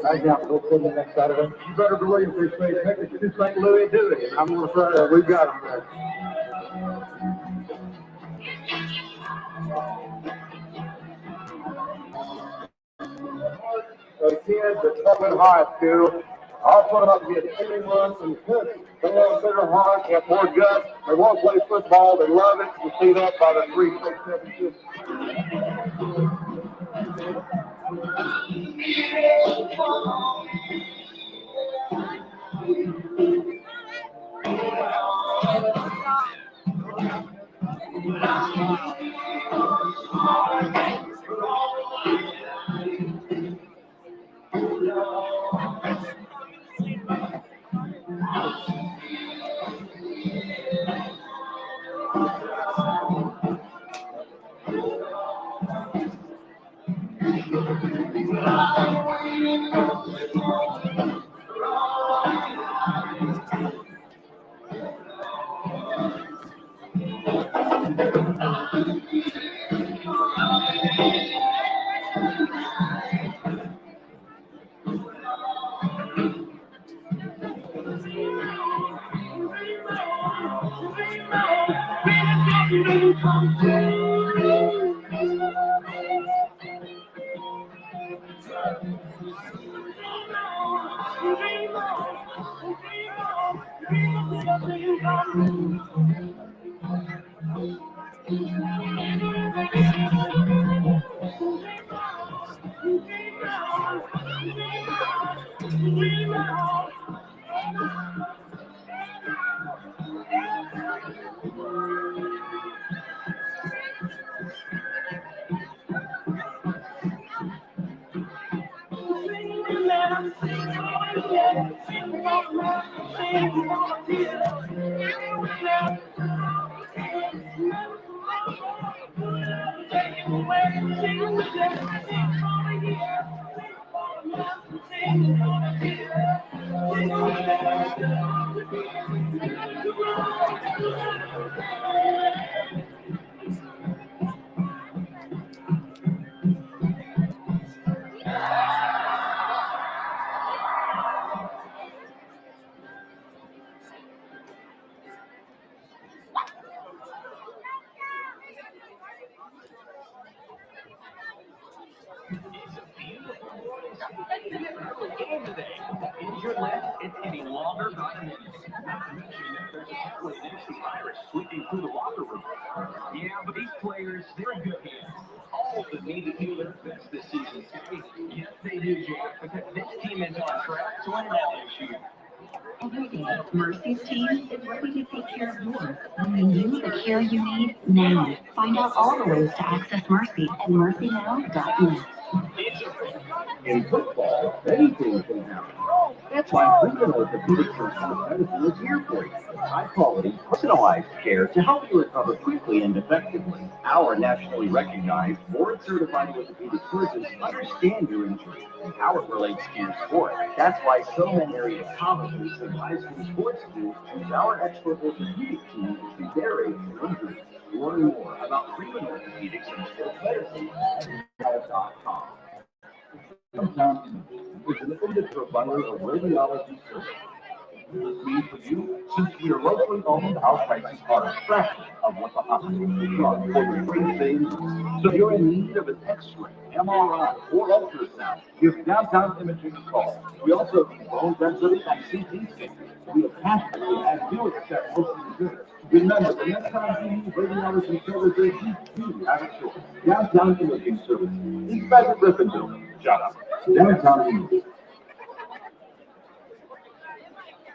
Back down, go put the next side of it. You better believe we say Texas just like Louis Dewey. I'm going to say that we've got him there. So kids at Joplin High School, I'll put them up to get 80 runs and cook. They have a bigger heart, they have more guts. They want to play football. They love it. You see that by the 3, 6, 7, 6. It's getting longer by the minute. Not to mention that there's a definitely nasty virus sweeping through the locker room. Yeah, but these players, they're in good hands. All of them need to do their best this season. Yes, they do, Jack, because this team is on track to win that this year. Every day, Mercy's team is ready to take care of yours, bringing you the care you need now. Find out all the ways to access Mercy at mercynow.net. In football, anything can happen. That's why Cleveland Orthopedic Personal Medicine is here for you. High-quality, personalized care to help you recover quickly and effectively. Our nationally recognized, board-certified orthopedic surgeons understand your injury and how it relates to your sport. That's why so many area colleges and high school sports teams choose our expert orthopedic team to treat their age injuries. Learn more about Cleveland Orthopedics and Sports Medicine at JETHD.com. Sometimes it's an limited provider of radiology service. What this means for you, since we are locally owned, our prices are a fraction of what the hospital would charge for the same thing. So if you're in need of an X-ray, MRI, or ultrasound, give Downtown Imaging a call. We also do bone density and CT scans. We have passionately and do accept most of the goods. Remember, the next time you need radiology services, you have a choice. Downtown Imaging Service, inside the Griffin Building. Shut up. Downtown Imaging.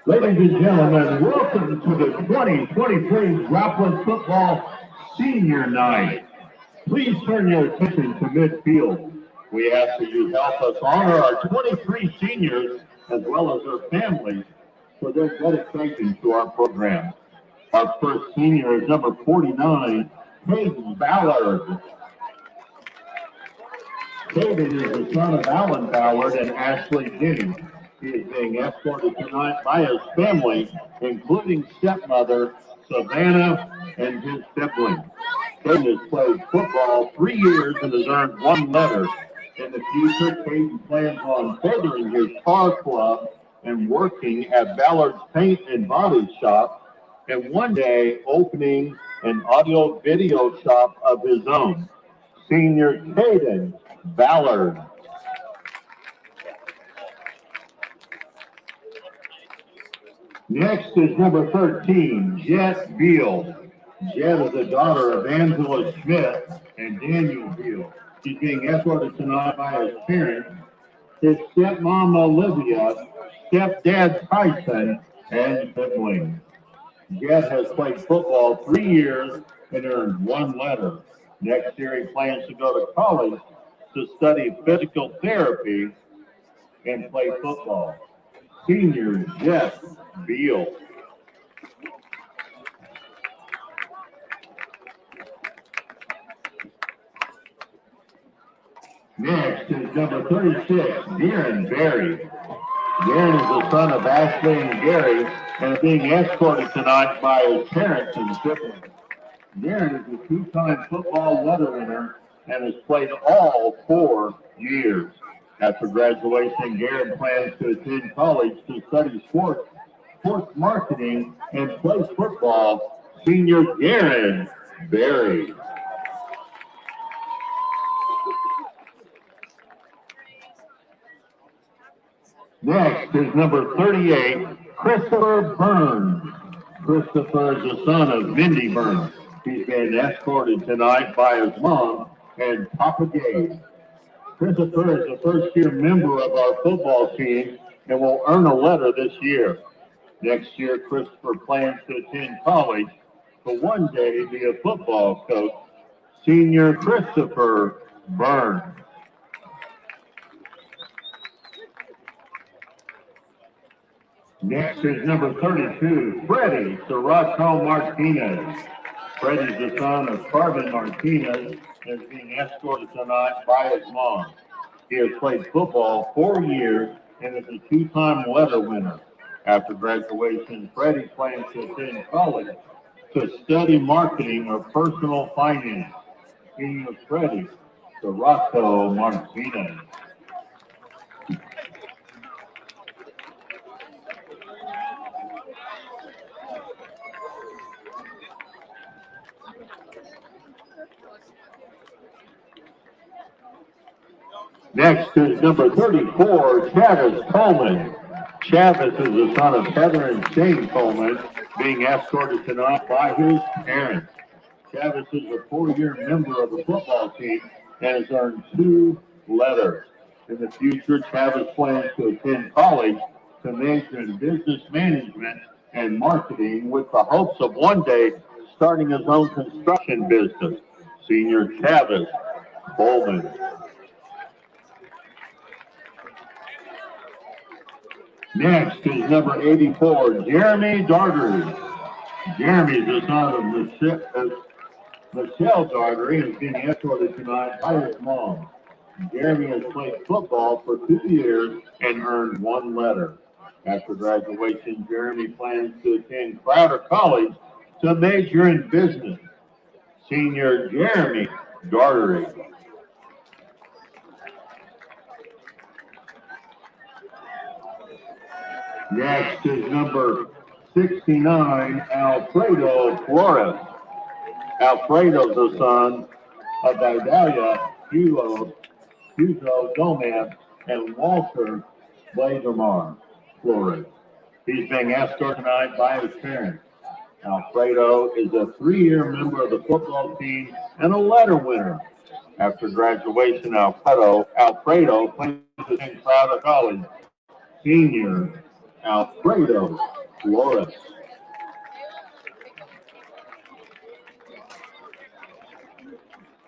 Ladies and gentlemen, welcome to the 2023 Joplin Football Senior Night. Please turn your attention to midfield. We ask that you help us honor our 23 seniors as well as their families for their dedication to our program. Our first senior is number 49, Hayden Ballard. Hayden is the son of Alan Ballard and Ashley Denny. He is being escorted tonight by his family, including stepmother Savannah and his siblings. Hayden has played football 3 years and has earned 1 letter. In the future, Hayden plans on furthering his car club and working at Ballard's Paint and Body Shop, and one day opening an audio video shop of his own. Senior Hayden Ballard. Next is number 13, Jet Beal. Jet is the daughter of Angela Schmidt and Daniel Beal. She's being escorted tonight by his parents, his stepmom Olivia, stepdad Tyson, and siblings. Jet has played football 3 years and earned 1 letter. Next year, he plans to go to college to study physical therapy and play football. Senior Jet Beal. Next is number 36, Darren Berry. Darren is the son of Ashley and Gary and is being escorted tonight by his parents and siblings. Darren is a 2-time football letter winner and has played all 4 years. After graduation, Darren plans to attend college to study sports marketing, and play football. Senior Darren Berry. Next is number 38, Christopher Burns. Christopher is the son of Mindy Burns. He's been escorted tonight by his mom and Papa Gabe. Christopher is a first-year member of our football team and will earn a letter this year. Next year, Christopher plans to attend college to one day be a football coach. Senior Christopher Burns. Next is number 32, Freddie Serato Martinez. Freddie's the son of Carvin Martinez and is being escorted tonight by his mom. He has played football 4 years and is a 2-time letter winner. After graduation, Freddie plans to attend college to study marketing or personal finance. Senior Freddie Serato Martinez. Next is number 34, Travis Coleman. Travis is the son of Heather and Shane Coleman, being escorted tonight by his parents. Travis is a 4-year member of the football team and has earned 2 letters. In the future, Travis plans to attend college to major in business management and marketing with the hopes of one day starting his own construction business. Senior Travis Coleman. Next is number 84, Jeremy Dartery. Jeremy is the son of Michelle Dartery and is being escorted tonight by his mom. Jeremy has played football for 2 years and earned 1 letter. After graduation, Jeremy plans to attend Crowder College to major in business. Senior Jeremy Dartery. Next is number 69, Alfredo Flores. Alfredo is the son of Vidalia Hugo Gomez and Walter Blazemar Flores. He's being escorted tonight by his parents. Alfredo is a 3-year member of the football team and a letter winner. After graduation, Alfredo plans to attend Crowder College. Senior Alfredo Flores.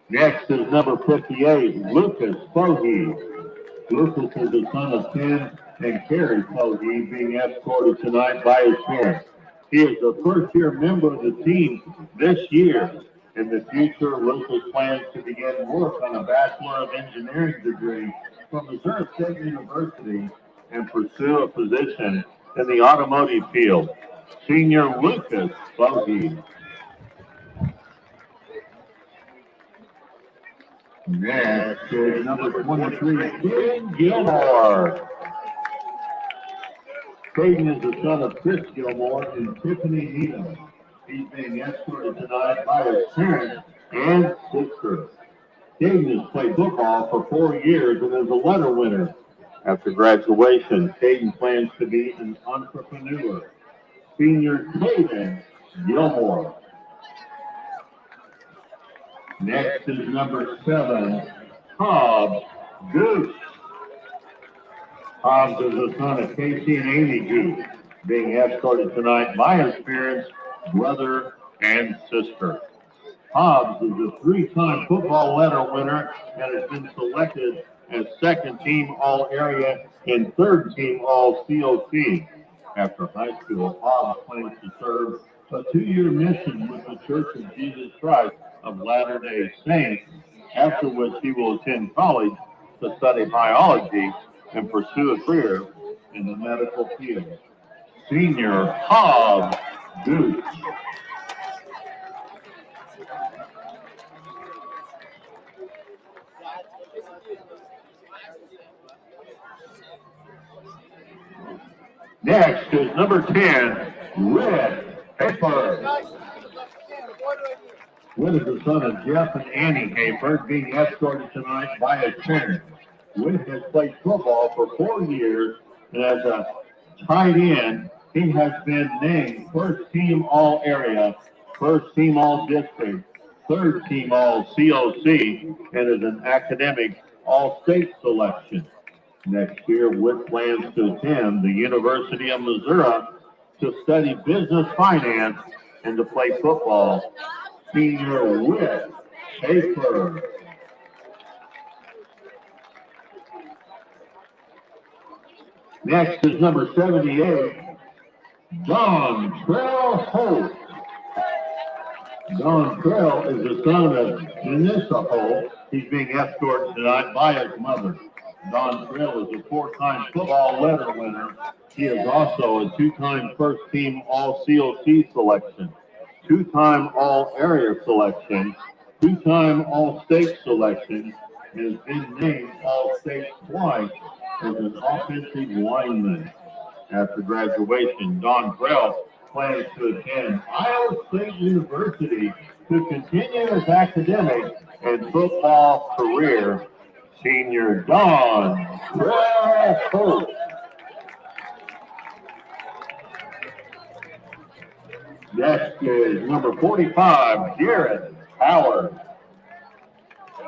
Next is number 58, Lucas Fohe. Lucas is the son of Ken and Carrie Fohe, being escorted tonight by his parents. He is a first-year member of the team this year. In the future, Lucas plans to begin work on a Bachelor of Engineering degree from Missouri State University and pursue a position in the automotive field. Senior Lucas Fohe. Next is number 23, Caden Gilmore. Caden is the son of Chris Gilmore and Tiffany Needham. He's being escorted tonight by his parents and sister. Caden has played football for 4 years and is a letter winner. After graduation, Caden plans to be an entrepreneur. Senior Caden Gilmore. Next is number 7, Hobbs Goose. Hobbs is the son of Casey and Amy Goose, being escorted tonight by his parents, brother, and sister. Hobbs is a 3-time football letter winner and has been selected as second-team All-Area and third-team All-COC. After high school, Hobbs plans to serve a 2-year mission with the Church of Jesus Christ of Latter-day Saints, after which he will attend college to study biology and pursue a career in the medical field. Senior Hobbs Goose. Next is number 10, Red Hayford. Whit is the son of Jeff and Annie Hayford, being escorted tonight by his parents. Whit has played football for 4 years, and as a tight end, he has been named first-team All-Area, first-team All-District, third-team All-COC, and is an academic All-State selection. Next year, Whit plans to attend the University of Missouri to study business finance and to play football. Senior Whit Hayford. Next is number 78, Don Trell Holt. Don Trell is the son of Janissa Holt. He's being escorted tonight by his mother. Don Trell is a 4-time football letter winner. He is also a 2-time first-team All-COC selection, 2-time All-Area selection, 2-time All-State selection, and has been named All-State twice as an offensive lineman. After graduation, Don Trell plans to attend Iowa State University to continue his academic and football career. Senior Don Trell Holt. Next is number 45, Garrett Howard.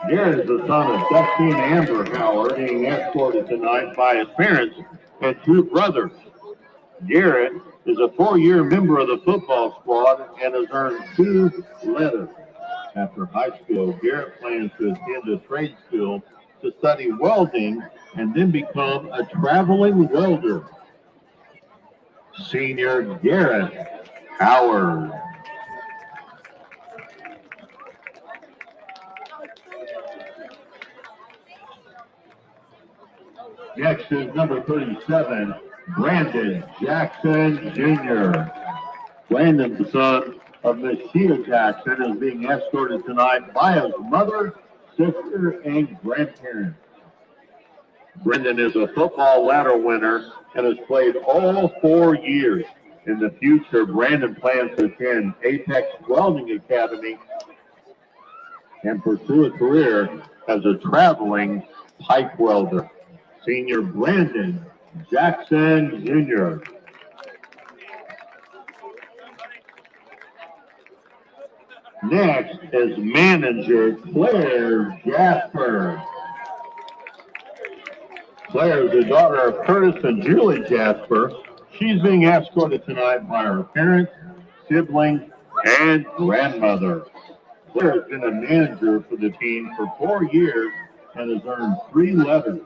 Garrett is the son of Dusty and Amber Howard, being escorted tonight by his parents and 2 brothers. Garrett is a 4-year member of the football squad and has earned 2 letters. After high school, Garrett plans to attend a trade school to study welding and then become a traveling welder. Senior Garrett Howard. Next is number 37, Brandon Jackson Jr. Brandon, the son of Miss Sheila Jackson, is being escorted tonight by his mother, sister, and grandparents. Brendan is a football ladder winner and has played all 4 years. In the future, Brandon plans to attend Apex Welding Academy and pursue a career as a traveling pipe welder. Senior Brandon Jackson Jr. Next is manager Claire Jasper. Claire is the daughter of Curtis and Julie Jasper. She She's being escorted tonight by her parents, siblings, and grandmother. Claire has been a manager for the team for 4 years and has earned 3 letters.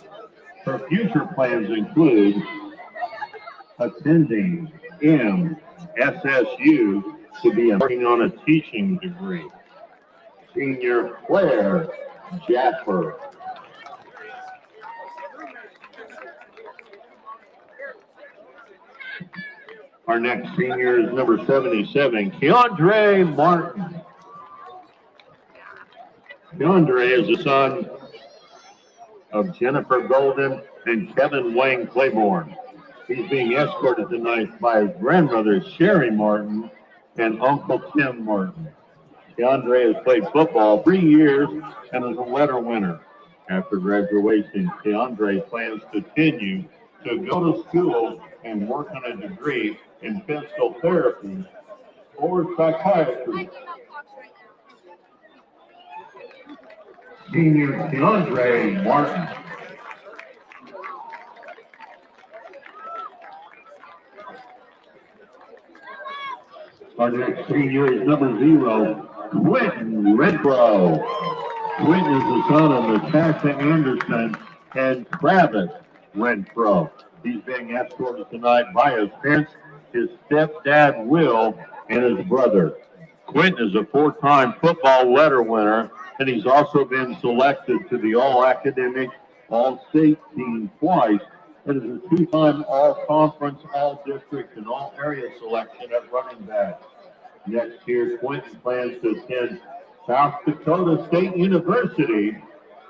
Her future plans include attending MSSU to be working on a teaching degree. Senior Claire Jasper. Our next senior is number 77, Keandre Martin. Keandre is the son of Jennifer Golden and Kevin Wayne Claiborne. He's being escorted tonight by his grandmother, Sherry Martin, and Uncle Tim Martin. Keandre has played football 3 years and is a letter winner. After graduation, Keandre plans to continue to go to school and work on a degree in physical therapy or psychiatry. Senior Keandre Martin. Our next senior is number 0, Quentin Renfro. Quentin is the son of Natasha Anderson and Travis Renfro. He's being escorted tonight by his parents, his stepdad Will, and his brother. Quentin is a 4-time football letter winner, and he's also been selected to the All-Academic, All-State team twice, and is a 2-time All-Conference, All-District, and All-Area selection at running back. Next year, Quentin plans to attend South Dakota State University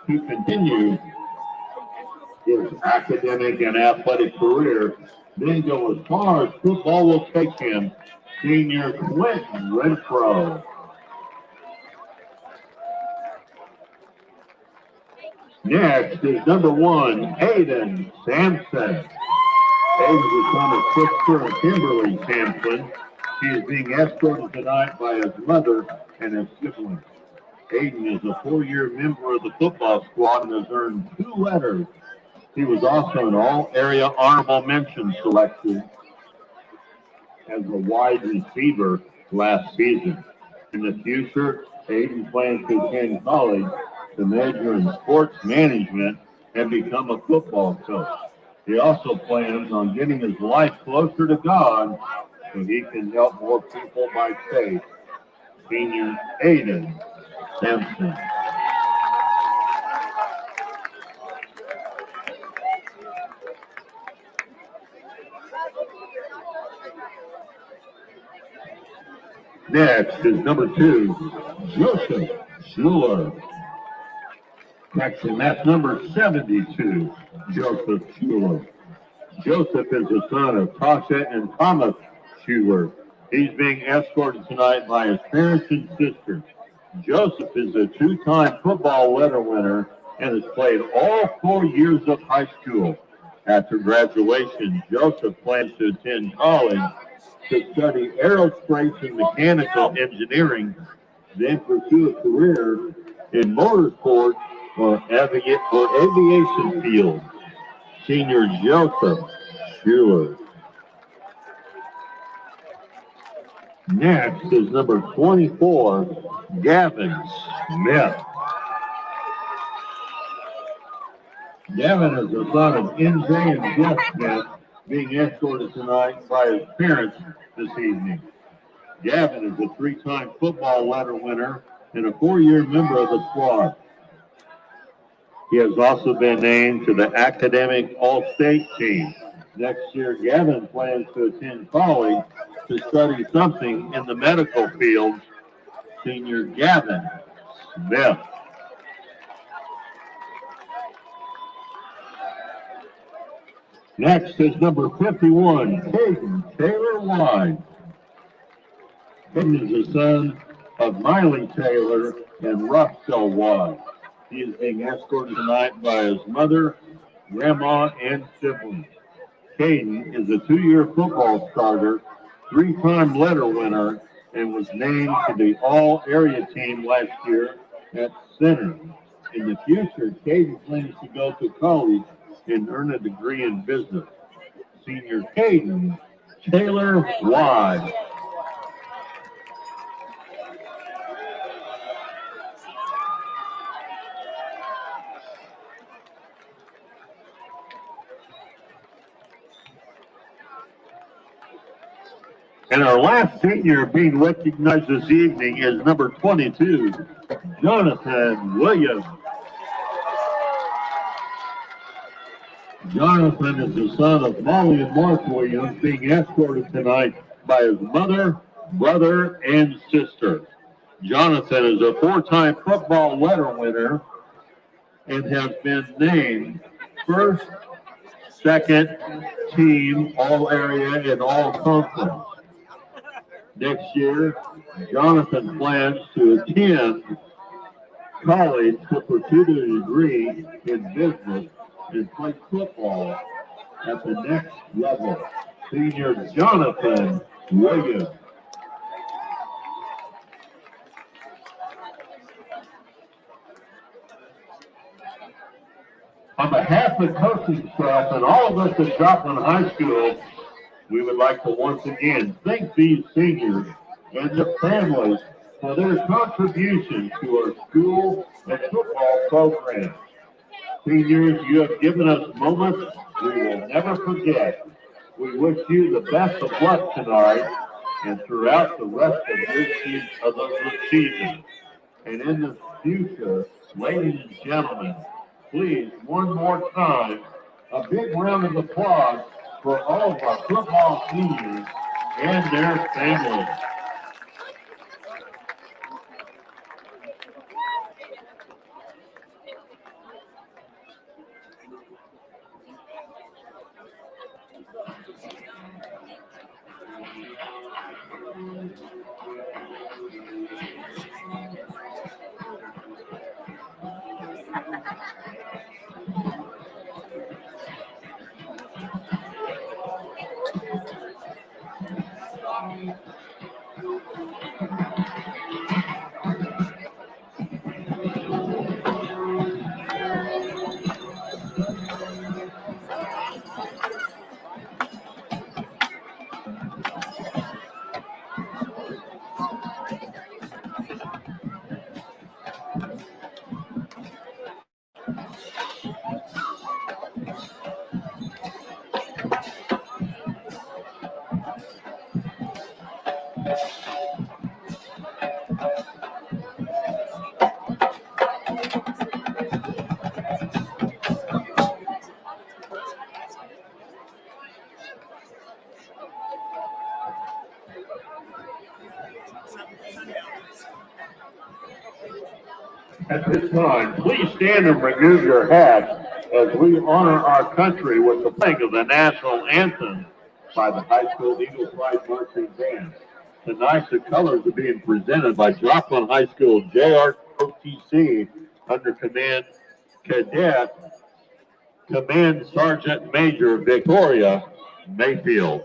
to continue his academic and athletic career, then go as far as football will take him. Senior Quentin Renfro. Next is number 1, Hayden Sampson. Hayden is the son of Christopher and Kimberly Sampson. He is being escorted tonight by his mother and his siblings. Hayden is a 4-year member of the football squad and has earned 2 letters. He was also an all-area honorable mention selected as a wide receiver last season. In the future, Hayden plans to attend college to major in sports management and become a football coach. He also plans on getting his life closer to God so he can help more people by faith. Senior Hayden Sampson. Next is number 2, Joseph Schuler. Actually, that's number 72, Joseph Schuler. Joseph is the son of Tasha and Thomas Schuler. He's being escorted tonight by his parents and sisters. Joseph is a 2-time football letter winner and has played all 4 years of high school. After graduation, Joseph plans to attend college to study aerospace and mechanical engineering, then pursue a career in motorsports or aviation field. Senior Joseph Schuler. Next is number 24, Gavin Smith. Gavin is the son of NJ and Jeff Smith, being escorted tonight by his parents this evening. Gavin is a 3-time football letter winner and a 4-year member of the squad. He has also been named to the academic all-state team. Next year, Gavin plans to attend college to study something in the medical field. Senior Gavin Smith. Next is number 51, Caden Taylor Wise. Caden is the son of Miley Taylor and Roscoe Wise. He is being escorted tonight by his mother, grandma, and siblings. Caden is a 2-year football starter, 3-time letter winner, and was named to the all-area team last year at center. In the future, Caden plans to go to college and earn a degree in business. Senior Caden Taylor Wad. And our last senior being recognized this evening is number 22, Jonathan Williams. Jonathan is the son of Molly and Mark Williams, being escorted tonight by his mother, brother, and sister. Jonathan is a four-time football letter winner and has been named first, second team All-Area and All-Conference. Next year, Jonathan plans to attend college to pursue a degree in business and play football at the next level. Senior Jonathan Williams. On behalf of the coaching staff and all of us at Joplin High School, we would like to once again thank these seniors and their families for their contributions to our school and football program. Seniors, you have given us moments we will never forget. We wish you the best of luck tonight and throughout the rest of the season. And in the future, ladies and gentlemen, please, one more time, a big round of applause for all of our football seniors and their families. At this time, please stand and remove your hats as we honor our country with the playing of the national anthem by the High School Eagle Pride Marching Band. Tonight, the colors are being presented by Joplin High School JROTC under Command Sergeant Major Victoria Mayfield.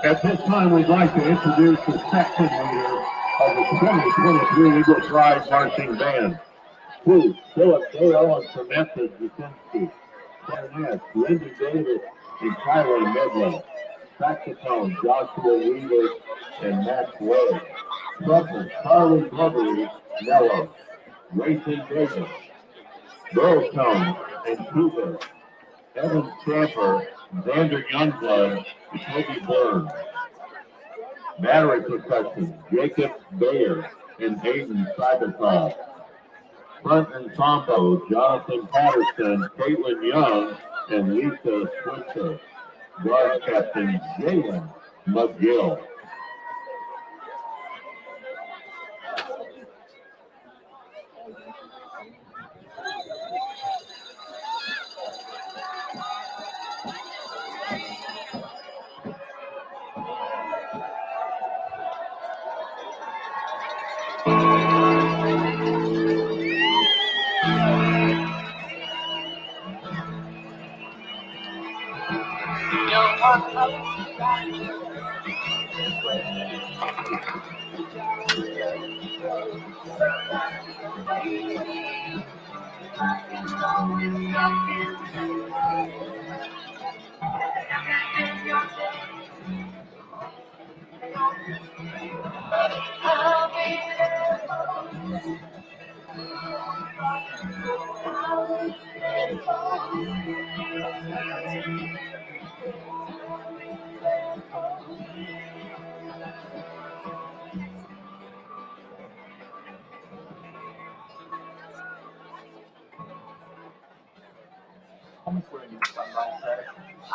At this time, we'd like to introduce the section leader of the 2023 Eagle Pride Marching Band. Please, Philip Dale and Samantha Jasinski. Clarinet, Linda Davis and Kylie Medley. Saxophone, Joshua Weaver and Matt Wade. Trumpet, Carly Glovery, Mello. Racing Davis. Baritone and tuba, Evan Stamper, Xander Youngblood, and Toby Burns. Battery percussion, Jacob Bayer and Hayden Cybertron. Front ensemble, Jonathan Patterson, Caitlin Young, and Lisa Switzer. Guard captain, Jalen McGill.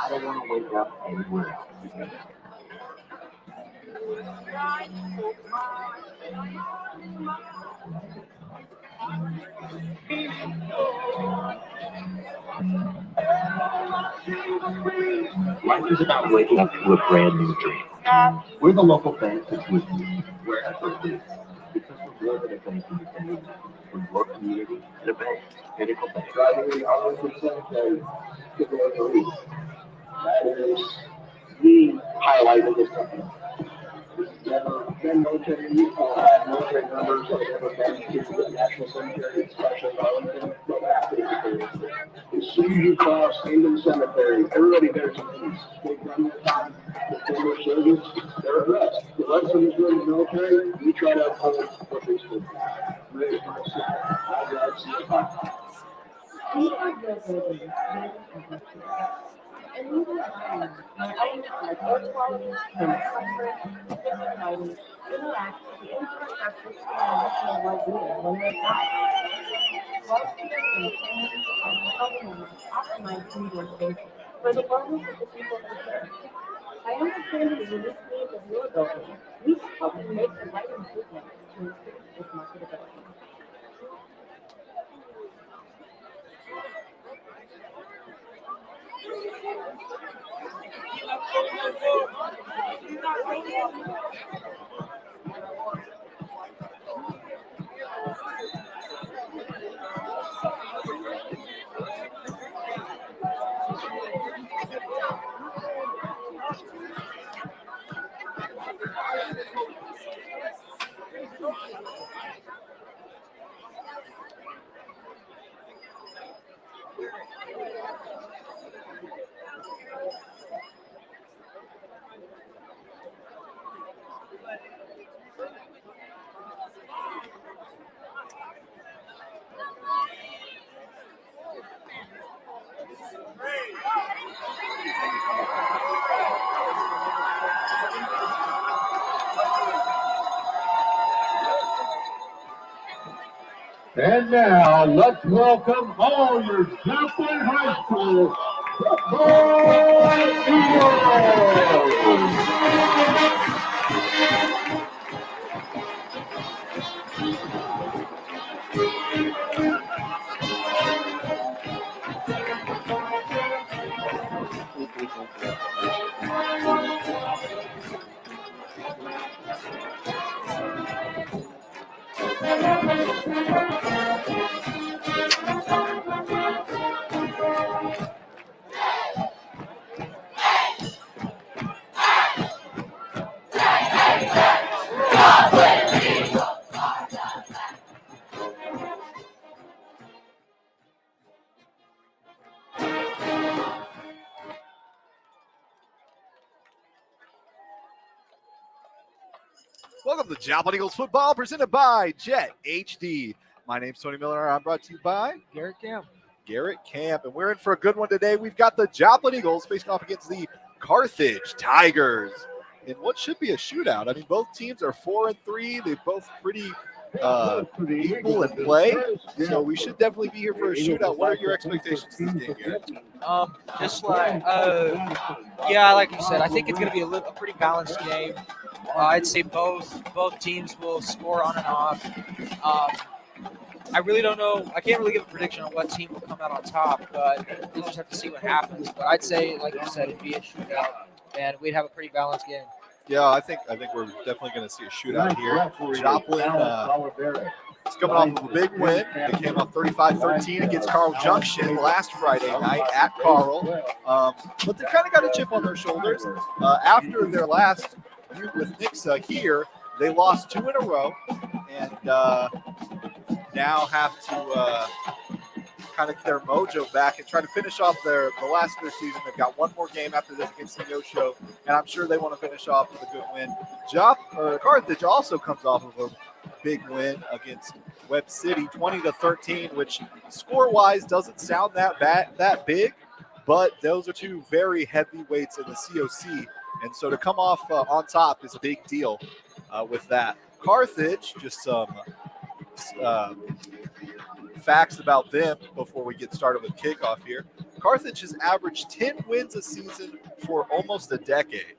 I don't want to wake up anywhere else. Life is about waking up to a brand new dream. We're the local bank that's with you wherever it is. Because we're more than a bank in the community. We're your community and a bank. Pinnacle Bank. Driving the Arlington Cemetery to the police. That is the highlight of this company. Never been military, military members have never been to the National Cemetery, especially Arlington, but after the experience. As soon as you cross into the cemetery, everybody bears a piece. They've done their time, the former service, they're at rest. The rest of us who are in the military, we try to uphold what they stood for. Very much so. I'd rather see it happen. We have no buildings, and we will find items like air quality, comfort, hospitality, interact with the infrastructure to national well-being when they die. Well-care and planning and helping optimize resources for the wellness of the people who serve. By understanding the unique needs of your building, we can help you make the right improvements to increase its marketability. And now, let's welcome all your Joplin High School football heroes. Welcome to Joplin Eagles football presented by JETHD. My name's Tony Miller. I'm brought to you by Garrett Camp. And we're in for a good one today. We've got the Joplin Eagles facing off against the Carthage Tigers in what should be a shootout. I mean, both teams are 4-3. They're both pretty equal in play, so we should definitely be here for a shootout. What are your expectations for this game, Garrett? Like you said, I think it's going to be a pretty balanced game. I'd say both teams will score on and off. I really don't know. I can't really give a prediction on what team will come out on top, but we'll just have to see what happens. But I'd say, like you said, it'd be a shootout, and we'd have a pretty balanced game. Yeah, I think we're definitely going to see a shootout here. Joplin is coming off of a big win. They came off 35-13 against Carl Junction last Friday night at Carl. But they kind of got a chip on their shoulders. After their last feud with Nixa here, they lost 2 in a row and now have to kind of get their mojo back and try to finish off the last of their season. They've got one more game after this against the Show, and I'm sure they want to finish off with a good win. Carthage also comes off of a big win against Webb City, 20-13, which score-wise doesn't sound that big, but those are two very heavyweights in the COC, and so to come off on top is a big deal with that. Carthage, just some facts about them before we get started with kickoff here. Carthage has averaged 10 wins a season for almost a decade.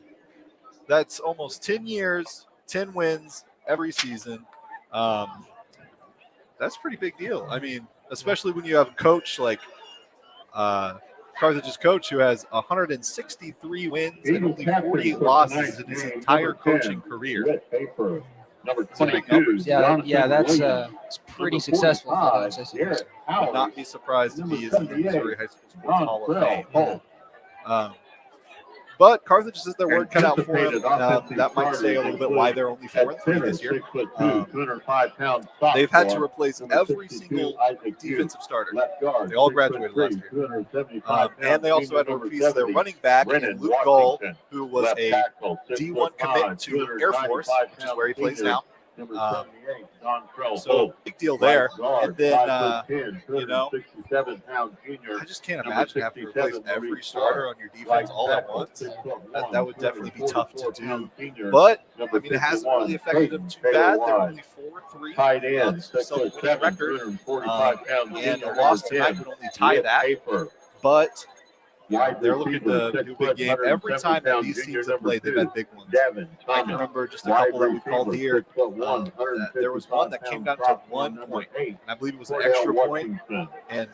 That's almost 10 years, 10 wins every season. That's a pretty big deal. I mean, especially when you have a coach like Carthage's coach who has 163 wins and only 48 losses in his entire coaching career. Number It's a big 22. numbers. That's it's pretty successful. I Would not be surprised if he is in the Missouri High School Sports Hall of Fame. But Carthage is their word cut out for them. That might say a little bit why they're only 4-3 this year. They've had to replace every single defensive starter. They all graduated last year. And they also had to replace their running back, Luke Gull, who was a D1 commit to Air Force, which is where he plays now. So big deal there. And then, I just can't imagine having to replace every starter on your defense all at once. That would definitely be tough to do. But, I mean, it hasn't really affected them too bad. They're only 4-3. That's a winning record. And a loss tonight would only tie that. But they're looking to do a big game. Every time that these teams have played, they've had big ones. I can remember just a couple that we called here. There was one that came down to 1 point. And I believe it was an extra point. And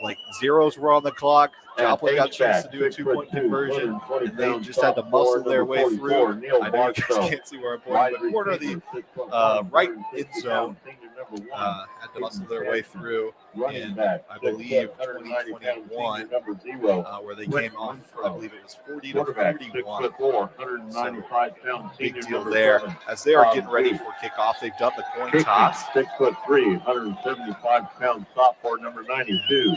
like zeros were on the clock. Joplin got a chance to do a 2-point conversion, and they just had to muscle their way through. I know you guys can't see where I'm pointing, but corner of the right end zone had to muscle their way through. And I believe 2021, where they came off, I believe it was 40-31. So big deal there. As they are getting ready for kickoff, they've done the coin toss. 6'3", 175-pound sophomore, number 92.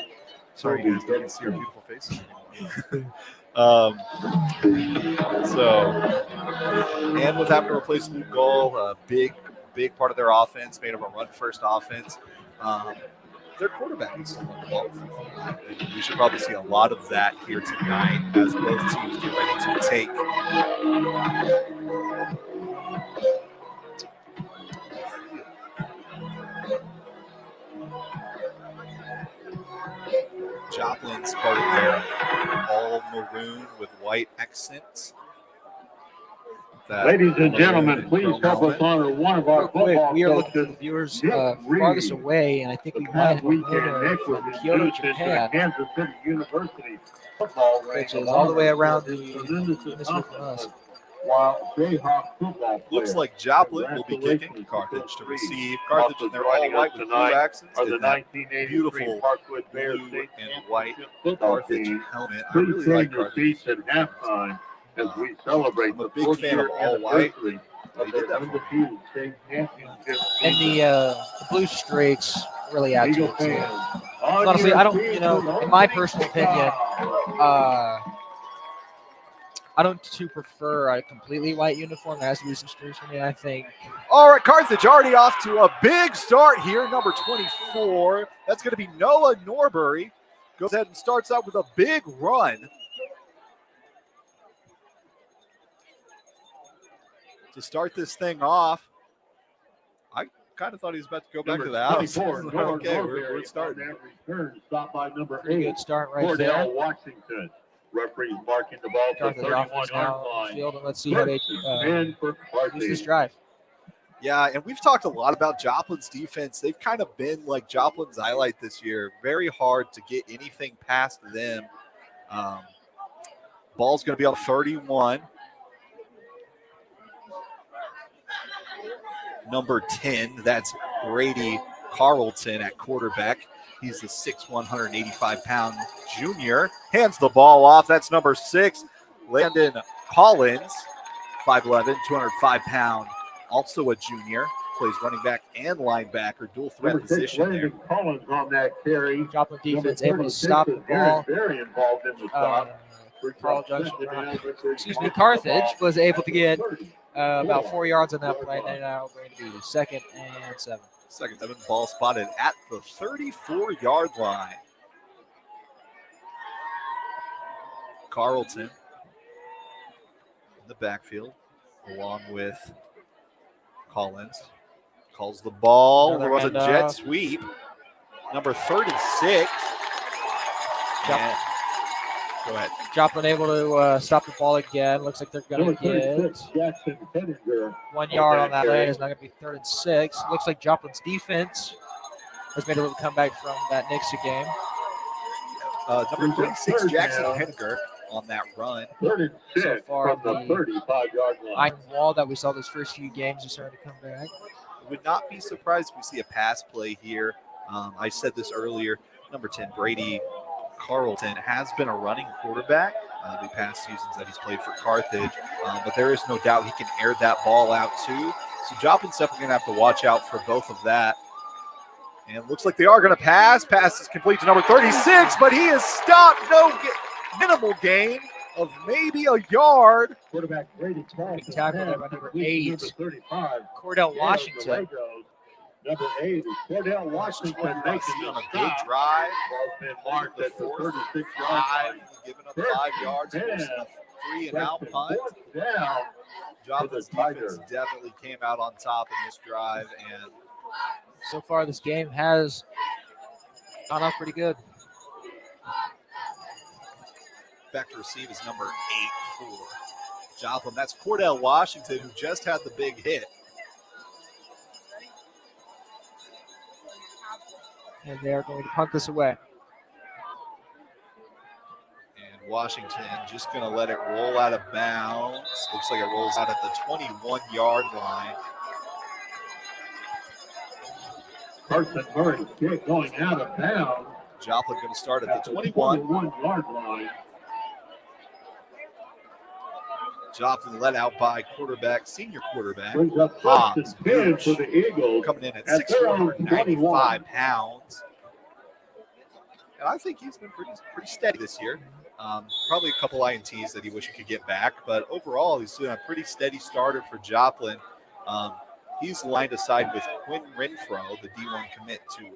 Sorry, you guys can't see your beautiful faces. And with having to replace Luke Gull, a big part of their offense, made of a run-first offense. Their quarterback is well. We should probably see a lot of that here tonight as both teams get ready to take. Joplin's part of their all maroon with white accents. Ladies and gentlemen, please help us honor one of our Real quick, football we are looking for coaches, the viewers Nick farthest Reed. away, and I think The we might past have a weekend, winner Nick was from Kyoto, induced into the Japan, Kansas City University football rank, which is all the way around the tremendous hemisphere from us. accomplishment while Jayhawk football Looks players. like Joplin will be kicking Carthage to receive. Carthage in their all white with blue accents Are the and that 1983 beautiful Parkwood Bears blue State and white Championship football Carthage team. helmet. I Please really change like your Carthage. seats at halftime as we celebrate I'm a the big fan of 4th-year all white. anniversary They of did their that for me. undefeated state championship And season. the blue streaks really add to Eagle it too. fans, on Honestly, your I don't, feet you know, for in my opening personal opinion, kickoff. I don't too prefer a completely white uniform. There has to be some streaks for me. I think All right, Carthage already off to a big start here. Number 24. That's going to be Noah Norbury. Goes ahead and starts out with a big run to start this thing off. I kind of thought he was about to go back to the house. 24, Okay, we're starting. On that return, stop by number pretty 8, good start right Cordell there. Washington. Referees marking the ball to Carthage offense 31-yard now on the line. field, and let's see how they And for use this Carthage. drive. Yeah, and we've talked a lot about Joplin's defense. They've kind of been like Joplin's highlight this year. Very hard to get anything past them. Ball's going to be on 31. Number 10, that's Brady Carlton at quarterback. He's the 6'1", 185-pound junior. Hands the ball off. That's number 6, Landon Collins, 5'11", 205-pound, also a junior. Plays running back and linebacker, dual threat Number 6, position there. Landon Collins on that carry. Joplin defense Number able to 36 stop the is Aaron ball. Very involved in the stop. Carl Junction, was able to get about 4 yards on that play, and they're now going to be 2nd and 7. Second 7, ball spotted at the 34-yard line. Carlton in the backfield along with Collins. Calls the ball. Another There was a handoff. jet sweep. Number 36. And, go ahead. Joplin able to stop the ball again. Looks like they're going to get Jackson Pettinger. 1 yard on that play. It's not going to be 3rd and 6. Looks like Joplin's defense has made a little comeback from that Nixa game. Number 36, Jackson Henniger on that run. 3rd and 6 So far, from the the 35-yard line. Iron wall that we saw those first few games is starting to come back. Would not be surprised if we see a pass play here. I said this earlier. Number 10, Brady Carlton, has been a running quarterback the past seasons that he's played for Carthage, but there is no doubt he can air that ball out too. So Joplin's definitely going to have to watch out for both of that. And it looks like they are going to pass. Pass is complete to number 36, but he is stopped. Minimal gain of maybe a yard. Quarterback Brady Carlton. Big tackle there by number 8. Number 35. Cordell Washington. Number 8 is Cordell Washington making on a a big stop. drive. Ball's been marked at the 36-yard Five, line. giving up 5 yards. Forcing a 3-and-out punt. Down. Joplin's For the Tigers. defense definitely came out on top in this drive, and So far, this game has gone off pretty good. back to receive is number 8 for Joplin. That's Cordell Washington, who just had the big hit. And they're going to punt this away. And Washington just going to let it roll out of bounds. Looks like it rolls out at the 21-yard line. Carson Murray kick going out of bounds. Joplin going to start at the 21. 21-yard line. Joplin led out by senior quarterback, Brings up Hobbs, first and 10 for the Eagles. coming in at At their own 695 pounds. And I think he's been pretty steady this year. Probably a couple INTs that he wish he could get back, but overall he's doing a pretty steady starter for Joplin. He's lined aside with Quinn Renfro, the D1 commit to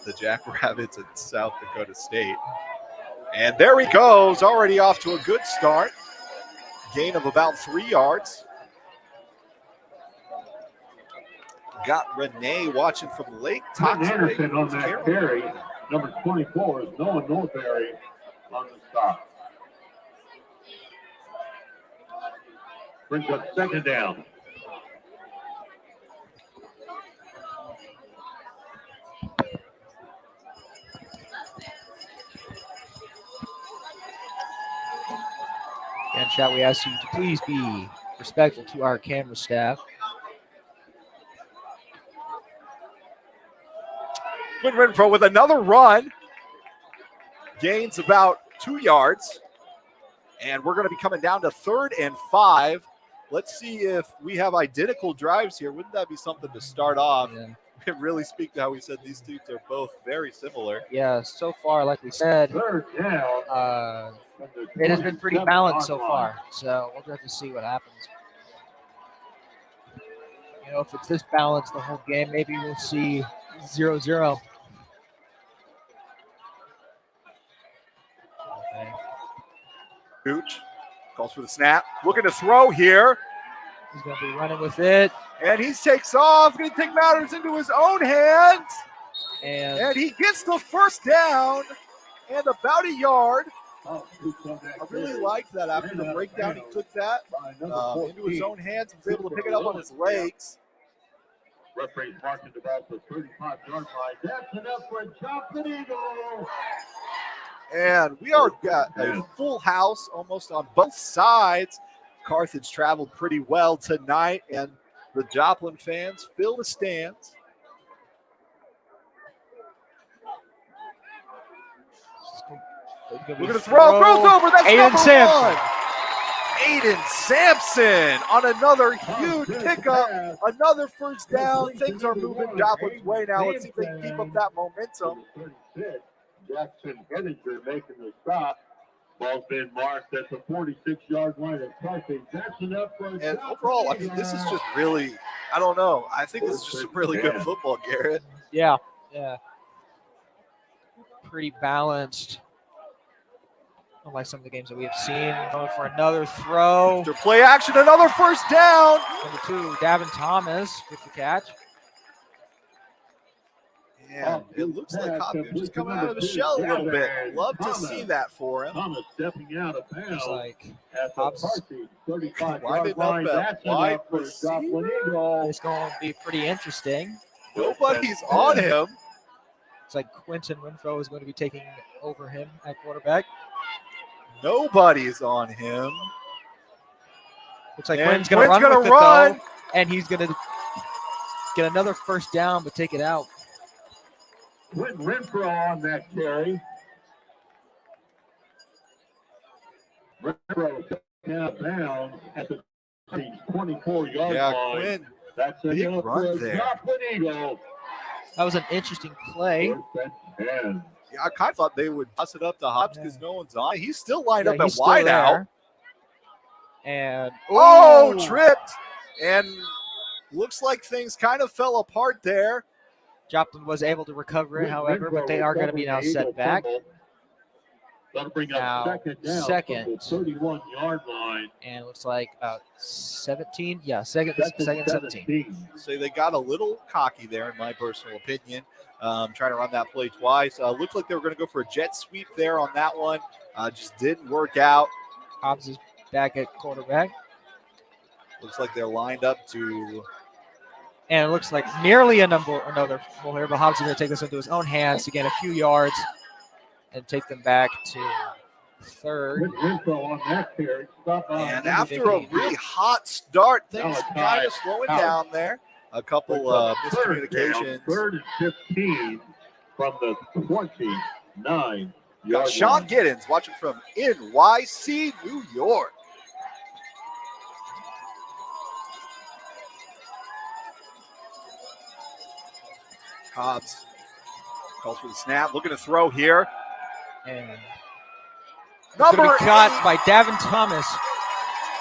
the Jackrabbits at South Dakota State. And there he goes, already off to a good start. Gain of about 3 yards. Got Renee watching from Lake Clinton Toxaway. Anderson on that carry. Number 24 is Noah Norberry on the stop. Brings up second down. And chat, we ask you to please be respectful to our camera staff. Quinn Renfro with another run. Gains about 2 yards. And we're going to be coming down to 3rd and 5. Let's see if we have identical drives here. Wouldn't that be something to start off? Yeah. It really speak to how we said these teams are both very similar. Yeah, so far, like we said, Third down. it has been pretty balanced so far. So we'll have to see what happens. You know, if it's this balanced the whole game, maybe we'll see 0-0. Okay. Gooch calls for the snap. Looking to throw here. He's going to be running with it. And he takes off. Going to take matters into his own hands. And he gets the first down and about a yard. I really liked that after the breakdown. He took that into his own hands and was able to pick it up on his legs. Referee's marking about the 35-yard line. That's enough for a Joplin Eagle. And we are got a full house almost on both sides. Carthage traveled pretty well tonight, and the Joplin fans fill the stands. We're going to throw. Throws over. That's Aiden number Sampson. 1. Aiden Sampson on another huge pickup. Another first down. Things are moving Joplin's way now. Let's see if they can keep up that momentum. Jackson Henninger making the stop. Ball's been marked at the 46-yard line of Carthage. That's enough for And overall, I mean, this is just really, I don't know. I think this is just some really good football, Garrett. Yeah. Pretty balanced. Unlike some of the games that we have seen. Going for another throw. After play action, another first down. Number 2, Davin Thomas with the catch. And it looks like Hopkins just coming out of his shell a little bit. Love to see that for him. Thomas stepping out of bounds. Looks like at the Carthage 35-yard Winding line. up That's at wide enough for Joplin Eagle. it's going to be pretty interesting. Nobody's on him. It's like Quentin Renfro is going to be taking over him at quarterback. Nobody's on him. Looks like And Quinn's going to run Quinn's with gonna it, run. though, and he's going to get another first down, but take it out. Quentin Renfro on that carry. Renfro out of bounds at the 24-yard Yeah, line. Quinn. That's big enough run for a there. Joplin Eagle. That was an interesting play. First and 10. Yeah, I kind of thought they would toss it up to Hobbs because no one's on. He's still lined Yeah, up at he's still wide out. there. And Oh, tripped. And looks like things kind of fell apart there. Joplin was able to recover it, however, but they are going to be now set back. That'll bring Now, up second down second. from the 31-yard line. And it looks like about 17. Yeah, second 17. So they got a little cocky there, in my personal opinion, trying to run that play twice. Looked like they were going to go for a jet sweep there on that one. Just didn't work out. Hobbs is back at quarterback. Looks like they're lined up to. And it looks like nearly another full here, but Hobbs is going to take this into his own hands to get a few yards and take them back to third. On that carry. And after a really hot start, things kind of slowing down there. A couple miscommunications. Third and 15 from the 29. Got Sean Giddens watching from NYC, New York. Hobbs calls for the snap, looking to throw here. And Number going to be caught 8, by Davin Thomas.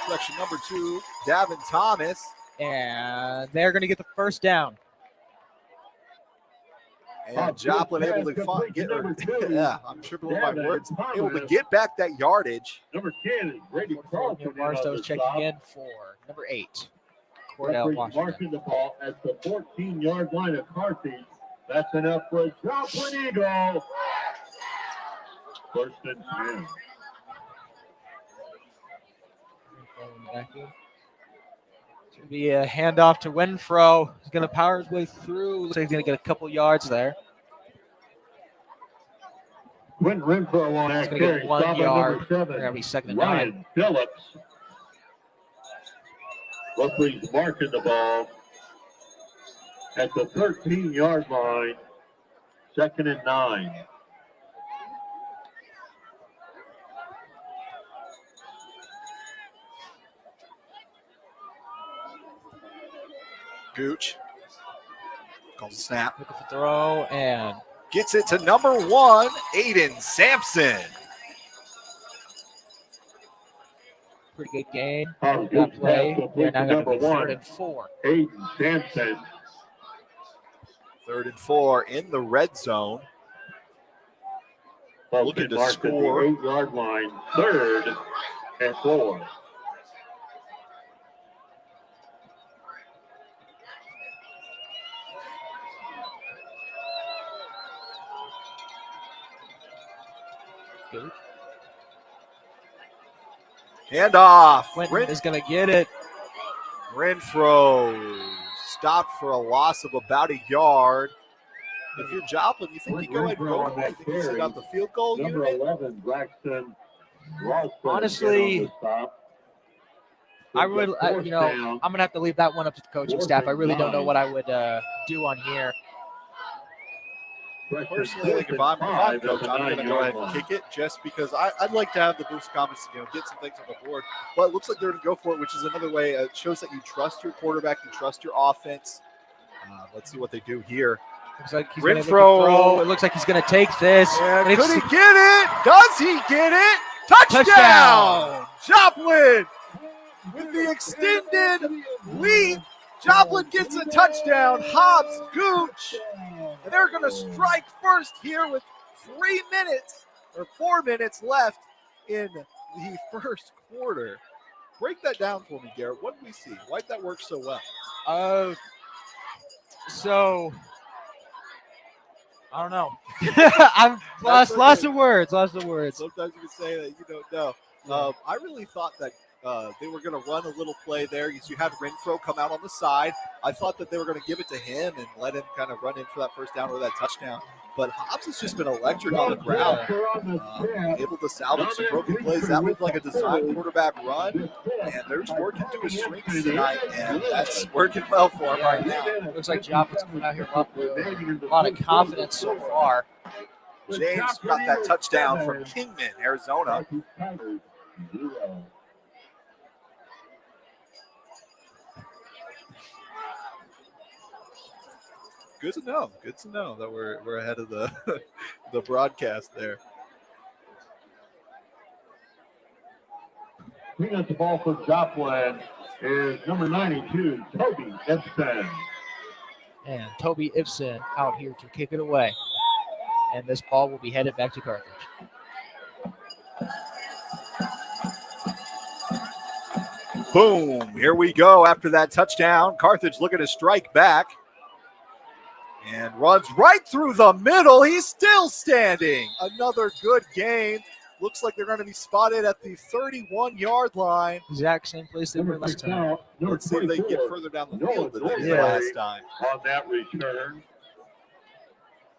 selection number 2, Davin Thomas. And they're going to get the first down. And Joplin able to get her. Yeah, I'm tripping with my words. Able to get back that yardage. Number 10 is Brady Carlson. Barstow is checking in for number 8. Cordell Washington. Marking the ball at the 14-yard line of Carthage. That's enough for a Joplin Eagle. First and 10. It's going to be a handoff to Winfro. He's going to power his way through. Looks like he's going to get a couple yards there. When Renfro on that He's going to carry, get 1 stop at yard. number 7. They're going to be second and 9. Ryan Phillips. Referee's marking the ball at the 13-yard line. Second and 9. Gooch calls a snap. Looking for throw and Gets it to number 1, Aiden Sampson. pretty good gain. Good That play. pass They're now going to number be 1, 3rd and 4. Aiden Sampson. 3rd and 4 in the red zone. Looking to Marked at the score. 8-yard line. 3rd and 4. Good. Handoff. Quentin is going to get it. Renfro stopped for a loss of about a yard. If you're Joplin, you think you go ahead and go for it? You think you send out the field goal Number unit? 11, Braxton Ross. Honestly, I would, I'm going to have to leave that one up to the coaching staff. I really don't know what I would do on here. Personally, like if I'm coach, I'm going to go ahead and kick it just because I'd like to have the boost comments to get some things on the board. But it looks like they're going to go for it, which is another way. It shows that you trust your quarterback, you trust your offense. Let's see what they do here. Looks like he's going to throw. It looks like he's going to take this. And could he get it? Does he get it? Touchdown! Joplin with the extended lead. Joplin gets a touchdown. Hobbs, Gooch. And they're going to strike first here with 4 minutes left in the first quarter. Break that down for me, Garrett. What did we see? Why did that work so well? So I don't know. I'm lost of words. Sometimes you can say that you don't know. I really thought that they were going to run a little play there. You had Renfro come out on the side. I thought that they were going to give it to him and let him kind of run in for that first down or that touchdown. But Hobbs has just been electric on the ground, able to salvage some broken plays. That looked like a design quarterback run, and they're just working to his strengths tonight, and that's working well for him right now. Looks like Joplin's coming out here with a lot of confidence so far. James got that touchdown from Kingman, Arizona. Good to know. Good to know that we're ahead of the the broadcast there. Bringing up the ball for Joplin is number 92, Toby Ibsen. And Toby Ibsen out here to kick it away. And this ball will be headed back to Carthage. Boom. Here we go after that touchdown. Carthage looking to strike back. And runs right through the middle. He's still standing. Another good game. Looks like they're going to be spotted at the 31-yard line. Exact same place they were last time. Let's see if they can get further down the field than they did last time. On that return.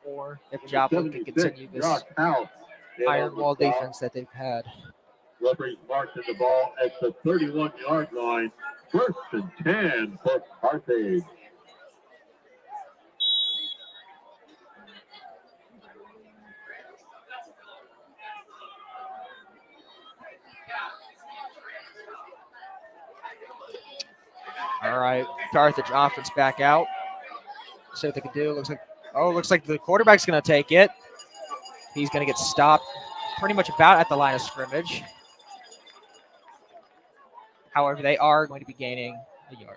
Or if Joplin can continue this iron wall defense that they've had. Referee's marking the ball at the 31-yard line. 1st and 10 for Carthage. All right, Carthage offense back out. See what they can do. Looks like the quarterback's going to take it. He's going to get stopped pretty much about at the line of scrimmage. However, they are going to be gaining a yard.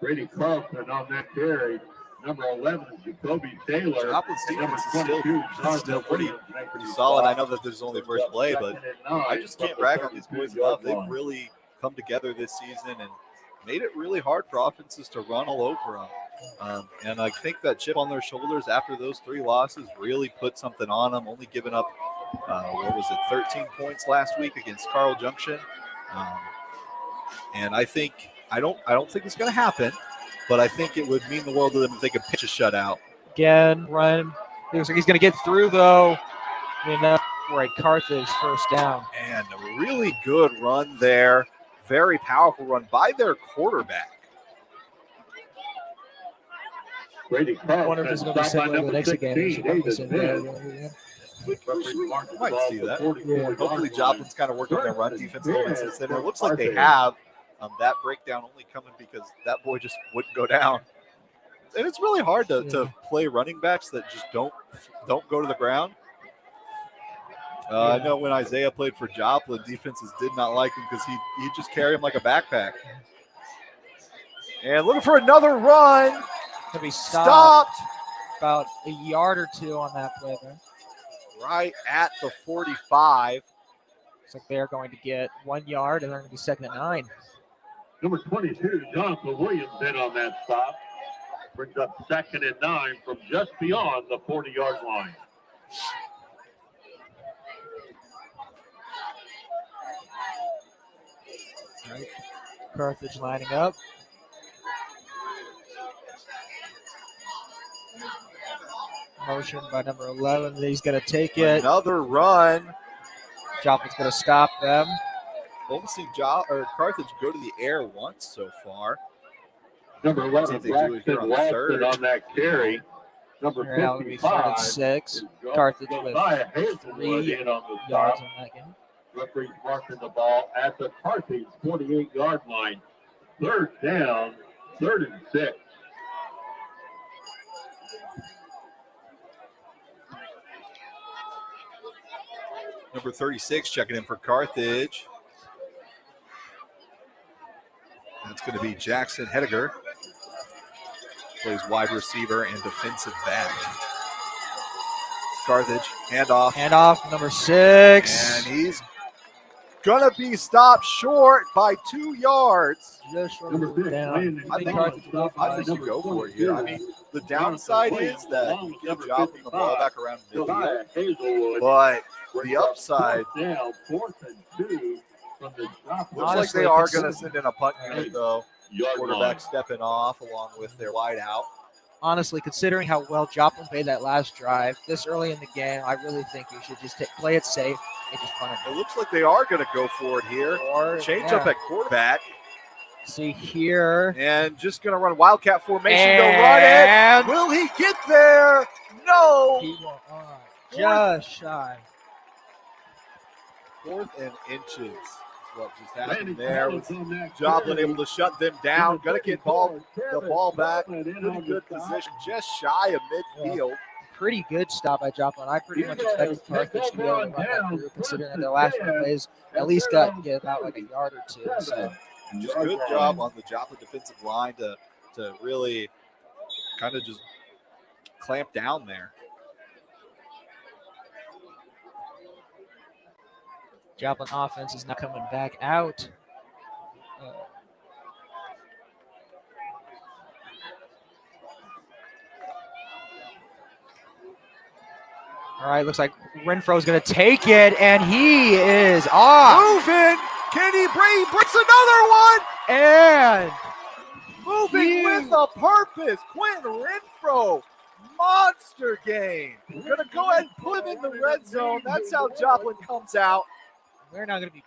Brady Carlson on that carry. Number 11, Jacoby Taylor. Joplin's defense is still pretty solid. I know that there's only first play, but I just can't brag on these boys enough. They've really come together this season and made it really hard for offenses to run all over them. And I think that chip on their shoulders after those 3 losses really put something on them, only giving up, 13 points last week against Carl Junction. And I don't think it's going to happen, but I think it would mean the world to them if they could pitch a shutout. Again, run. Looks like he's going to get through, though. Enough for a Carthage first down. And a really good run there. Very powerful run by their quarterback. I wonder if this is going to be similar to the next game. Might see that. Yeah. Hopefully Joplin's kind of working their run defense a little bit since then. It looks like they have that breakdown only coming because that boy just wouldn't go down. And it's really hard to play running backs that just don't go to the ground. I know when Isaiah played for Joplin, defenses did not like him because he'd just carry him like a backpack. And looking for another run. Could be stopped. About a yard or 2 on that play there. Right at the 45. Looks like they're going to get 1 yard, and they're going to be second and 9. Number 22, Jonathan Williams in on that stop. Brings up second and 9 from just beyond the 40-yard line. Right. Carthage lining up. Motion by number 11. He's going to take it. Another run. Joplin's going to stop them. Only seen Carthage go to the air once so far. Number 11, Braxton Watson on that carry. Number 55, 6. Carthage with 3 in on the yards stop. on that game. Referee's marking the ball at the Carthage 48-yard line. Third down, 3rd and 6. Number 36 checking in for Carthage. That's going to be Jackson Hediger. Plays wide receiver and defensive back. Carthage, handoff. Handoff, number 6. And he's going to be stopped short by 2 yards. Just short of the down. I think you go for it here. I mean, the downside is that you give Joplin the ball back around midfield. But the upside, down, 4th and 2 from the looks like they are going to send in a punt unit, though. Quarterback stepping off along with their wide out. Honestly, considering how well Joplin played that last drive this early in the game, I really think you should just play it safe and just punt it. It looks like they are going to go for it here. Change up at quarterback. See here. And just going to run Wildcat formation to run it. Will he get there? No. He won't. Just shy. 4th and inches. What just happened there was Joplin able to shut them down. Gonna get the ball back. Pretty good position, just shy of midfield. Pretty good stop by Joplin. I pretty much expected Carthage to be able to run that through, considering that their last one plays at least got about like a yard or 2. So just good job on the Joplin defensive line to really kind of just clamp down there. Joplin offense is now coming back out. All right, looks like Renfro's going to take it, and he is off. Moving. Can he bring? He brings another one. And moving with a purpose. Quentin Renfro. Monster game. We're going to go ahead and put him in the red zone. That's how Joplin comes out. We're not going to be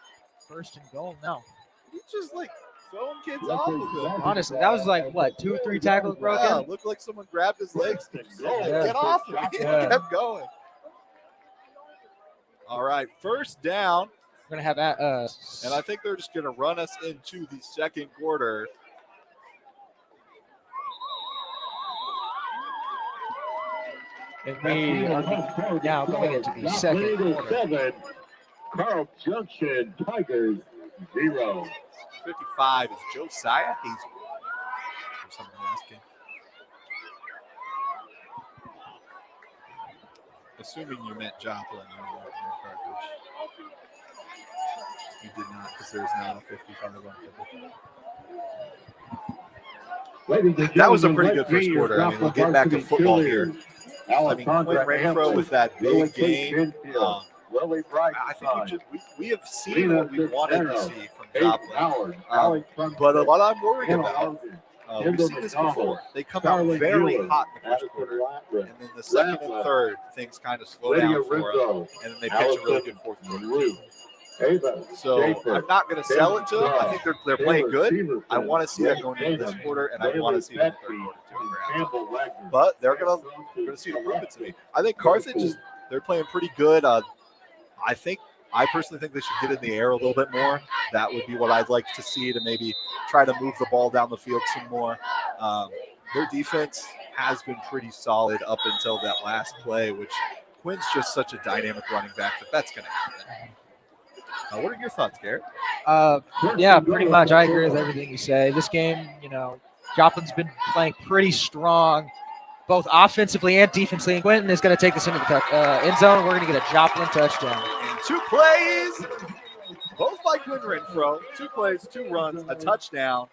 first and goal now. He's just like throwing kids off of him. Honestly, that was like, what, 2 or 3 tackles broken? Yeah, looked like someone grabbed his legs and Yeah. get off him. He Yeah. kept going. All right, first down. We're going to have And I think they're just going to run us into the second quarter. and we are now going into the second quarter. 7, Carl Junction Tigers 0. 55 is Josiah Hazel. Or something asking. Assuming you meant Joplin. You did not, because there's not a 55 on That was a pretty good first quarter. I mean, we'll get back to football here. I mean, Quinn Renfro with that big game. I think we have seen what we wanted to see from Joplin. But what I'm worried about, we've seen this before. They come out very hot in the first quarter, and then the second and third, things kind of slow down for them, and then they pitch a really good fourth quarter. So I'm not going to sell it to them. I think they're playing good. I want to see that going into this quarter, and I want to see it in the third quarter too. But they're going to see improvement to me. I think Carthage they're playing pretty good. I personally think they should get in the air a little bit more. That would be what I'd like to see, to maybe try to move the ball down the field some more. Their defense has been pretty solid up until that last play, which Quinn's just such a dynamic running back that's going to happen. What are your thoughts, Garrett? Yeah, pretty much. I agree with everything you say. This game, Joplin's been playing pretty strong, both offensively and defensively. And Quentin is going to take this into the end zone. We're going to get a Joplin touchdown. And 2 plays, both by Quinn Renfro. 2 plays, 2 runs, a touchdown.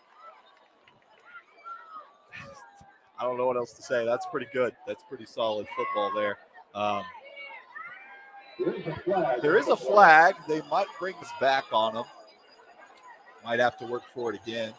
I don't know what else to say. That's pretty good. That's pretty solid football there. There is a flag. They might bring this back on them. Might have to work for it again.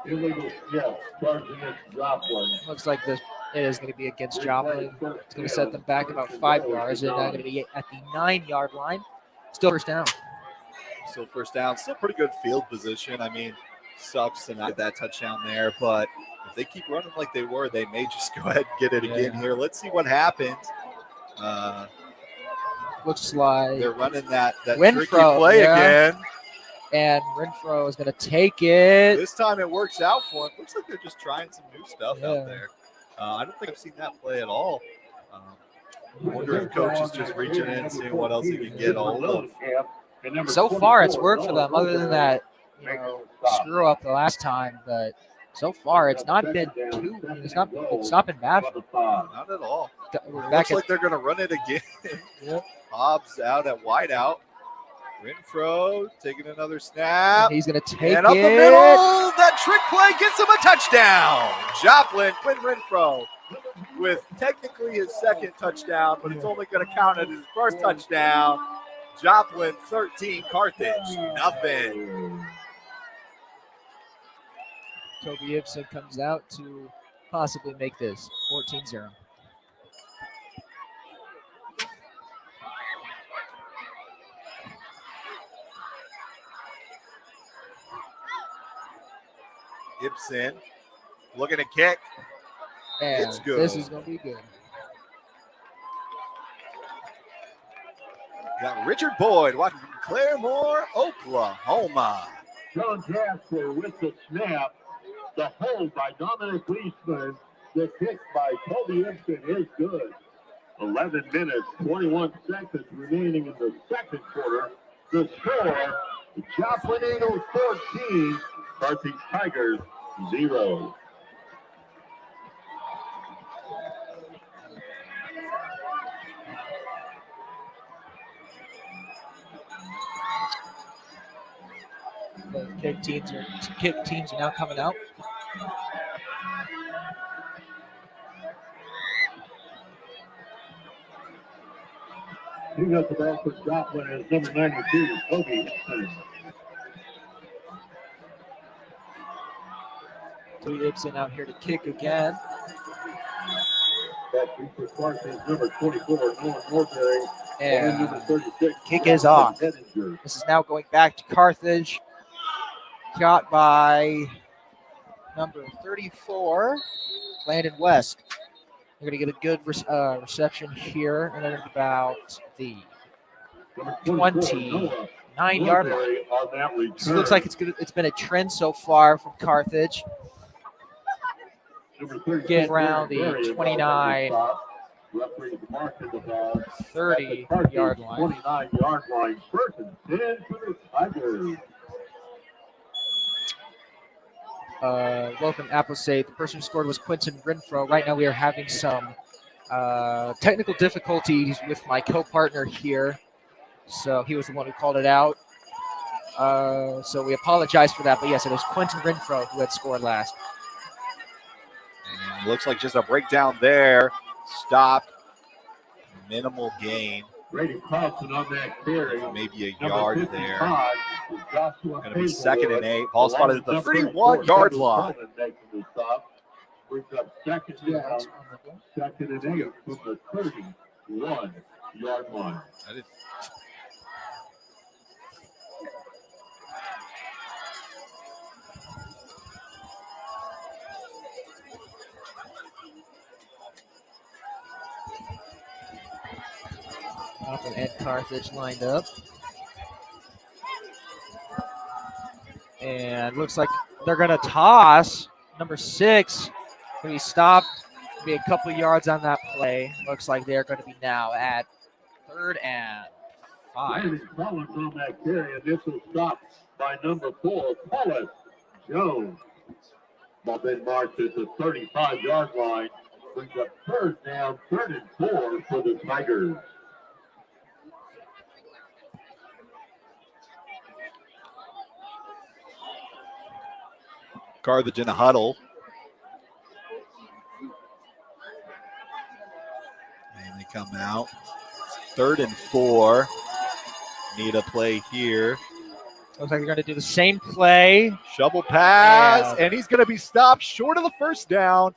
Illegal, yeah, charging against Joplin. Looks like it is going to be against Joplin. It's going to set them back about 5 yards. They're now going to be at the 9-yard line. Still first down. Still first down. Still pretty good field position. I mean, sucks to not get that touchdown there, but if they keep running like they were, they may just go ahead and get it again here. Let's see what happens. Looks like they're running that Renfro, tricky play again. And Renfro is going to take it. This time it works out for him. Looks like they're just trying some new stuff out there. I don't think I've seen that play at all. I wonder if coach is just reaching in and seeing what else he can get a hold of. So far, it's worked for them, other than that screw up the last time. But so far, it's not been it's not been bad. Not at all. Looks like they're going to run it again. Yep. Hobbs out at wide out. Renfro taking another snap. And he's going to take it. And up the middle. That trick play gets him a touchdown. Joplin, Quinn Renfro, with technically his second touchdown, but it's only going to count as his first touchdown. Joplin 13, Carthage nothing. Toby Ibsen comes out to possibly make this 14-0. Ibsen looking to kick. And it's good. This is going to be good. Got Richard Boyd watching from Claremore, Oklahoma. John Jasper with the snap. The hold by Dominic Leisman. The kick by Toby Ibsen is good. 11 minutes, 21 seconds remaining in the second quarter. The score, Joplin Eagles 14, Carthage Tigers 0. The kick teams are now coming out. He got the ball for Joplin as number 92, Toby Ibsen. Toby Ibsen out here to kick again. That feature Carthage number 24, Noah Norberry. And number 36, kick is off. Hettinger. This is now going back to Carthage. Got by number 34, Landon West. They're going to get a good reception here, and then about the 29-yard line. This looks like it's been a trend so far from Carthage. Get around the 29, 30-yard line. 29-yard line. First and 10 for the Tigers. welcome Appleseed. The person who scored was Quentin Renfro. Right now we are having some technical difficulties with my co-partner here. So he was the one who called it out. So we apologize for that. But yes, it was Quentin Renfro who had scored last. And looks like just a breakdown there. Stopped. Minimal gain. Brady Carlson on that carry. Maybe a Number yard 55 there. is Joshua Going to be 2nd and 8. Ball Hazelwood. spotted at the Number 31-yard 34, line. Joplin making the stop. Brings up 2nd down, 2nd and 8 from the 31-yard line. I didn't. Joplin and Carthage lined up. And looks like they're going to toss. Number 6 will be stopped. Be a couple yards on that play. Looks like they're going to be now at 3rd and 5. Brandon Collins on that carry, and this will stop by number 4, Paulus Jones. Ball then marked at the 35-yard line. Brings up 3rd down, 3rd and 4 for the Tigers. Carthage in a huddle. And they come out. 3rd and 4. Need a play here. Looks like they're going to do the same play. Shovel pass, and he's going to be stopped short of the 1st down.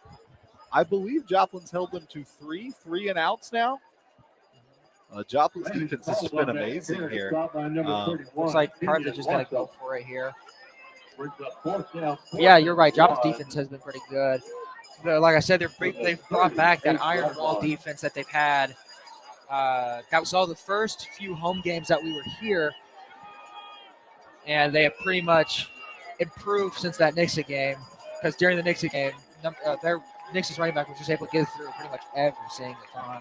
I believe Joplin's held them to 3 and-outs now. Joplin's defense has just been amazing here. Looks like Carthage is going to go for it here. Yeah, you're right. Joplin's defense has been pretty good. Like I said, they've brought back that iron wall defense that they've had. That was all the first few home games that we were here. And they have pretty much improved since that Nixa game. Because during the Nixa game, their Nix's running back was just able to get through pretty much every single time.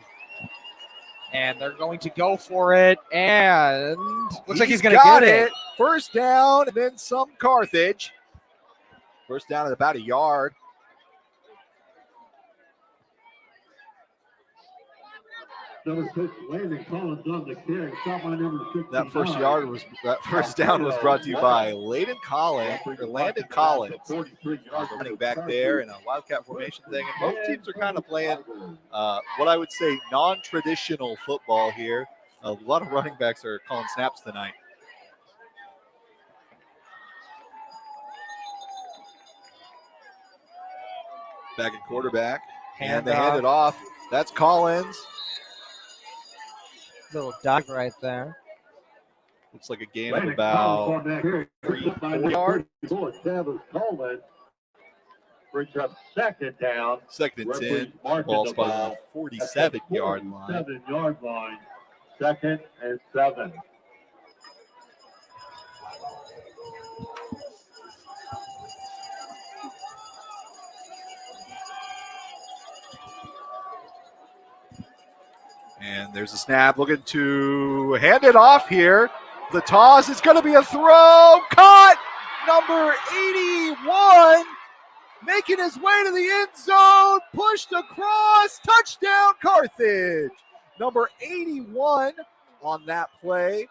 And they're going to go for it. And looks like he's going to get it. 1st down, and then some Carthage. 1st down at about a yard. Number 6, Landon Collins on the carry. Stop by number 6. That 1st down was brought to you by Landon Collins, running back there in a Wildcat formation thing. And both teams are kind of playing what I would say non-traditional football here. A lot of running backs are calling snaps tonight. Back in quarterback, and they hand it off. That's Collins. Little dive right there. Looks like a gain of about 3-4 yards. Brings up 2nd down. 2nd and 10. Ball spotted on the 47-yard line. 7-yard line. 2nd and 7. And there's a snap, looking to hand it off here. The toss is going to be a throw. Caught! Number 81 making his way to the end zone. Pushed across. Touchdown, Carthage. Number 81 on that play.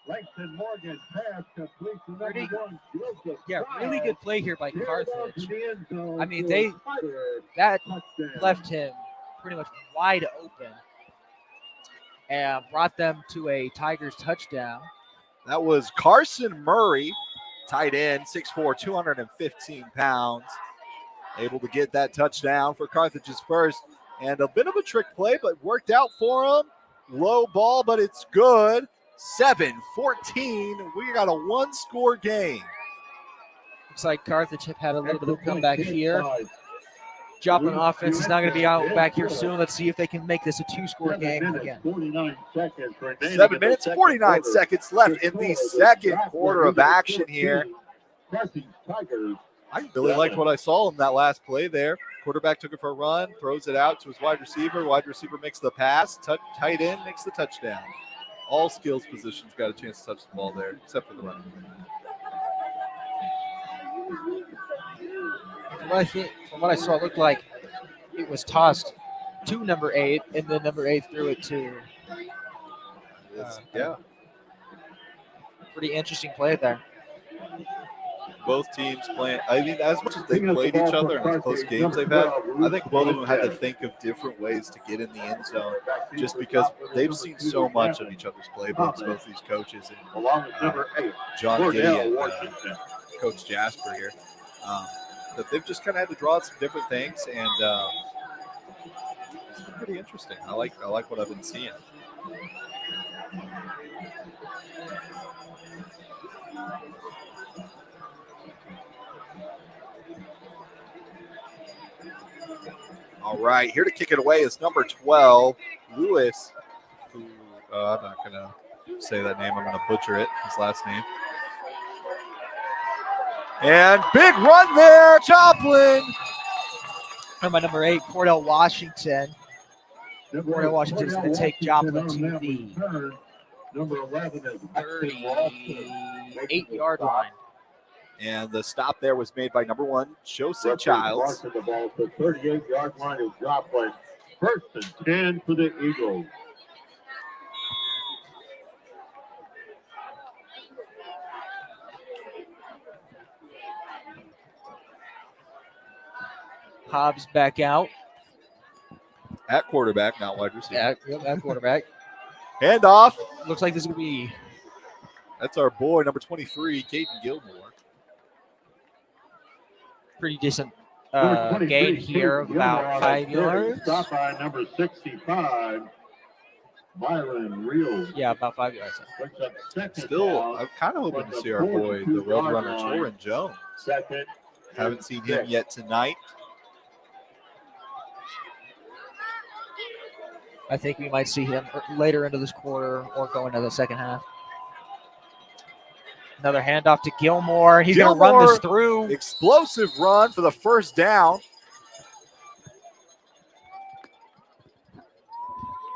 Langston Morgan pass complete to number 1. Really good play here by Carthage. I mean, that left him pretty much wide open and brought them to a Tigers touchdown. That was Carson Murray, tight end, 6'4", 215 pounds. Able to get that touchdown for Carthage's first. And a bit of a trick play, but worked out for him. Low ball, but it's good. 7-14. We got a 1-score game. Looks like Carthage have had a little bit of a comeback here. Joplin offense is not going to be out back here soon. Let's see if they can make this a 2-score game again. 7 minutes, 49 seconds left in the 2nd quarter of action here. I really liked what I saw in that last play there. Quarterback took it for a run, throws it out to his wide receiver. Wide receiver makes the pass. Tight end makes the touchdown. All skills positions got a chance to touch the ball there, except for the running. from what I saw, it looked like it was tossed to number 8, and then number 8 threw it to. Yeah. Pretty interesting play there. Both teams playing. I mean, as much as they played each other and as close games they've had, I think both of them had to think of different ways to get in the end zone, just because they've seen so much of each other's playbooks. Both these coaches and John Giddy and Coach Jasper here, that they've just kind of had to draw out some different things, and it's been pretty interesting. I like what I've been seeing. All right, here to kick it away is number 12, Lewis, who I'm not going to say that name. I'm going to butcher it, his last name. And big run there, Joplin. And by number 8, Cordell Washington. Cordell Washington is going to take Joplin to the 38-yard line. And the stop there was made by number 1, Jose Childs. The ball to 38-yard line is Joplin. 1st and 10 for the Eagles. Hobbs back out. At quarterback, not wide receiver. At quarterback. Handoff. Looks like this is going to be. That's our boy, number 23, Caden Gilmore. Pretty decent gain here of about 5 yards. Stop by number 65, Byron Real. Yeah, about 5 yards. Still, I'm kind of hoping to see our boy, the Roadrunner, Torin Jones. Haven't seen him yet tonight. I think we might see him later into this quarter or go into the second half. Another handoff to Gilmore. He's going to run this through. Explosive run for the first down.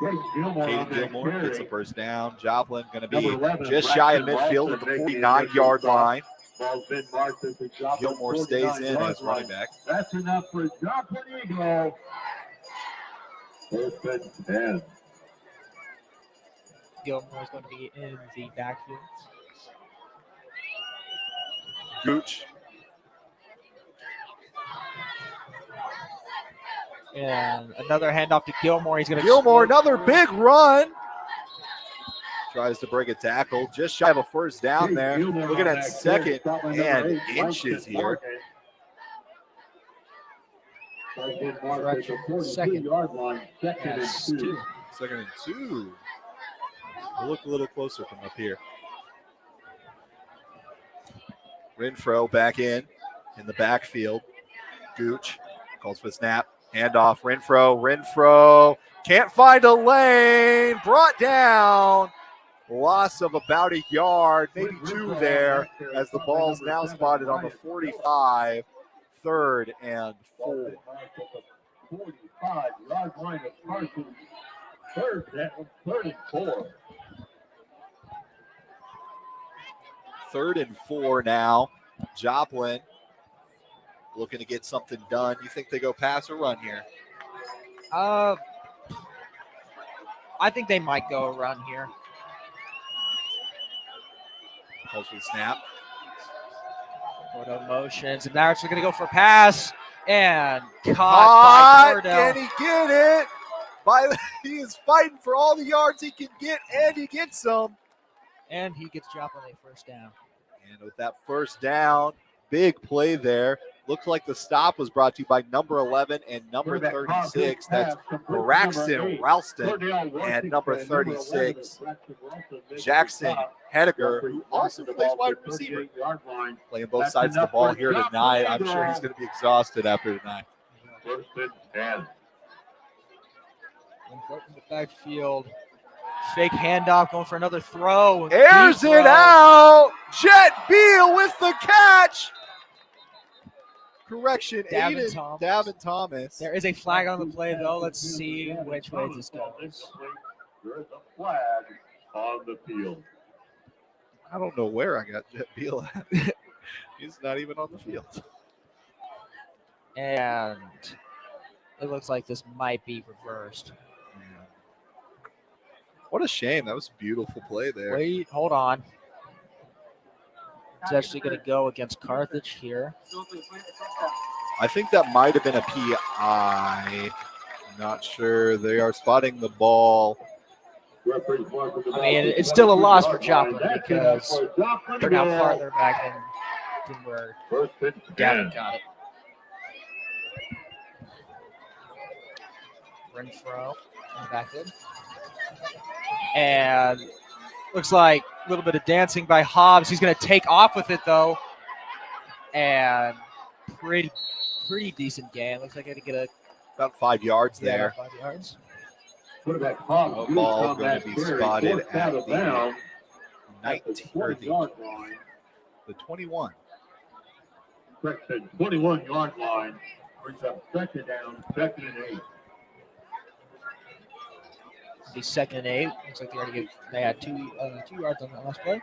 Caden Gilmore gets the first down. Joplin going to be just shy of midfield at the 49-yard line. Gilmore stays in as running back. That's enough for Joplin Eagle. 1st and 10. Gilmore is going to be in the backfield. Gooch. And another handoff to Gilmore. He's going to Gilmore, another big run. Tries to break a tackle. Just shy of a first down there. Looking at 2nd and inches here. Second. Yes, 2. 2nd and 2. We'll look a little closer from up here. Renfro back in the backfield. Gooch calls for the snap. Handoff, Renfro can't find a lane. Brought down. Loss of about a yard, maybe 2 there, as the ball's now spotted on the 45. 3rd and 4. 45-yard line of Carthage. 3rd and 4. 3rd and 4 now. Joplin looking to get something done. You think they go pass or run here? I think they might go run here. Calls for the snap. Photo motions, and they're actually going to go for a pass, and caught by Cordell. Can he get it? He is fighting for all the yards he can get, and he gets some. And he gets Joplin a first down. And with that first down, big play there. Looks like the stop was brought to you by number 11 and number 36. That's Braxton Ralston and number 36, Jackson Hediger, who also plays wide receiver. Playing both sides of the ball here tonight. I'm sure he's going to be exhausted after tonight. 1st and 10. In the backfield. Fake handoff, going for another throw. Airs it out. Jet Beal with the catch. Correction, Davin Thomas. There is a flag on the play, though. Let's see which way this goes. There is a flag on the field. I don't know where I got Jet Beal at. He's not even on the field. And it looks like this might be reversed. What a shame. That was a beautiful play there. Wait, hold on. It's actually going to go against Carthage here. I think that might have been a PI. Not sure. They are spotting the ball. I mean, it's still a loss for Joplin because they're now farther back than where Gavin got it. Renfro in the back end. And looks like a little bit of dancing by Hobbs. He's going to take off with it, though. And pretty decent game. Looks like I had to get about 5 yards there. 5 yards. No ball going to be spotted at the 19 or the 21. Correct, the 21-yard line brings up second down, 2nd and 8. Be 2nd and 8. Looks like they had 2 yards on that last play.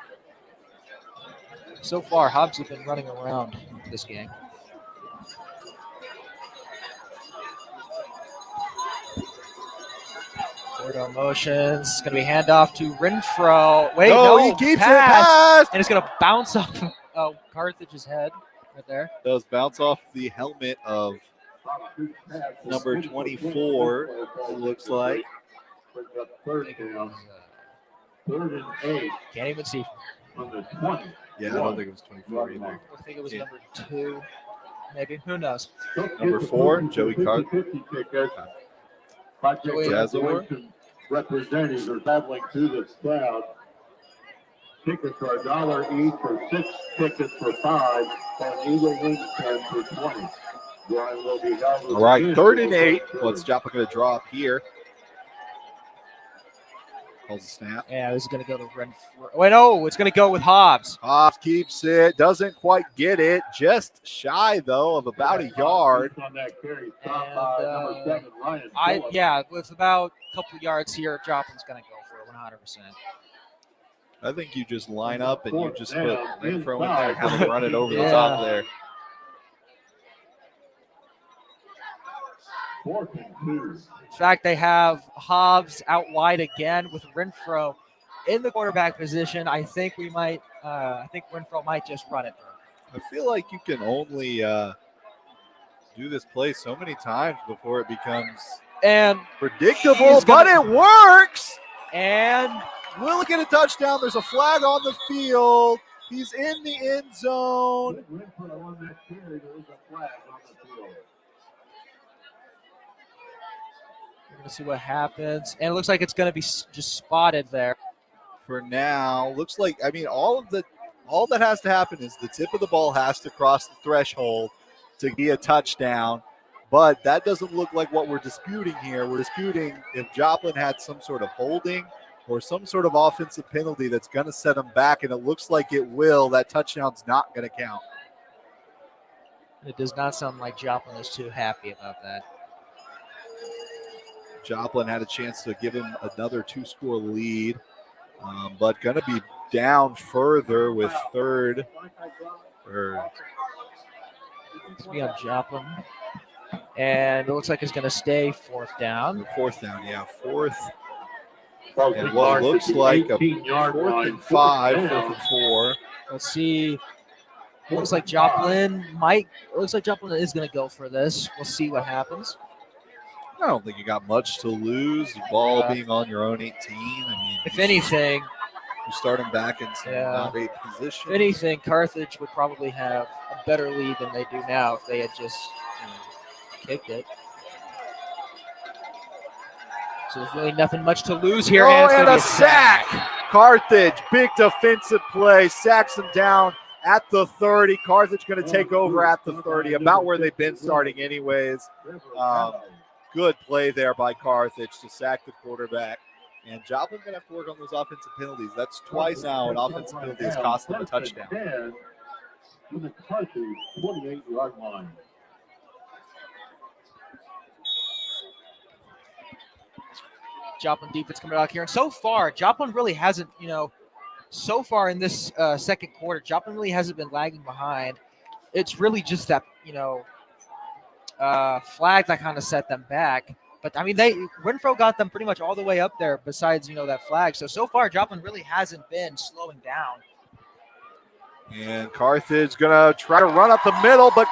So far, Hobbs have been running around this game. Forward motions. It's going to be handoff to Renfro. Wait, no, he keeps pass. it. And it's going to bounce off Carthage's head right there. Does bounce off the helmet of number 24, it looks like. Brings up 3rd down, 3rd and 8 Can't even see. on the 20. Yeah, I don't think it was 24 either. I think it was number 2, maybe. Who knows? Number 4, Joey Carthage. Jazzor. Representatives are traveling through this crowd. Tickets are $1 each or 6 tickets for 5 and Eagle Wings stand for 20. Drawing will be held. All right, 3rd and 8. What's Joplin going to draw up here? Calls a snap. Yeah, this is going to go to Renfro. Wait, no, it's going to go with Hobbs. Hobbs keeps it. Doesn't quite get it. Just shy, though, of about a yard. On that carry, with about a couple of yards here, Joplin's going to go for it 100%. I think you just line up and you just put Renfro in there and have him run it over the top there. 4th and 2. In fact, they have Hobbs out wide again with Renfro in the quarterback position. I think Renfro might just run it through. I feel like you can only do this play so many times before it becomes predictable, but it works. And will it get a touchdown? There's a flag on the field. He's in the end zone. On that carry, there is a flag on the field. We're going to see what happens. And it looks like it's going to be just spotted there. For now, looks like, I mean, all that has to happen is the tip of the ball has to cross the threshold to be a touchdown. But that doesn't look like what we're disputing here. We're disputing if Joplin had some sort of holding or some sort of offensive penalty that's going to set them back, and it looks like it will. That touchdown's not going to count. It does not sound like Joplin is too happy about that. Joplin had a chance to give him another 2-score lead, but going to be down further with 3rd. It's be on Joplin. And it looks like it's going to stay 4th down. 4th down, yeah. 4th. And what looks like a 4th and 5, 4th and 4. Let's see. It looks like Joplin is going to go for this. We'll see what happens. I don't think you got much to lose. The ball being on your own 18. I mean, if anything, you start them back in some not great position. If anything, Carthage would probably have a better lead than they do now if they had just kicked it. So there's really nothing much to lose here. And a sack. Carthage, big defensive play, sacks him down at the 30. Carthage going to take over at the 30, about where they've been starting anyways. Good play there by Carthage to sack the quarterback. And Joplin's going to have to work on those offensive penalties. That's twice now an offensive penalty has cost them a touchdown. To the Carthage 28-yard line. Joplin defense coming out here. And so far, Joplin really hasn't, so far in this second quarter, Joplin really hasn't been lagging behind. It's really just that, flag that kind of set them back. But I mean, Renfro got them pretty much all the way up there. Besides, that flag. So far, Joplin really hasn't been slowing down. And Carthage gonna try to run up the middle, but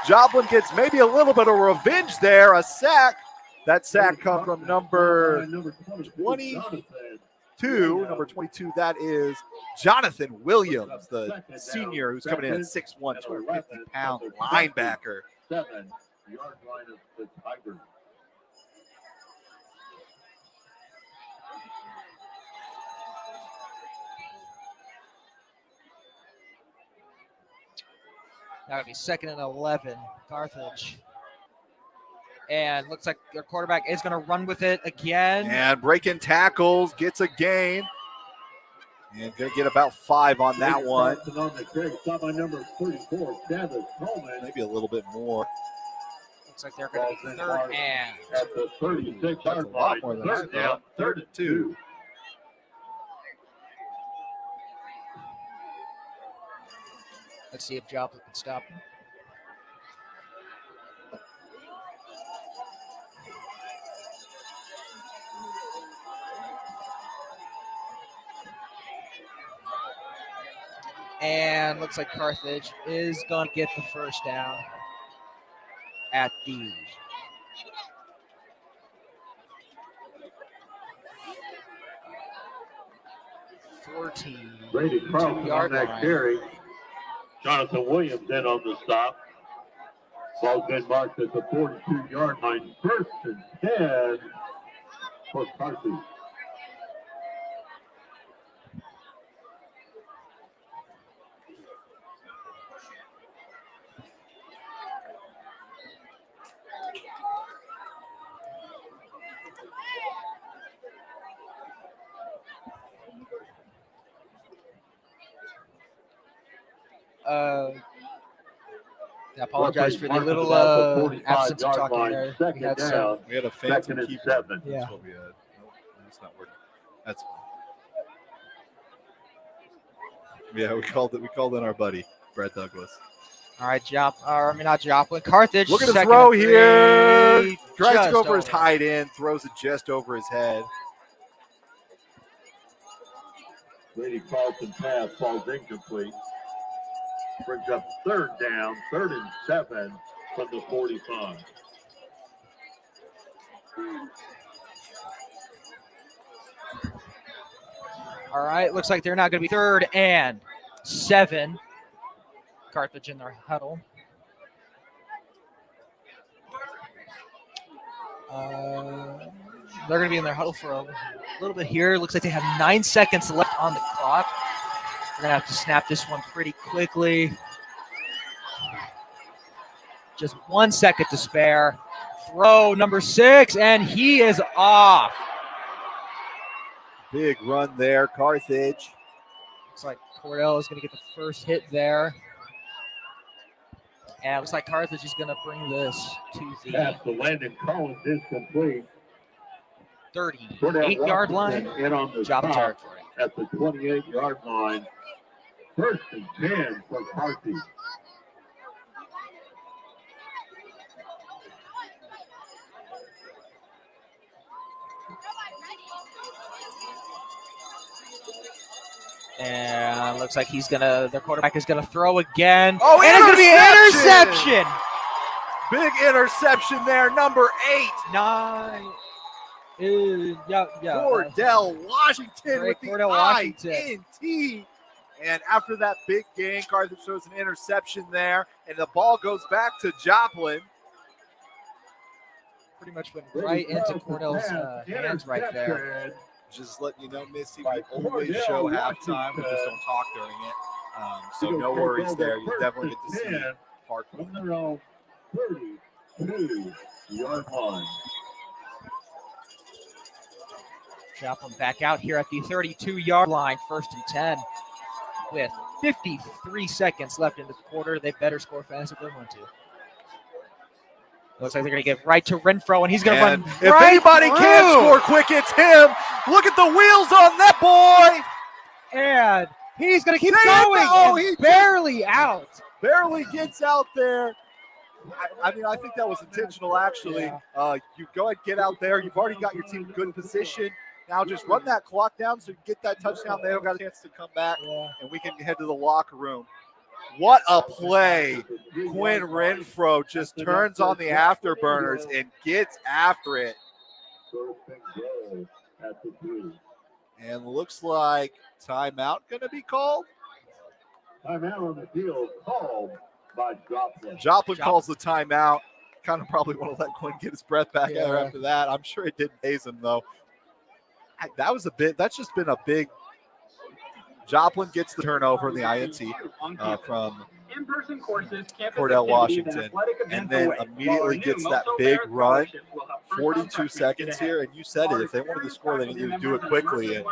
Joplin gets maybe a little bit of revenge there. A sack. That sack come from number 22. Number 22. That is Jonathan Williams, the senior who's coming in at 6'1", 250-pound linebacker. 7-yard line of the Tigers. That would be 2nd and 11, Carthage. And looks like their quarterback is going to run with it again. And breaking tackles, gets a gain. And going to get about 5 on that one. Number 34, maybe a little bit more. Looks like they're going to be 3rd and. At the 36-yard line. 3rd down, 3rd and 2. Let's see if Joplin can stop him. And looks like Carthage is going to get the first down at the 14-yard line. Carry. Jonathan Williams in on the stop. Ball's been marked at the 42-yard line. 1st and 10 for Carthage. I apologize for the little absence of talking there. We had a phantom keeper. 7. Yeah. That's what we had. Nope, that's not working. That's fine. Yeah, we called in our buddy, Brett Douglas. All right, not Joplin. Carthage. Look at the throw here. Tries to go for his tight end, throws it just over his head. Brady Carlson pass, falls incomplete. Brings up 3rd down, 3rd and 7 from the 45. All right, looks like they're not going to be 3rd and 7. Carthage in their huddle. They're going to be in their huddle for a little bit here. Looks like they have 9 seconds left on the clock. We're going to have to snap this one pretty quickly. Just 1 second to spare. Throw number 6, and he is off. Big run there, Carthage. Looks like Cordell is going to get the first hit there. And it looks like Carthage is going to bring this to the Pass to Landon Collins is complete. 38-yard line. In on the Joplin top territory. at the 28-yard line. 1st and 10 for Carthage. And looks like their quarterback is gonna throw again. Oh, and it's gonna be an interception! Big interception there, number 8. 9. Cordell Washington with the Cordell INT. And after that big gain, Carthage shows an interception there, and the ball goes back to Joplin. Pretty much went right into Cordell's hands right there. Just letting you know, Missy, we always show halftime. We just don't talk during it. So no worries there. You definitely get to see part on their own 32-yard line. Joplin back out here at the 32-yard line, 1st and 10. With 53 seconds left in the quarter, they better score fast if they want to. Looks like they're going to get right to Renfro, and he's going to run if right anybody through. can score quick, it's him. Look at the wheels on that boy. And he's going to keep Stay going. in the- He's barely out. Barely gets out there. I mean, I think that was intentional, actually. Yeah. You go ahead, get out there. You've already got your team in good position. Now just run that clock down so you get that touchdown. They don't got a chance to come back, and we can head to the locker room. What a play. Quinn Renfro just turns on the afterburners and gets after it. And looks like timeout going to be called. Timeout on the field called by Joplin. Joplin calls the timeout. Kind of probably want to let Quinn get his breath back after that. I'm sure it didn't phase him, though. That's just been a big. Joplin gets the turnover in the INT from Cordell Washington, and then immediately gets that big run. 42 seconds here, and you said it. If they wanted to score, they needed to do it quickly. And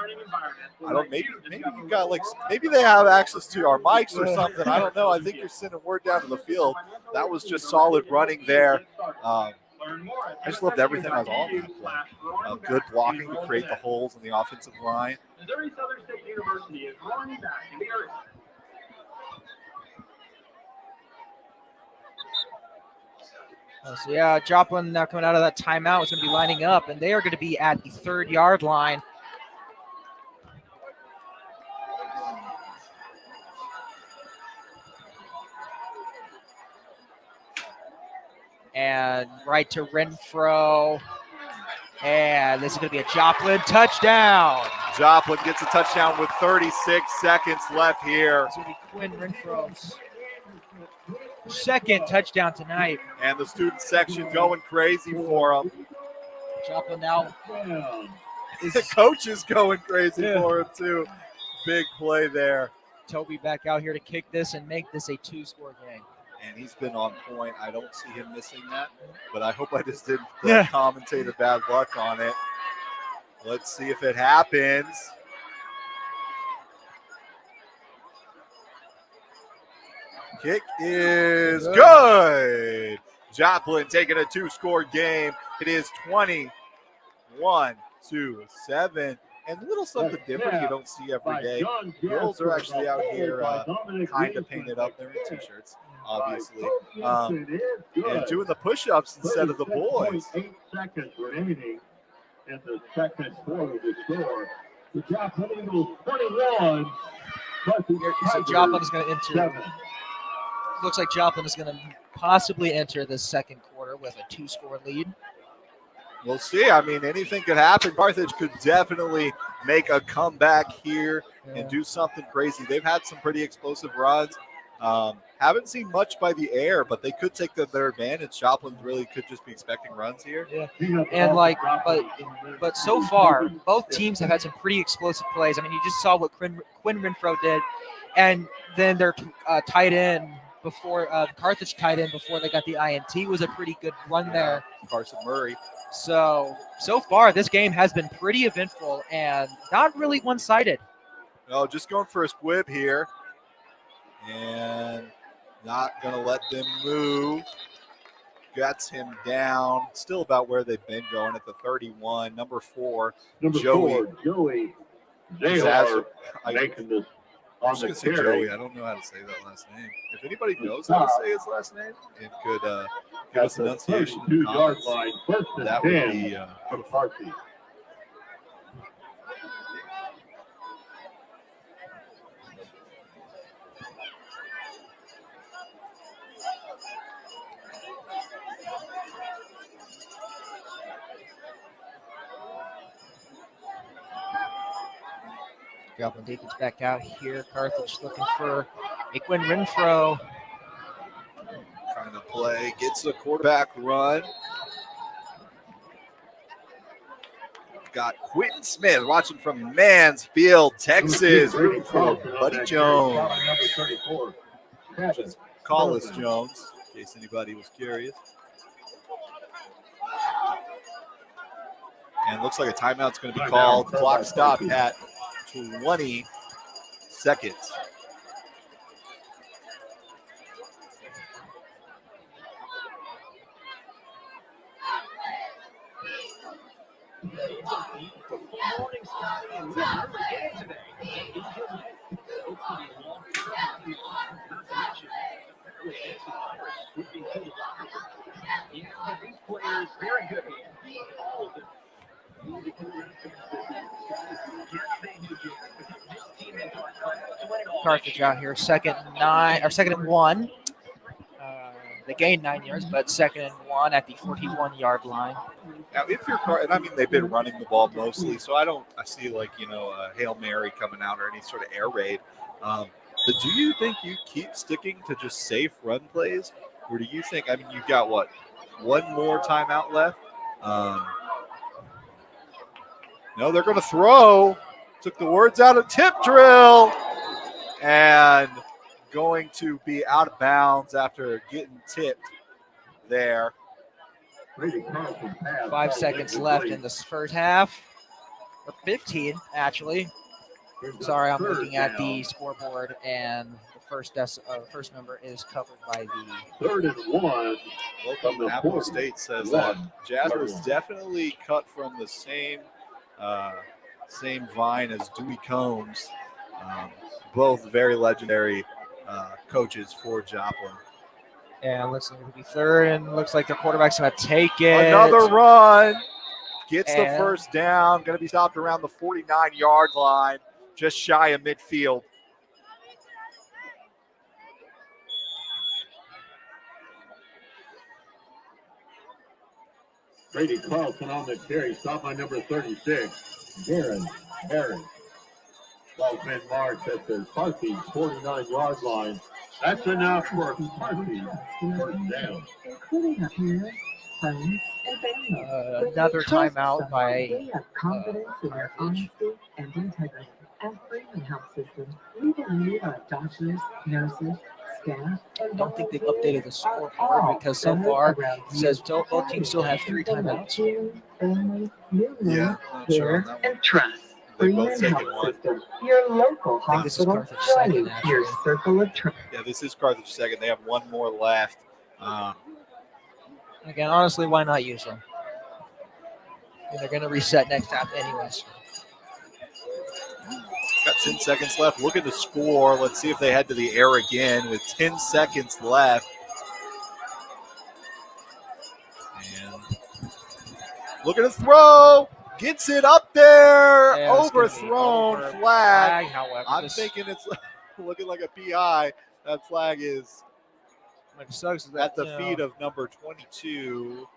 I don't. Maybe you got maybe they have access to our mics or something. I don't know. I think you're sending word down to the field. That was just solid running there. I just loved everything I was on that play. Good blocking to create the holes in the offensive line. Missouri Southern State University is running back in the area. So yeah, Joplin now coming out of that timeout is going to be lining up, and they are going to be at the 3rd-yard line. And right to Renfro. And this is going to be a Joplin touchdown. Joplin gets a touchdown with 36 seconds left here. It's going to be Quinn Renfro's 2nd touchdown tonight. And the student section going crazy for him. Joplin now. The coach is going crazy for him, too. Big play there. Toby back out here to kick this and make this a 2-score game. And he's been on point. I don't see him missing that, but I hope I just didn't commentate a bad luck on it. Let's see if it happens. Kick is good. Joplin taking a 2-score game. It is 21-7. And a little something different you don't see every day. Girls are actually out here kind of painted up. They're in T-shirts, obviously. And doing the push-ups instead of the boys. 8 seconds remaining in the second quarter to score. The Joplin Eagles 21. So Joplin is going to enter. Looks like Joplin is going to possibly enter the second quarter with a 2-score lead. We'll see. I mean, anything could happen. Carthage could definitely make a comeback here and do something crazy. They've had some pretty explosive runs. Haven't seen much by the air, but they could take their advantage. Joplin really could just be expecting runs here. Yeah. And but so far, both teams have had some pretty explosive plays. I mean, you just saw what Quinn Renfro did, and then their tight end before Carthage tight end before they got the INT was a pretty good run there. Carson Murray. So far, this game has been pretty eventful and not really one-sided. No, just going for a squib here. And not going to let them move. Gets him down. Still about where they've been going at the 31. Number 4, Joey. Joey. They are making this I'm on just the going to say carry. Joey. I don't know how to say that last name. If anybody knows how to say his last name and could give us enunciation in the 2-yard comments, line. First and that would 10 be for Carthage. Joplin defense back out here. Carthage looking for a Quinn Renfro. trying to play. Gets the quarterback run. Got Quentin Smith watching from Mansfield, Texas, rooting for Buddy Jones. Collis Jones, in case anybody was curious. And looks like a timeout's going to be called. Clock stopped at 20 seconds. very good hands. All of them. Need to do their best this season. Yes, they do, Jared. This team in Carthage to win it all. Carthage out here, second and 1. They gained 9 yards, but 2nd and 1 at the 41-yard line. Now, if you're and I mean they've been running the ball mostly, so I see like a Hail Mary coming out or any sort of air raid. But do you think you keep sticking to just safe run plays, or do you think? I mean, you've got what, one more timeout left? No, they're going to throw. Took the words out of tip drill, and going to be out of bounds after getting tipped there. 5 seconds left in this first half, or 15 actually. Sorry, I'm looking at the scoreboard, and the first number is covered by the 3rd and 1. Local Apple State says that Jasper is definitely cut from the same vine as Dewey Combs, both very legendary coaches for Joplin. And looks like it'll be 3rd, and looks like the quarterback's going to take it. Another run. Gets the first down. Going to be stopped around the 49-yard line, just shy of midfield. Brady Carlson on the carry, stop by number 36, Darren Harris. Ball's been marked at the Carthage 49-yard line. That's enough for Carthage. First down. Including our parents, friends, and family. Another timeout by They have confidence in their honesty and integrity. As Freeman Health System, we believe our doctors, nurses, staff, I don't think they've updated the scoreboard because so far it says both teams still have 3 timeouts. Yeah, not sure on that one. And trust. They both Freeman taken Health one. System, your local I think this is hospital, Carthage second, joining actually. your circle of trust. Yeah, this is Carthage second. They have one more left. Again, honestly, why not use them? And they're going to reset next half anyways. Got 10 seconds left. Looking to score. Let's see if they head to the air again with 10 seconds left. And looking to throw. Gets it up there. Yeah, it's gonna be Overthrown. over. Flag. However, I'm thinking it's looking like a PI. That flag is what sucks is at that, the feet of number 22,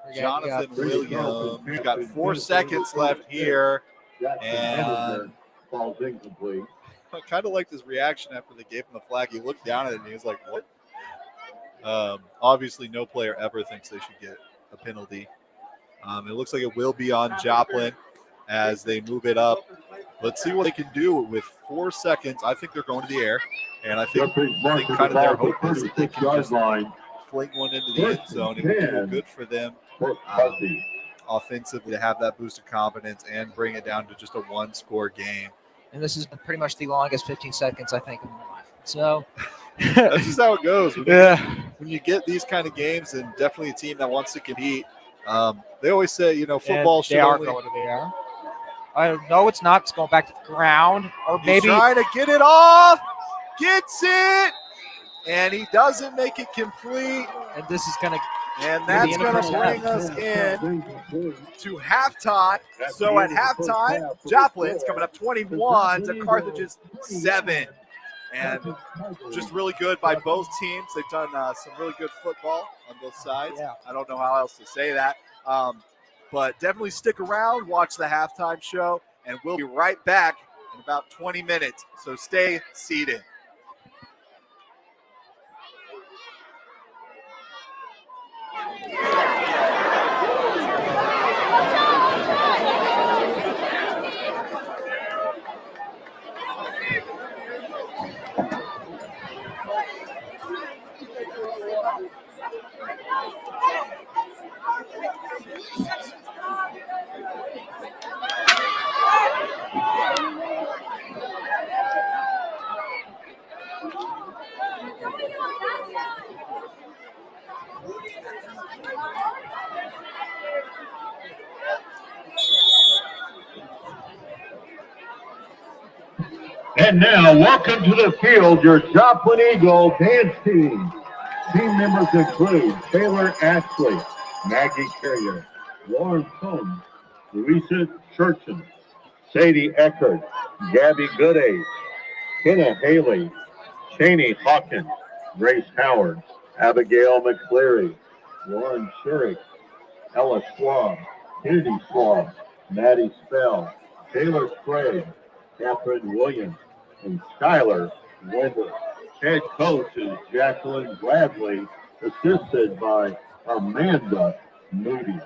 we Jonathan got- Williams. We've got 4 seconds left here. And ball's incomplete. I kind of liked his reaction after they gave him the flag. He looked down at it and he was like, what? Obviously, no player ever thinks they should get a penalty. It looks like it will be on Joplin as they move it up. Let's see what they can do with 4 seconds. I think they're going to the air. And I think kind of their hope is that they can just fling one into the end zone. It would do good for them offensively to have that boost of confidence and bring it down to just a 1-score game. And this is pretty much the longest 15 seconds, I think, in my life. So that's just how it goes. When you get these kind of games, and definitely a team that wants to compete, they always say, football should they are only. going to the air. No, it's not. It's going back to the ground. Or He's maybe trying to get it off. Gets it. And he doesn't make it complete. and this is going to And that's end of going to first bring half. us in to halftime. So at halftime, Joplin's coming up 21 to Carthage's 7. And just really good by both teams. They've done some really good football on both sides. Yeah. I don't know how else to say that. But definitely stick around, watch the halftime show, and we'll be right back in about 20 minutes. So stay seated. And now, welcome to the field, your Joplin Eagle dance team. Team members include Taylor Ashley, Maggie Carrier, Lauren Combs, Louisa Churchin, Sadie Eckert, Gabby Gooday, Kenna Haley, Cheney Hawkins, Grace Howard, Abigail McCleary, Lauren Shurik, Ella Schwab, Kennedy Schwab, Maddie Spell, Taylor Sprague, Catherine Williams, and Skylar Wendell. Head coach is Jacqueline Bradley, assisted by Amanda Moody.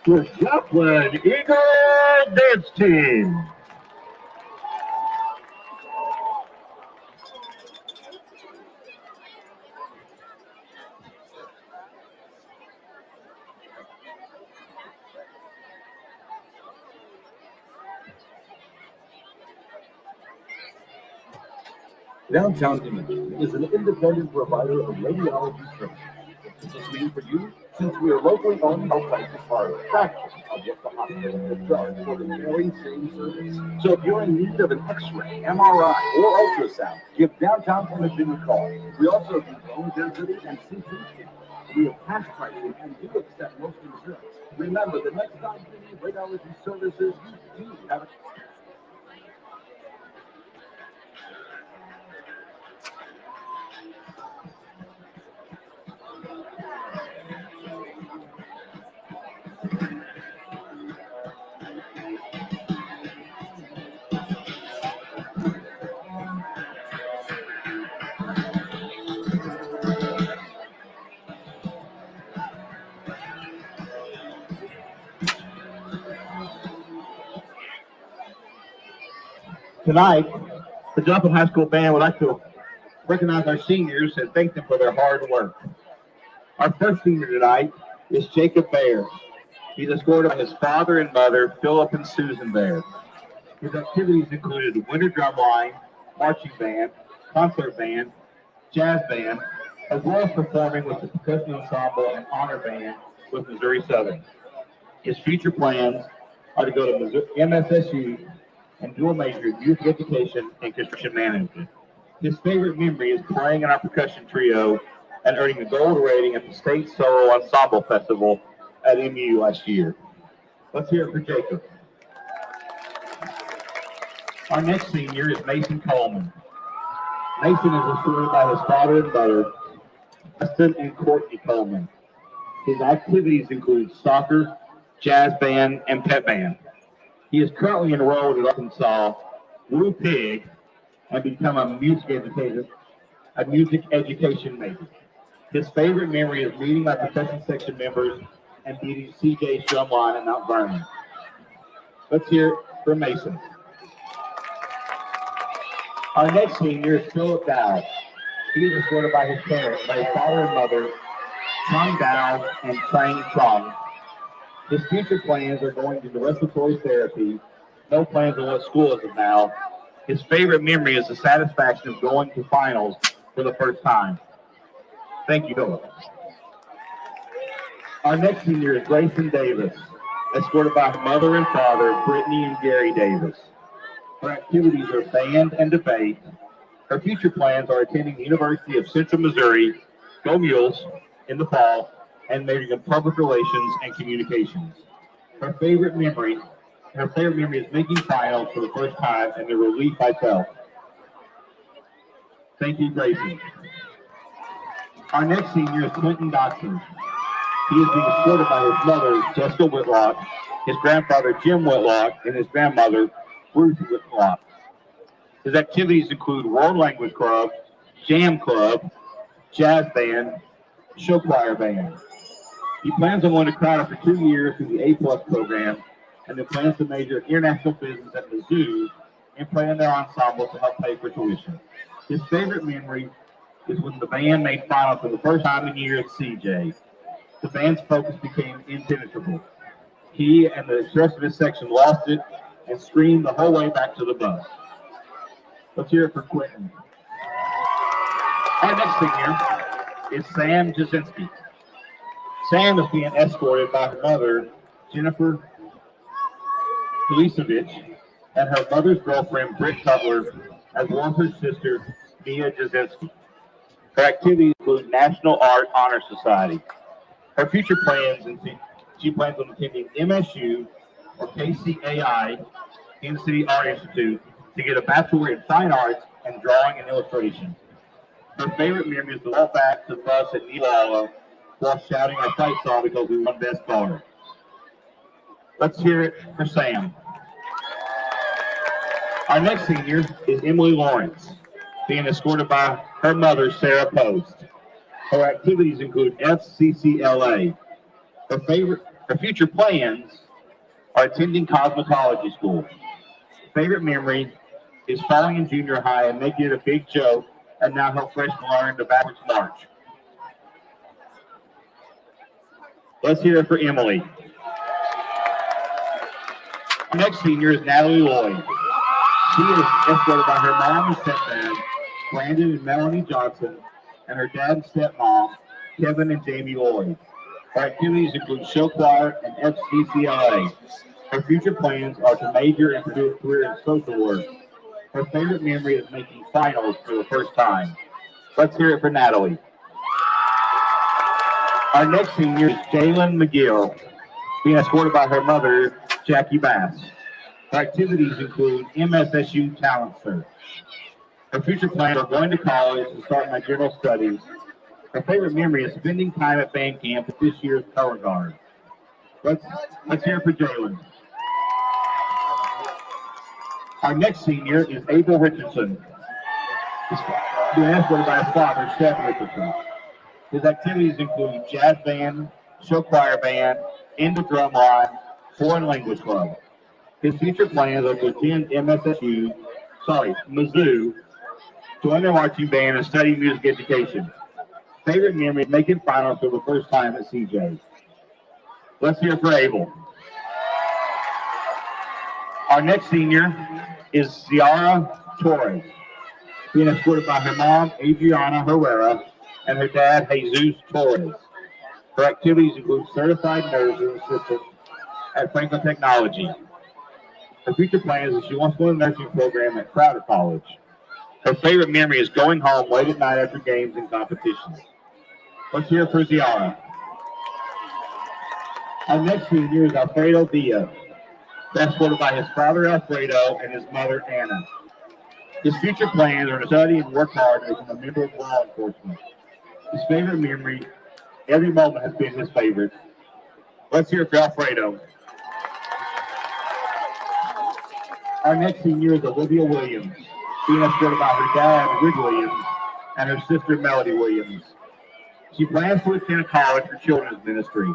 The Joplin Eagle Dance Team. Downtown Imaging is an independent provider of radiology services. What does this mean for you? Since we are locally owned, our prices are a fraction of what the hospital could charge for the very same service. So if you're in need of an X-ray, MRI, or ultrasound, give Downtown Imaging a call. We also do bone density and CT scans. We have cash pricing and do accept most insurance. Remember, the next time you need radiology services, you do have a Tonight, the Joplin High School Band would like to recognize our seniors and thank them for their hard work. Our first senior tonight is Jacob Baer. He's escorted by his father and mother, Philip and Susan Baer. His activities included winter drum line, marching band, concert band, jazz band, as well as performing with the percussion ensemble and honor band with Missouri Southern. His future plans are to go to MSSU and dual major in youth education and construction management. His favorite memory is playing in our percussion trio and earning a gold rating at the State Solo Ensemble Festival at MU last year. Let's hear it for Jacob. Our next senior is Mason Coleman. Mason is escorted by his father and mother, Justin and Courtney Coleman. His activities include soccer, jazz band, and pep band. He is currently enrolled at Arkansas Blue Pig and become a music education major. His favorite memory is meeting our percussion section members and beating CJ's drumline at Mount Vernon. Let's hear it for Mason. Our next senior is Philip Dow. He is escorted by his parents, by his father and mother, Chang Dow and Trang Trong. His future plans are going into respiratory therapy. No plans on what school as of now. His favorite memory is the satisfaction of going to finals for the first time. Thank you, Philip. Our next senior is Grayson Davis, escorted by her mother and father, Brittany and Gary Davis. Her activities are band and debate. Her future plans are attending the University of Central Missouri, Go Mules, in the fall, and majoring in public relations and communications. Her favorite memory is making finals for the first time and the relief I felt. Thank you, Grayson. Our next senior is Quentin Dotson. He is being escorted by his mother, Jessica Whitlock, his grandfather, Jim Whitlock, and his grandmother, Ruth Whitlock. His activities include World Language Club, Jam Club, Jazz Band, Show Choir Band. He plans on going to Carthage for 2 years through the A+ program, and then plans to major in international business at Mizzou and play in their ensemble to help pay for tuition. His favorite memory is when the band made finals for the first time in years at CJ. The band's focus became impenetrable. He and the rest of his section lost it and screamed the whole way back to the bus. Let's hear it for Quentin. Our next senior is Sam Jasinski. Sam is being escorted by her mother, Jennifer Kulisevich, and her mother's girlfriend, Britt Cutler, as well as her sister, Mia Jasinski. Her activities include National Art Honor Society. Her future plans include she plans on attending MSU or KCAI, Kansas City Art Institute, to get a bachelor in fine arts and drawing and illustration. Her favorite memory is to walk back to the bus at Neewalla while shouting our fight song because we won best bar. Let's hear it for Sam. Our next senior is Emily Lawrence, being escorted by her mother, Sarah Post. Her activities include FCCLA. Her future plans are attending cosmetology school. Favorite memory is falling in junior high and making it a big joke, and now her freshman learned the backwards march. Let's hear it for Emily. Our next senior is Natalie Lloyd. She is escorted by her mom and stepdad, Brandon and Melanie Johnson, and her dad and stepmom, Kevin and Jamie Lloyd. Her activities include show choir and FCCLA. Her future plans are to major and pursue a career in social work. Her favorite memory is making finals for the first time. Let's hear it for Natalie. Our next senior is Jalen McGill, being escorted by her mother, Jackie Bass. Her activities include MSSU Talent Search. Her future plans are going to college and start my general studies. Her favorite memory is spending time at band camp with this year's color guard. Let's hear it for Jalen. Our next senior is Abel Richardson. He's being escorted by his father, Seth Richardson. His activities include jazz band, show choir band, in the drum line, foreign language club. His future plans are to attend Mizzou, join their marching band, and study music education. Favorite memory is making finals for the first time at CJ. Let's hear it for Abel. Our next senior is Ciara Torres, being escorted by her mom, Adriana Herrera, and her dad, Jesus Torres. Her activities include certified nursing assistant at Franklin Technology. Her future plans is she wants to go to the nursing program at Crowder College. Her favorite memory is going home late at night after games and competitions. Let's hear it for Ciara. Our next senior is Alfredo Diaz, escorted by his father Alfredo and his mother Anna. His future plans are to study and work hard to become a member of law enforcement. His favorite memory, every moment has been his favorite. Let's hear it for Alfredo. Our next senior is Olivia Williams, being escorted by her dad, Rick Williams, and her sister, Melody Williams. She plans to attend college for children's ministry.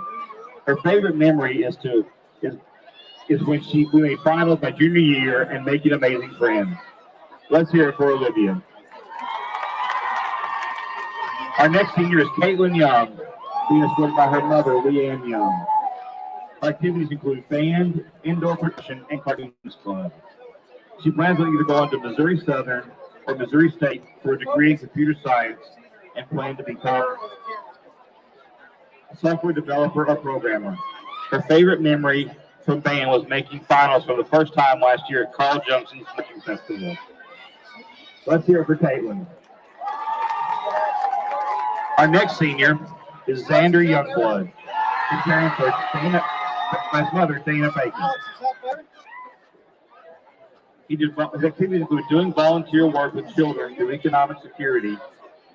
Her favorite memory is when we made finals my junior year and making amazing friends. Let's hear it for Olivia. Our next senior is Caitlin Young, being escorted by her mother, Leanne Young. Activities include band, indoor percussion, and cartoons club. She plans on either going to Missouri Southern or Missouri State for a degree in computer science and plan to become a software developer or programmer. Her favorite memory from band was making finals for the first time last year at Carl Junson's Marching Festival. Let's hear it for Caitlin. Our next senior is Xander Youngblood, preparing for his mother, Dana Bacon. His activities include doing volunteer work with children through economic security.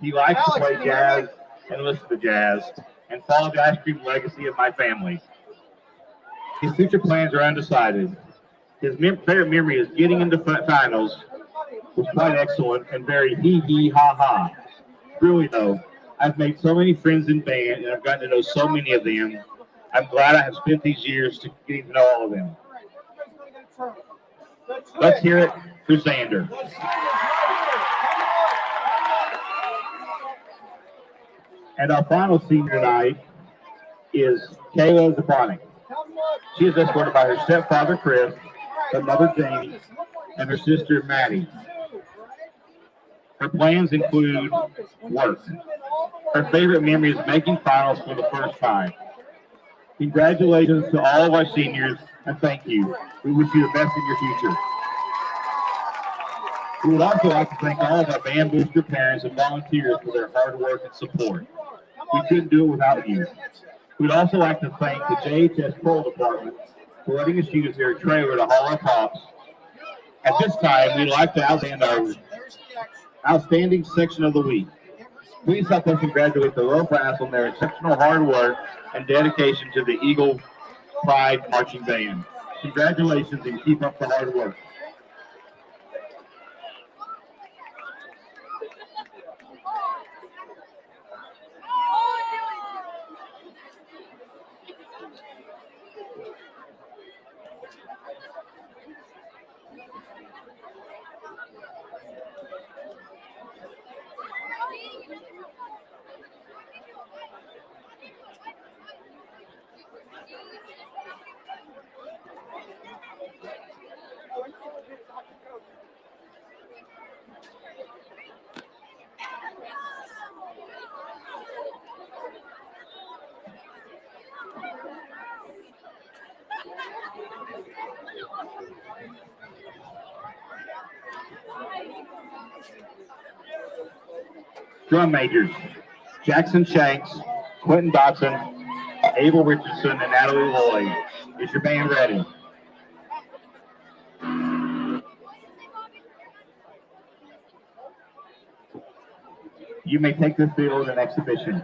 He likes to play jazz and listen to jazz and follow the ice cream legacy of my family. His future plans are undecided. His favorite memory is getting into finals was quite excellent and very hee ha ha. Really though, I've made so many friends in band and I've gotten to know so many of them. I'm glad I have spent these years getting to know all of them. Let's hear it for Xander. And our final senior tonight is Kayla Zaponik. She is escorted by her stepfather, Chris, her mother, Jamie, and her sister, Maddie. Her plans include work. Her favorite memory is making finals for the first time. Congratulations to all of our seniors, and thank you. We wish you the best in your future. We would also like to thank all of our band booster parents and volunteers for their hard work and support. We couldn't do it without you. We'd also like to thank the JHS Patrol Department for letting us use their trailer to haul our pops. At this time, we'd like to outstand our outstanding section of the week. Please help us congratulate the Royal Brass on their exceptional hard work and dedication to the Eagle Pride Marching Band. Congratulations and keep up the hard work. Drum majors, Jackson Shanks, Quentin Dotson, Abel Richardson, and Natalie Lloyd. Is your band ready? You may take this field in exhibition.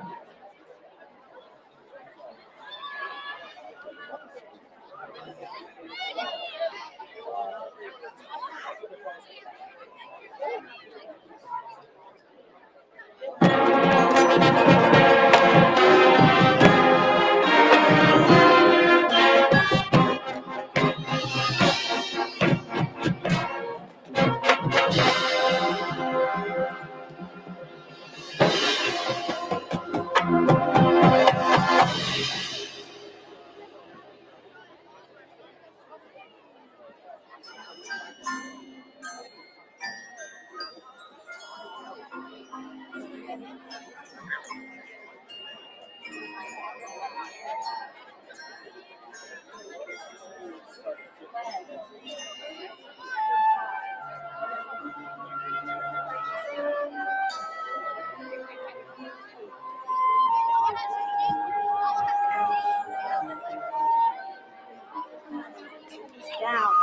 Down.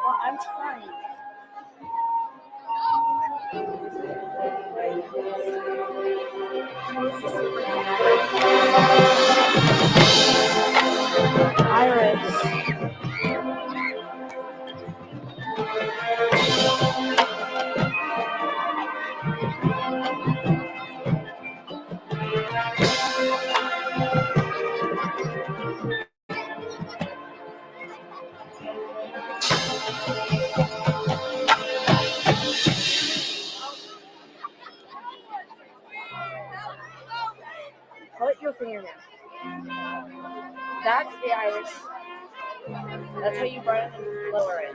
Well, I'm trying. Iris. That's the Irish. That's how you run lower it.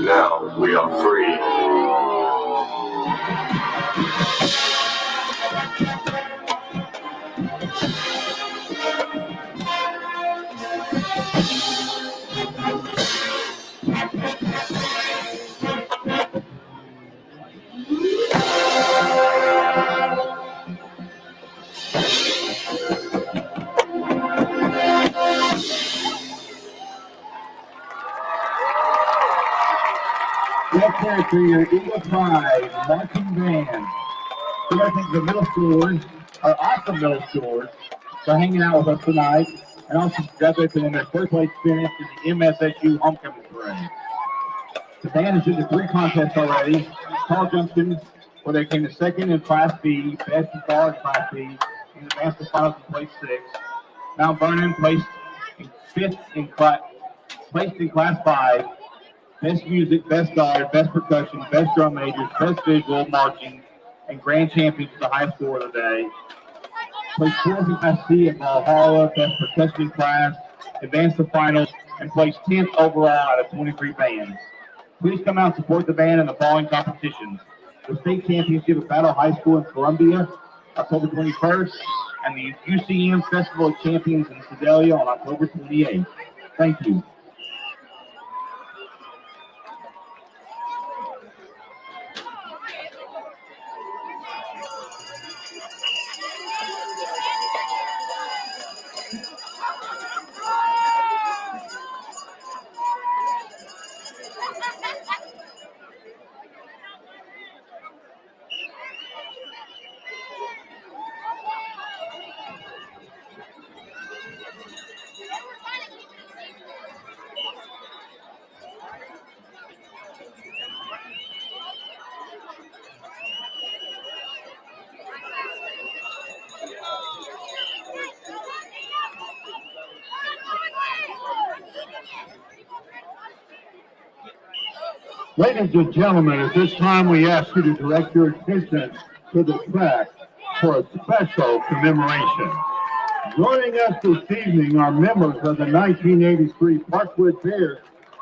Now we are free. Let's hear it to your Eagle Pride marching band. So I think the middle schoolers are awesome middle schoolers for hanging out with us tonight, and also congratulations on their first place experience in the MSSU homecoming parade. The band has been to 3 contests already. Carl Junction, where they came to second in Class B, best in car in Class B, and advanced to finals in place 6. Mount Vernon placed in 5th in Class 5. Best music, best guard, best percussion, best drum majors, best visual, marching, and grand champions for the high score of the day. Placed 4th in Class C at Valhalla, best percussion class, advanced to finals, and placed 10th overall out of 23 bands. Please come out and support the band in the following competitions: the state championship at Battle High School in Columbia, October 21st, and the UCM Festival of Champions in Sedalia on October 28th. Thank you. Ladies and gentlemen, at this time we ask you to direct your attention to the track for a special commemoration. Joining us this evening are members of the 1983 Parkwood Bears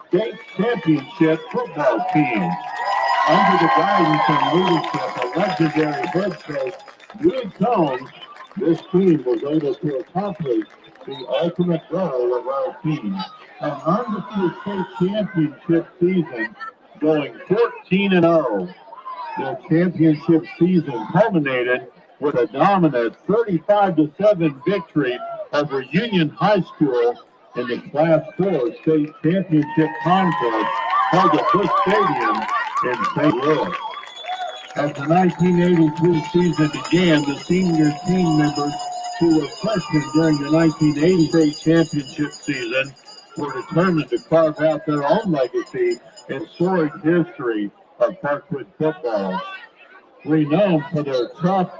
State Championship football team. Under the guidance and leadership of legendary head coach Lee Combs, this team was able to accomplish the ultimate goal of our team: an undefeated state championship season, going 14-0. The championship season culminated with a dominant 35-7 victory over Union High School in the Class 4 state championship contest held at Busch Stadium in St. Louis. As the 1983 season began, the senior team members who were freshmen during the 1980 state championship season were determined to carve out their own legacy and storied history of Parkwood football. Renowned for their tough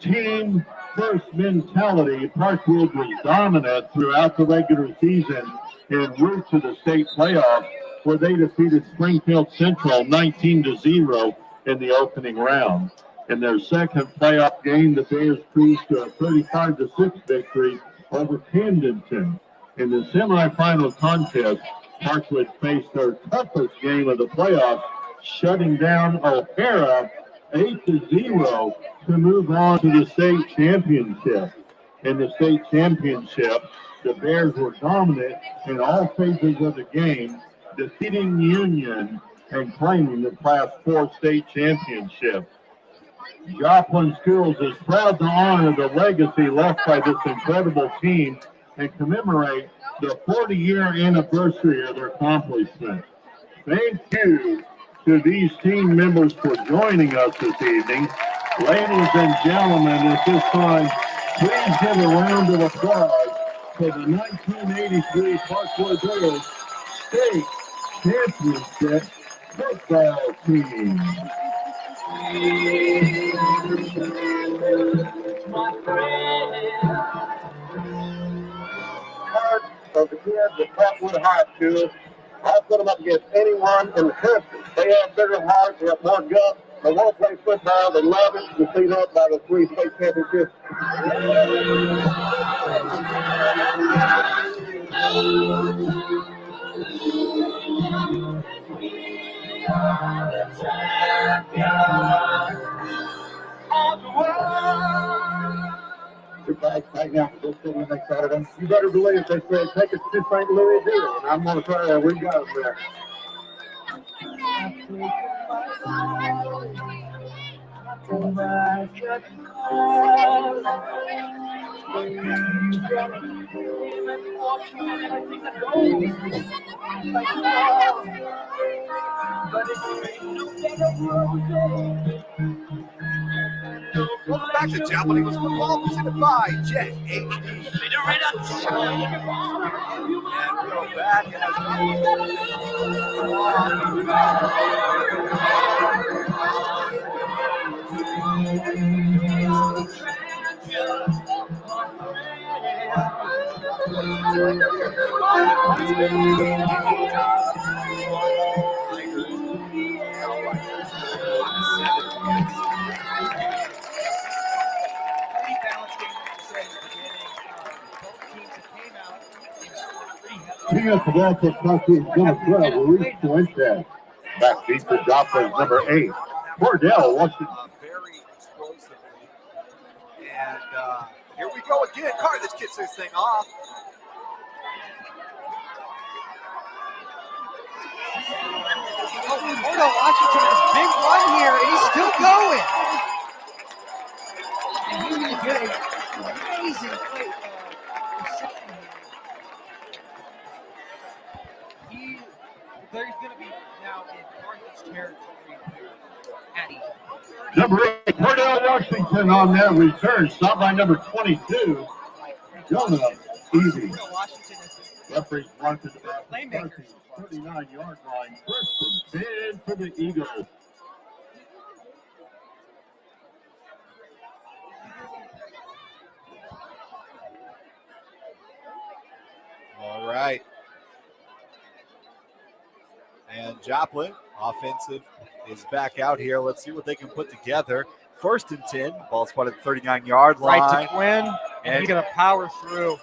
team first mentality, Parkwood was dominant throughout the regular season and route to the state playoffs, where they defeated Springfield Central 19-0 in the opening round. In their second playoff game, the Bears cruised to a 35-6 victory over Camdenton. In the semifinal contest, Parkwood faced their toughest game of the playoffs, shutting down O'Hara 8-0 to move on to the state championship. In the state championship, the Bears were dominant in all phases of the game, defeating Union and claiming the Class 4 state championship. Joplin Schools is proud to honor the legacy left by this incredible team and commemorate the 40-year anniversary of their accomplishment. Thank you to these team members for joining us this evening. Ladies and gentlemen, at this time, please give a round of applause for the 1983 Parkwood Bears State Championship football team. Of the kids at Parkwood High School, I put them up against anyone in the country. They have bigger hearts, they have more guts, they want to play football, they love it. You see that by the 3 state championships. We are the champions of the world. Your bags right now for this city next Saturday. You better believe they said take it to St. Louis deal, and I'm going to try that. We got it there. Welcome back to Joplin Eagles football, presented by JETHD. And we're back King of the ball for Parkwood is going to throw. Release point pass. Back feet to Joplin, number 8. Cordell Washington. Very explosively. And here we go again. Carthage gets this thing off. Cordell Washington has a big run here, and he's still going. And he's going to get an amazing play. There's going to be now in Carthage territory at Number 8, Cordell Washington on that return. Stopped by number 22, Jonah Evie. Referees marked at about the 39-yard line. First and 10 for the Eagles. All right. And Joplin, offensive, is back out here. Let's see what they can put together. First and 10. Ball spotted at the 39-yard line. Right to Quinn. And he's going to power through.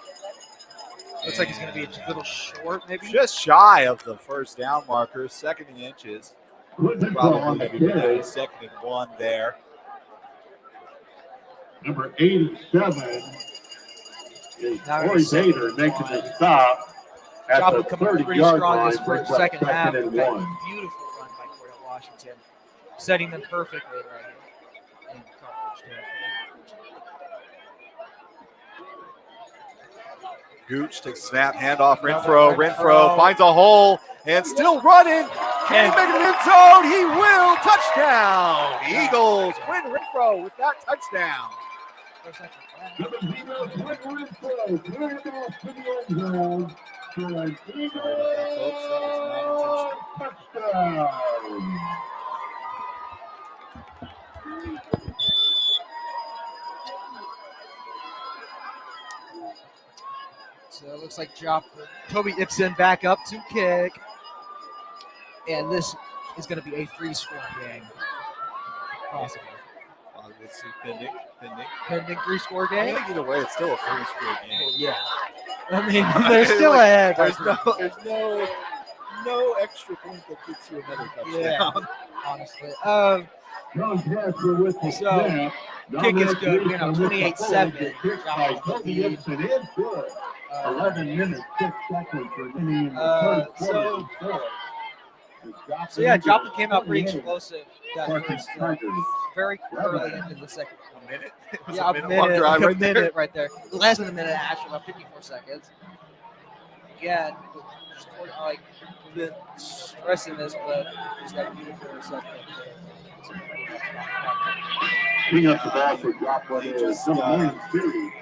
Looks like he's going to be a little short, maybe. Just shy of the first down marker. Second and inches. Probably maybe second and 1 there. Number 87 is Corey Bader making the stop. At Joplin the coming 30-yard strong line, this brings first up second half. and Beautiful 1. run by Cordell Washington, setting them perfectly right here. in Carthage territory. Gooch takes a snap, handoff, Renfro. Renfro finds a hole and still running. Can he make it in the end zone? He will. Touchdown. Eagles win. Renfro with that touchdown. Touchdown. So it looks like Joplin. Toby Ibsen back up to kick. And this is going to be a 3-score game. Possible. Let's see, pending. Pending 3-score I game? think either way, it's still a 3-score game. Yeah. I mean, they're still ahead. There's no extra point that gets you another touchdown. Yeah, honestly. John Jasper with the So, snap. kick is good. We're now 28-7. By Toby Ibsen is good. 11 minutes, 6 seconds remaining in the third quarter. So yeah, Joplin came out pretty explosive. Very early into the second. A minute? Yeah, a minute right there. Less than a minute, actually, about 54 seconds. Again, like, been stressing this, but just got to be for a second. Bring up the ball for Joplin is number 92.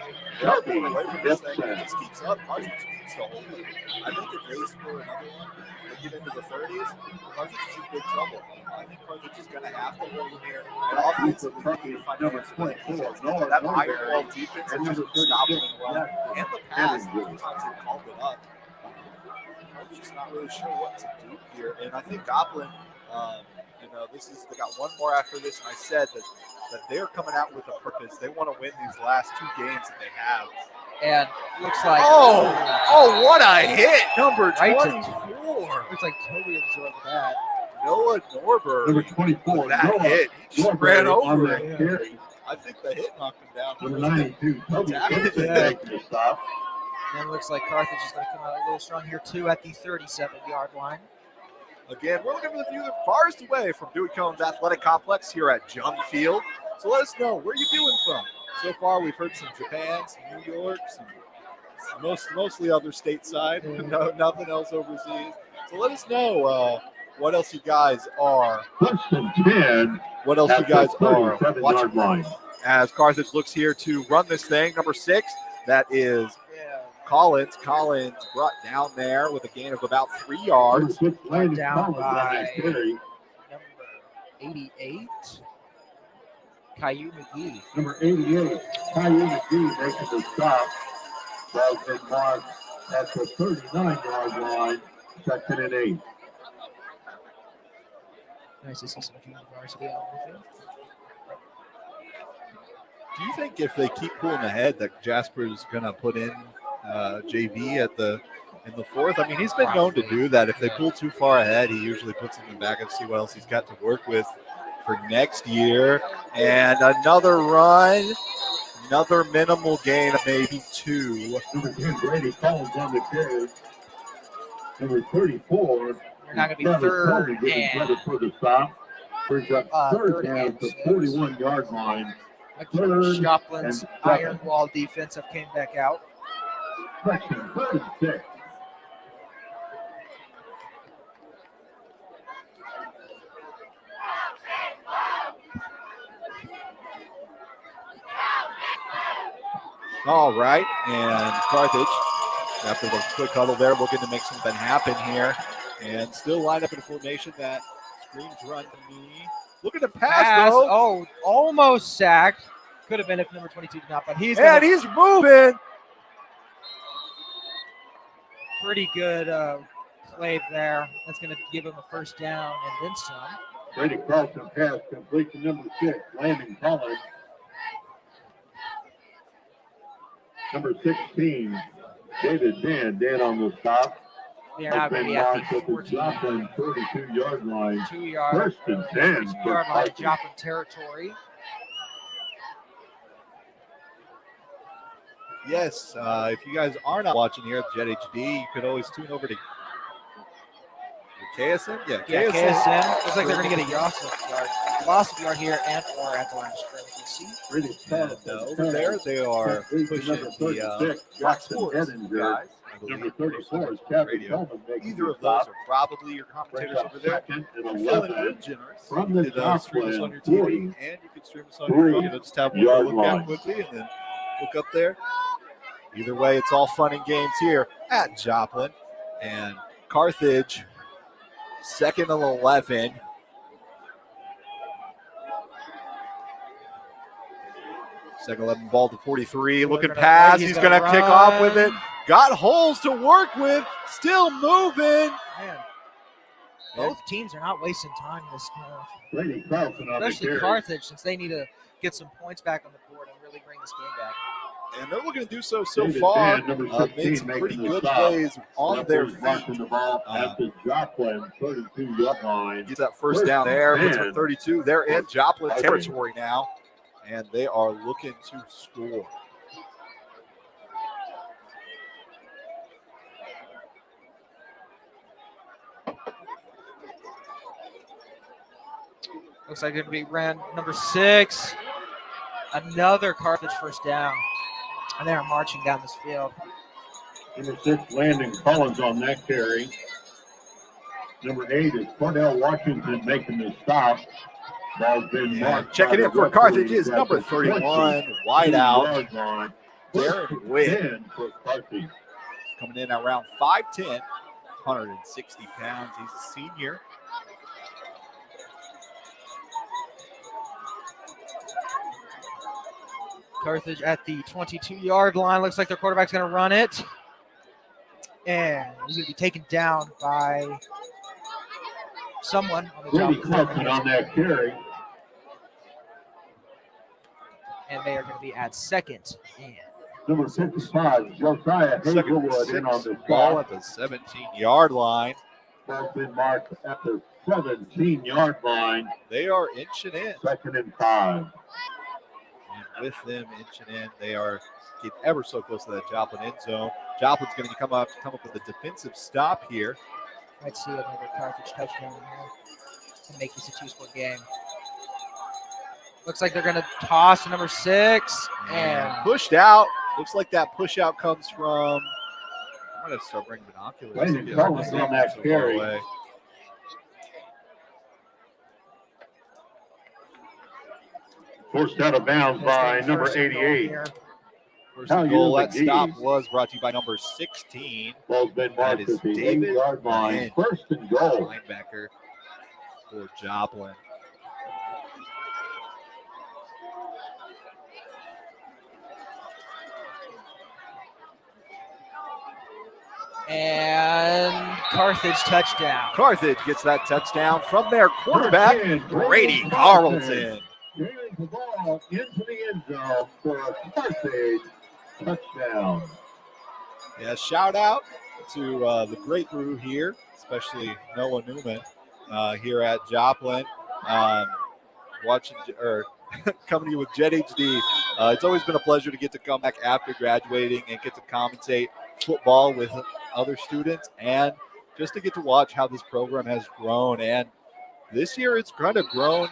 Joplin away from this thing, it just keeps up. Carthage needs to hold it. I think if they score another one, they get into the 30s, Carthage is in big trouble. I think Carthage is going to have to hold it here. And offensively, number 24. That iron wall defense is just stopping the run. And the pass, sometimes they called it up. I'm just not really sure what to do here. And I think Joplin, they got one more after this, and I said that they're coming out with a purpose. They want to win these last 2 games that they have. And looks like what a hit, number 24. Looks like Toby absorbed that. Noah Norberg. Number 24. That hit. He just ran over it. Carry. I think the hit knocked him down. Number 92. Toby Ibsen making the stop. And it looks like Carthage is going to come out a little strong here, too, at the 37-yard line. Again, we're looking for the view the farthest away from Dewey Combs Athletic Complex here at Jung Field. So let us know, where are you viewing from? So far, we've heard some Japan, some New York, some mostly other stateside, nothing else overseas. So let us know what else you guys are. What else you guys are watching line. As Carthage looks here to run this thing. Number 6, that is Collins. Collins brought down there with a gain of about 3 yards. Brought down by number 88, Caillou McGee. Number 88, Caillou McGee making the stop. Ball been marked at the 39-yard line, 2nd and 8. Nice to see some junior varsity out in the field. Do you think if they keep pulling ahead that Jasper's going to put in JV in the 4th? I mean, he's been known to do that. If they pull too far ahead, he usually puts him in back and see what else he's got to work with for next year. And another run, another minimal gain of maybe 2. Number 10, Brady Collins on the carry. Number 34. They're not going to be third and for the stop. Brings up third down to 41-yard line. Joplin's iron wall defensive came back out. Section 36. All right, and Carthage, after the quick huddle there, looking to make something happen here. And still lined up in a formation that screams run to me. Looking to pass, though. Oh, almost sacked. Could have been if number 22 did not, but he's moving. Pretty good play there. That's going to give him a first down and then some. Brady Carlson pass complete to number 6, Landon Collins. Number 16, David Dan on the stop. They're now going to be at the 32-yard line. 2 yard. First and 10. 2-yard line of Joplin territory. Yes, if you guys are not watching here at JETHD, you could always tune over to KSM. Yeah, KSM. Looks like they're going to get a loss of yard here and or at the line of scrimmage. You see? Really sad. Over there, they are pushing the Fox Sports guys. Number 34 is Kevin Coleman. Either of those are probably your commentators over there. Feeling good, generous. From the top stream us on your 40, TV, and you can stream us on your phone. Just have one look at quickly and then look up there. Either way, it's all fun and games here at Joplin. And Carthage, second and 11. Second 11 ball to 43. Looking pass. He's going to kick off with it. Got holes to work with. Still moving. Man, both teams are not wasting time this Brady Carlson on the especially carry. Carthage, since they need to get some points back on the board and really bring this game back. And they're looking to do so David far. Mann, number 16, Made some making pretty the good stop. plays on their Referee's marking feet. the ball at the Joplin 32-yard line. Gets that first down there. Puts Man. for 32. They're in Joplin territory now, and they are looking to score. Looks like it's going to be ran number 6. Another Carthage first down. And they are marching down this field. Number 6, Landon Collins on that carry. Number 8 is Cordell Washington making the stop. Ball's been marked. Checking in for Carthage is number 31, wide out. Darren Witt. For Carthage. Coming in at around 5'10", 160 pounds. He's a senior. Carthage at the 22-yard line. Looks like their quarterback's going to run it. And he's going to be taken down by someone on the Brady job. Carlson on that carry. And they are going to be at second. And Number 55, Josiah Hazelwood in on the Ball ball. at the 17-yard line. Ball's been marked at the 17-yard line. They are inching in. 2nd and 5. And with them inching in, they are getting ever so close to that Joplin end zone. Joplin's going to come up with a defensive stop here. might see another Carthage touchdown here to make this a 2-score game. Looks like they're going to toss to number 6. And Pushed out. Looks like that push out comes from. I'm going to start bringing binoculars. Landon Collins on that carry. Forced out of bounds by number 88. First and goal. That stop was brought to you by number 16. Ball's been That marked is at the David 8-yard line. Lynn, 1st and goal. linebacker for Joplin. And Carthage touchdown. Carthage gets that touchdown from their quarterback, Brady Carlton. Carries the ball into the end zone for a Carthage touchdown. Yeah, shout out to the great crew here, especially Noah Newman here at Joplin, watching or coming to you with JETHD. It's always been a pleasure to get to come back after graduating and get to commentate football with other students and just to get to watch how this program has grown. And this year it's kind of grown.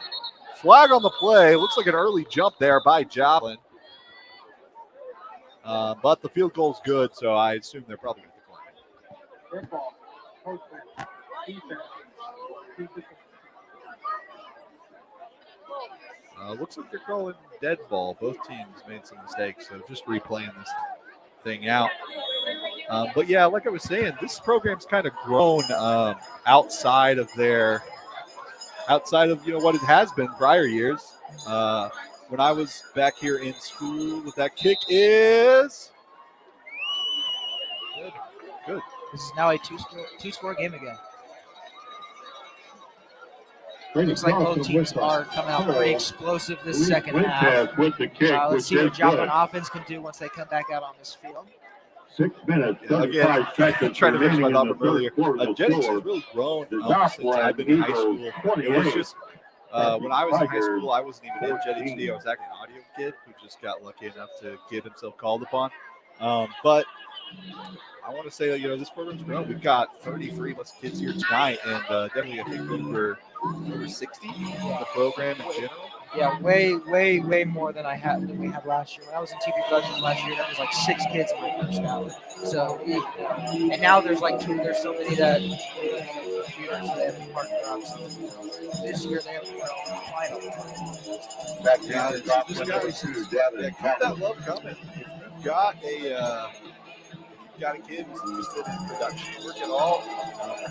Flag on the play. Looks like an early jump there by Joplin. But the field goal's good, so I assume they're probably going to decline it. Looks like they're calling dead ball. Both teams made some mistakes, so just replaying this thing out. But yeah, like I was saying, this program's kind of grown outside of what it has been prior years. When I was back here in school, that kick is good. This is now a two-score game again. Brady Looks like both Carlson teams with are the- coming out pretty explosive this second Win half. pass with the kick, Let's which see what is Joplin good. offense can do once they come back out on this field. 6 minutes, Yeah, 35 seconds trying to finish my remaining thought in the from earlier. third quarter. The JETHD score. has really grown The since I've been in high school. Eagles, It was 28. just when I was in high Tigers, school, I wasn't even in 14. JETHD. I was actually an audio kid who just got lucky enough to get himself called upon. But I want to say that this program's grown. We've got 33 plus kids here tonight, and definitely I think we're over 60 in the program in general. Yeah, way more than we had last year. When I was in TV Productions last year, there was like 6 kids in my first hour. So, and now there's like 2. There's so many that they have partner ups. This year they have final. Back Yeah, down to these Joplin, guys, number 2, Devin keep that love coming. If you've got got a kid who's interested in production work at all,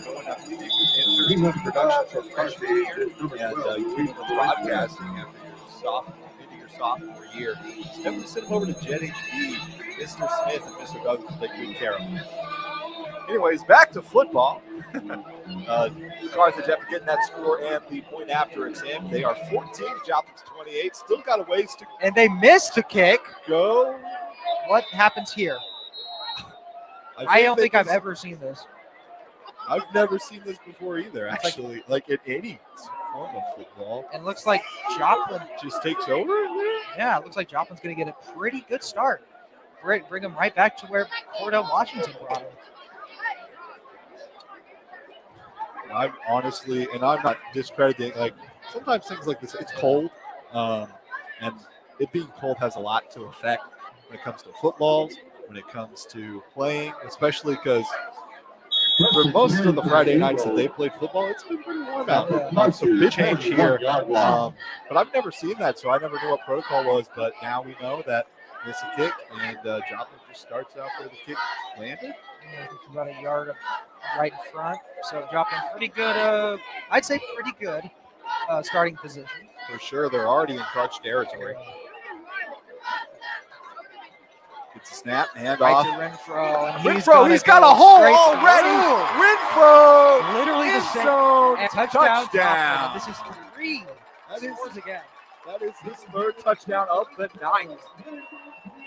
going out to intern production for freshman year, and you keep broadcasting after your sophomore year, definitely send them over to JETHD. Mr. Smith and Mr. Douglas take good care of them. Anyways, back to football. Carthage, after getting that score and the point after it's in, they are 14, Joplin's 28. Still got a ways to And they missed the kick. go. What happens here? I don't think I've ever seen this. I've never seen this before either, actually. Like in any form of football. And looks like Joplin just takes over? Yeah, it looks like Joplin's going to get a pretty good start. Bring them right back to where Cordell Washington brought him. I'm honestly, and I'm not discrediting, like sometimes things like this, it's cold, and it being cold has a lot to affect when it comes to footballs, when it comes to playing, especially because for most of the Friday nights that they played football, it's been pretty warm out. So big change here, but I've never seen that, so I never knew what protocol was, but now we know that miss a kick, and Joplin just starts out where the kick landed. It's about a yard right in front. So Joplin pretty good, I'd say pretty good starting position. For sure, they're already in crutch territory. Gets a snap, hand right off. to Renfro. And He's got a hole already. Renfro, literally the same. Zone. And touchdown. This is 3. That is again. That is his 3rd touchdown of the night.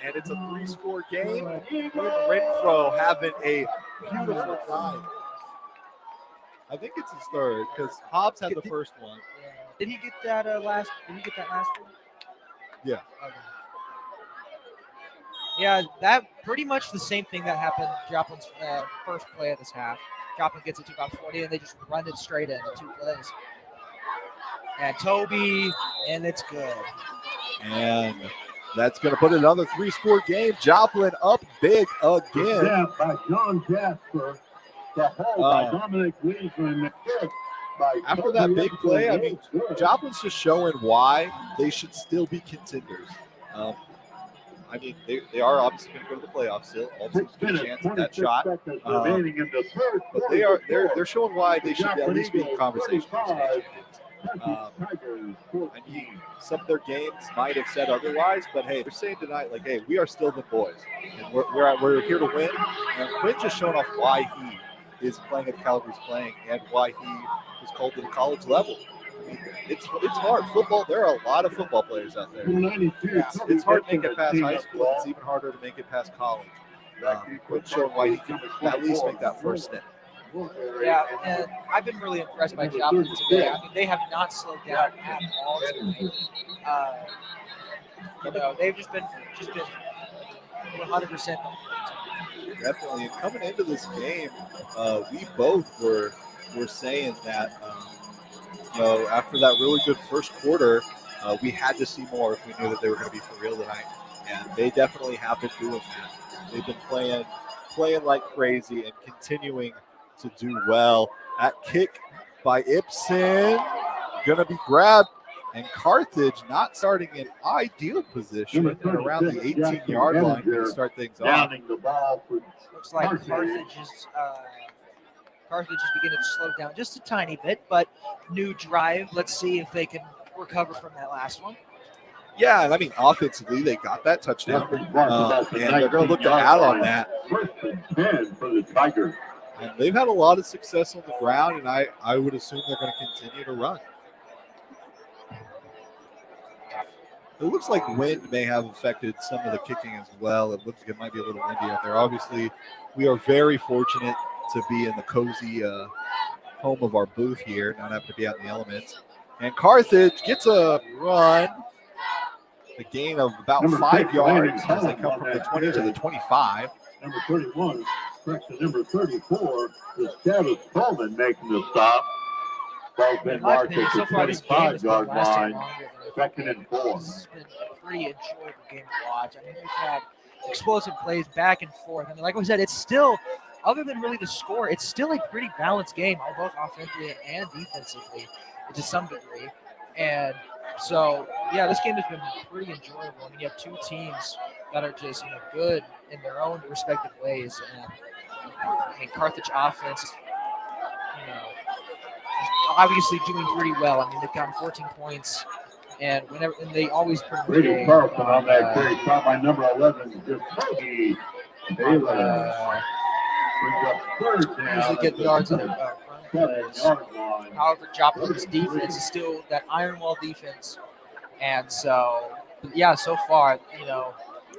And it's a 3-score game with Renfro having a beautiful night. I think it's his 3rd because Hobbs had the first one. Did he get that last? Did he get that last one? Yeah. Okay. Yeah, that pretty much the same thing that happened Joplin's first play of this half. Joplin gets it to about 40, and they just run it straight in 2 plays. And Toby, and it's good. And that's going to put another 3-score game. Joplin up big again. Snap by John Jasper. The hole by Dominic Wiesman. After that big play, I mean, Joplin's just showing why they should still be contenders. I mean, they are obviously going to go to the playoffs still. All teams get a chance at that shot. But they're showing why they should at least be in conversation. I mean, some of their games might have said otherwise, but hey, they're saying tonight, like, hey, we are still the boys, and we're here to win. And Quinn's just showing off why he is playing at the caliber he's playing and why he was called to the college level. I mean, it's hard. Football, there are a lot of football players out there. It's hard to make it past high school. It's even harder to make it past college. Quinn's showing why he can at least make that first step. Yeah, and I've been really impressed by Joplin today. I mean, they have not slowed down at all tonight. They've just been 100%. Definitely. And coming into this game, we both were saying that, after that really good first quarter, we had to see more if we knew that they were going to be for real tonight. And they definitely have been doing that. They've been playing like crazy and continuing to do well. That kick by Ibsen gonna be grabbed, and Carthage not starting in ideal position and around the 18-yard line to start things off. Looks like Carthage is beginning to slow down just a tiny bit, but new drive. Let's see if they can recover from that last one. Yeah, and I mean, offensively, they got that touchdown, and they're going to look to add on that. And they've had a lot of success on the ground, and I would assume they're going to continue to run. It looks like wind may have affected some of the kicking as well. It looks like it might be a little windy out there. Obviously, we are very fortunate to be in the cozy home of our booth here, not having to be out in the elements. And Carthage gets a run. A gain of about 5 yards as they come from the 20 to the 25. Number 31, correction, number 34, is Travis Coleman making the stop. Ball's been marked at the 25-yard line, 2nd and 4. This has been a pretty enjoyable game to watch. I mean, we've had explosive plays back and forth. I mean, like we said, it's still, other than really the score, it's still a pretty balanced game, both offensively and defensively, to some degree. And so, yeah, this game has been pretty enjoyable. I mean, you have two teams that are just good in their own respective ways. And I mean, Carthage offense is, obviously doing pretty well. I mean, they've gotten 14 points, and they always put Brady Carlson on that carry, shot by number 11, just Taylor. Brings up third down. Usually get yards on the 7-yard line. However, Joplin's defense is still that iron wall defense, and so yeah, so far,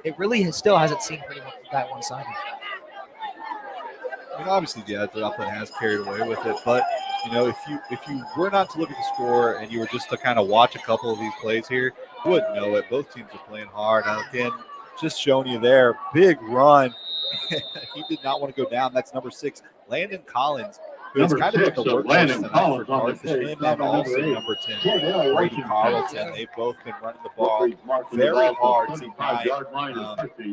it really still hasn't seen pretty much that one-sided. I mean, obviously, yeah, Joplin has carried away with it, but if you were not to look at the score and you were just to kind of watch a couple of these plays here, you wouldn't know it. Both teams are playing hard. Now, again, just showing you there, big run. He did not want to go down. That's number 6, Landon Collins, who has kind of been the workhorse tonight for Carthage. Him and also number 10, Brady Carlton. They've both been running the ball very hard tonight.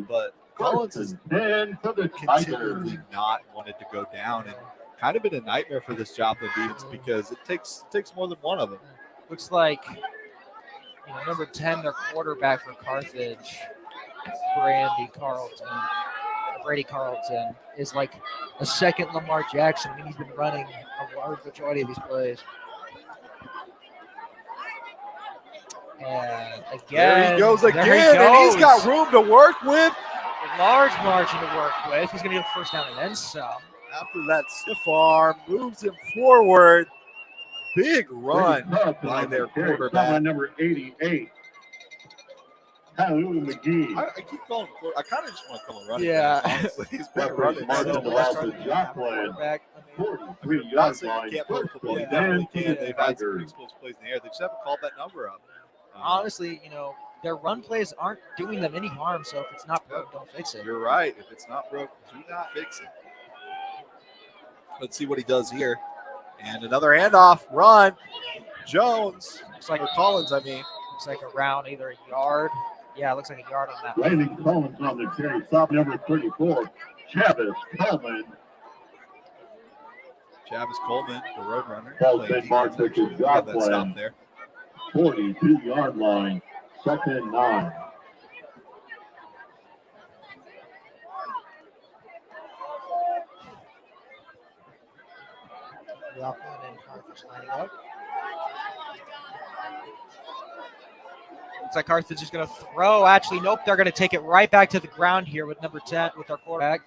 But Collins has continually not wanted to go down, and kind of been a nightmare for this Joplin defense because it takes more than one of them. Looks like number 10, their quarterback for Carthage, Brady Carlton, is like a second Lamar Jackson. I mean, he's been running a large majority of these plays. And again, there he goes again, and he's got room to work with. A large margin to work with. He's going to get a first down and then some. After that stiff arm, moves him forward. Big run by their quarterback. Number 88. Hallelujah McGee. I keep calling him. I kind of just want to call him running. Yeah. Back, honestly. He's been running so much. Quarterback. Not saying you can't play football. You definitely can. They've had some pretty explosive plays in the air. They just haven't called that number up. Honestly, their run plays aren't doing them any harm, so if it's not broke, don't fix it. You're right. If it's not broke, do not fix it. Let's see what he does here. And another handoff, run. Jones, Collins, Looks like around either a yard. Yeah, it looks like a yard on that. Landon Collins on the carry. Stop number 34, Chavis Coleman. Chavis Coleman, the road runner. St. Mark's at the Joplin. 42-yard line, 2nd and 9. Joplin and Carthage lining up. Looks like Carthage is going to throw. Actually, nope. They're going to take it right back to the ground here with number 10, with our quarterback.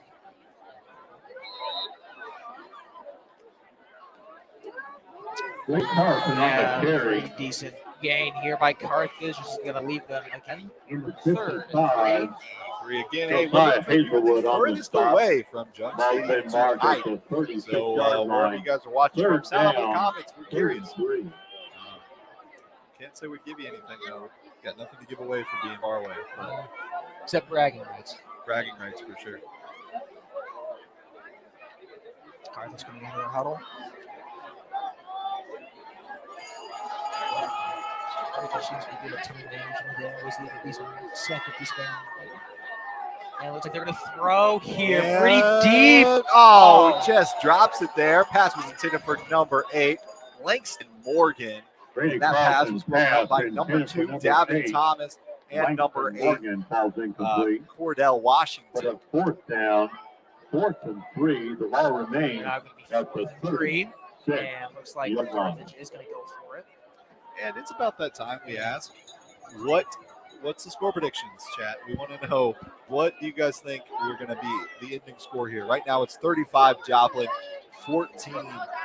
Pretty decent gain here by Carthage. Just going to leave them again. Number 3rd. 55. 3 again. Hey, Hazelwood on the furthest away from Jump Stadium tonight. So wherever you guys are watching from, sound out in the comments. We're curious. Can't say we give you anything, though. Got nothing to give away for being far away. Except bragging rights. Bragging rights for sure. Carthage coming into their huddle. Carthage seems to be good at time management. They always leave at least 1 second to spend. And it looks like they're going to throw here. And pretty deep. Oh, just drops it there. Pass was intended for number 8, Langston Morgan. And that pass was broken up by number 2, Davin Thomas, and number 8, Cordell Washington. 4th down, 4th and 3. The ball remains at the 3. And looks like Carthage is going to go for it. And it's about that time we ask, what's the score predictions, chat? We want to know, what do you guys think we're going to be the ending score here? Right now it's 35 Joplin, 14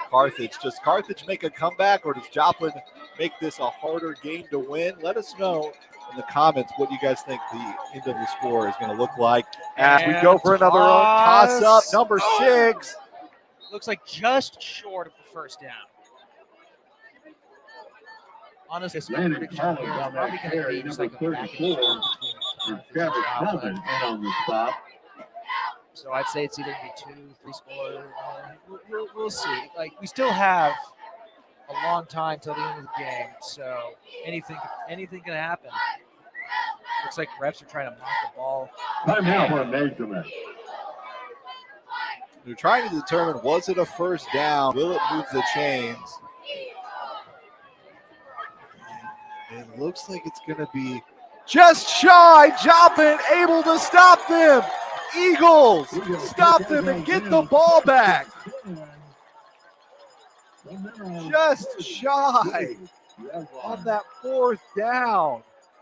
Carthage. Does Carthage make a comeback, or does Joplin make this a harder game to win? Let us know in the comments what you guys think the end of the score is going to look like. As we go for another toss-up, number 6. Looks like just short of the first down. Honestly, Landon Collins on that carry, number 34, and Travis Coleman in on the stop. So I'd say it's either going to be 2, 3 scores. We'll see. Like, we still have a long time till the end of the game, so anything can happen. Looks like refs are trying to mock the ball. Timeout for a measurement. They're trying to determine, was it a first down? Will it move the chains? It looks like it's going to be Just shy. Joplin able to stop them. Eagles stop them and get the ball back. Just shy on that 4th down.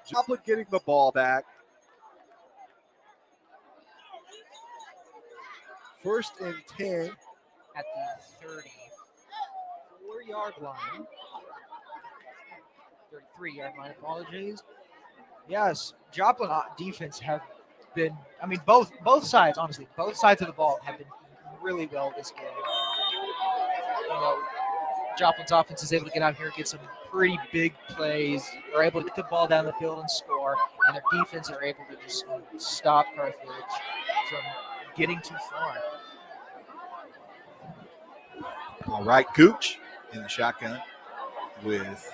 Joplin getting the ball back. 1st and 10. At the 34-yard line. 33-yard line, apologies. Yes, Joplin defense have been, I mean, both sides, honestly, both sides of the ball have been really well this game. You know, Joplin's offense is able to get out here and get some pretty big plays. They're able to get the ball down the field and score, and their defense are able to just stop Carthage from getting too far. All right, Gooch in the shotgun with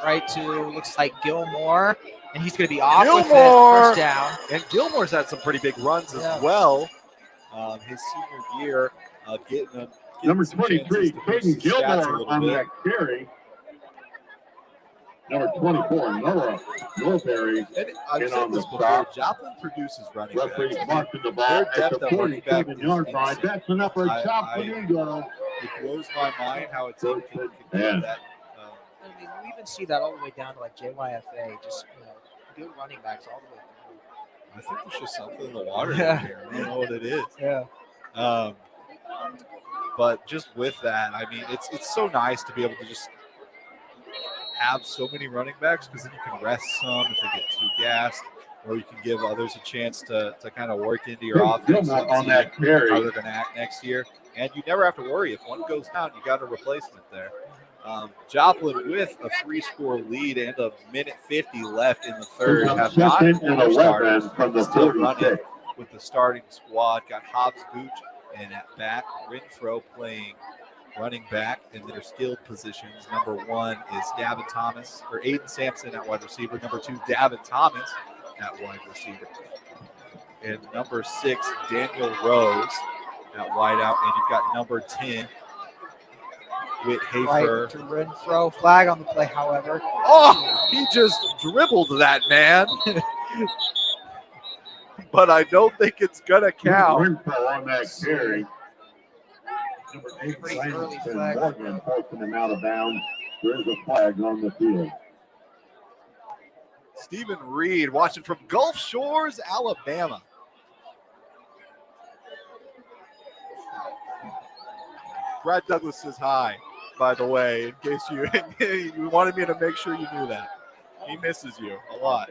right to, looks like Gilmore, and he's going to be off with it, Gilmore. first down. And Gilmore's had some pretty big runs Yeah. as well. His senior year, getting them. Number 23, Caden Gilmore on that carry. Number 24, Noah Milbury. I've in said on the this before, stop. Joplin produces running Referee backs. marking the ball Their at depth the at running back 47-yard is line. insane. That's enough for I- Joplin Eagle. It blows my mind how a team can Yeah. get that. I mean, we even see that all the way down to like JYFA, just, you know, good running backs all the way through. I think there's just something in the water Yeah. in here. I don't know what it is. Yeah. But just with that, I mean, it's so nice to be able to just have so many running backs, because then you can rest some if they get too gassed, or you can give others a chance to kind of work into your offense Gilmore and on see that carry. how they're going to act next year. And you never have to worry. If one goes down, you got a replacement there. Joplin with a 3-score lead and a minute 50 left in the third. Have got Second and 4 starters 11 from the still running 46. with the starting squad. Got Hobbs, Gooch, and at back, Renfro playing running back in their skilled positions. Number 1 is Davin Thomas, or Aiden Sampson at wide receiver. Number 2, Davin Thomas at wide receiver. And number 6, Daniel Rose at wide out. And you've got number 10, Whit Hafer. Right to Renfro. Flag on the play, however. Oh, he just dribbled that man. But I don't think it's going to count. Renfro on that carry. Number 8, Pretty early Langston flag. Morgan forcing him out of bounds. There is a flag on the field. Stephen Reed watching from Gulf Shores, Alabama. Brad Douglas says hi, by the way, in case you wanted me to make sure you knew that. He misses you a lot.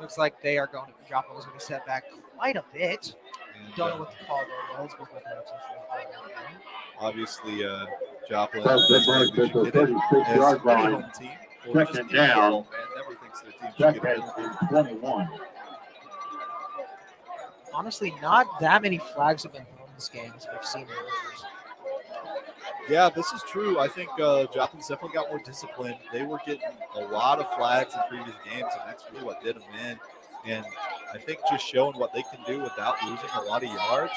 Looks like they are going to drop. Is going to be set back quite a bit. And, Don't know what the call there was, but not too sure. obviously, Joplin Well, they brought it to the 36-yard line. Second down. Man never thinks their team should get Second it. and 21. Honestly, not that many flags have been thrown in this game as we've seen in others. Yeah, this is true. I think Joplin's definitely got more discipline. They were getting a lot of flags in previous games, and that's really what did them in. And I think just showing what they can do without losing a lot of yards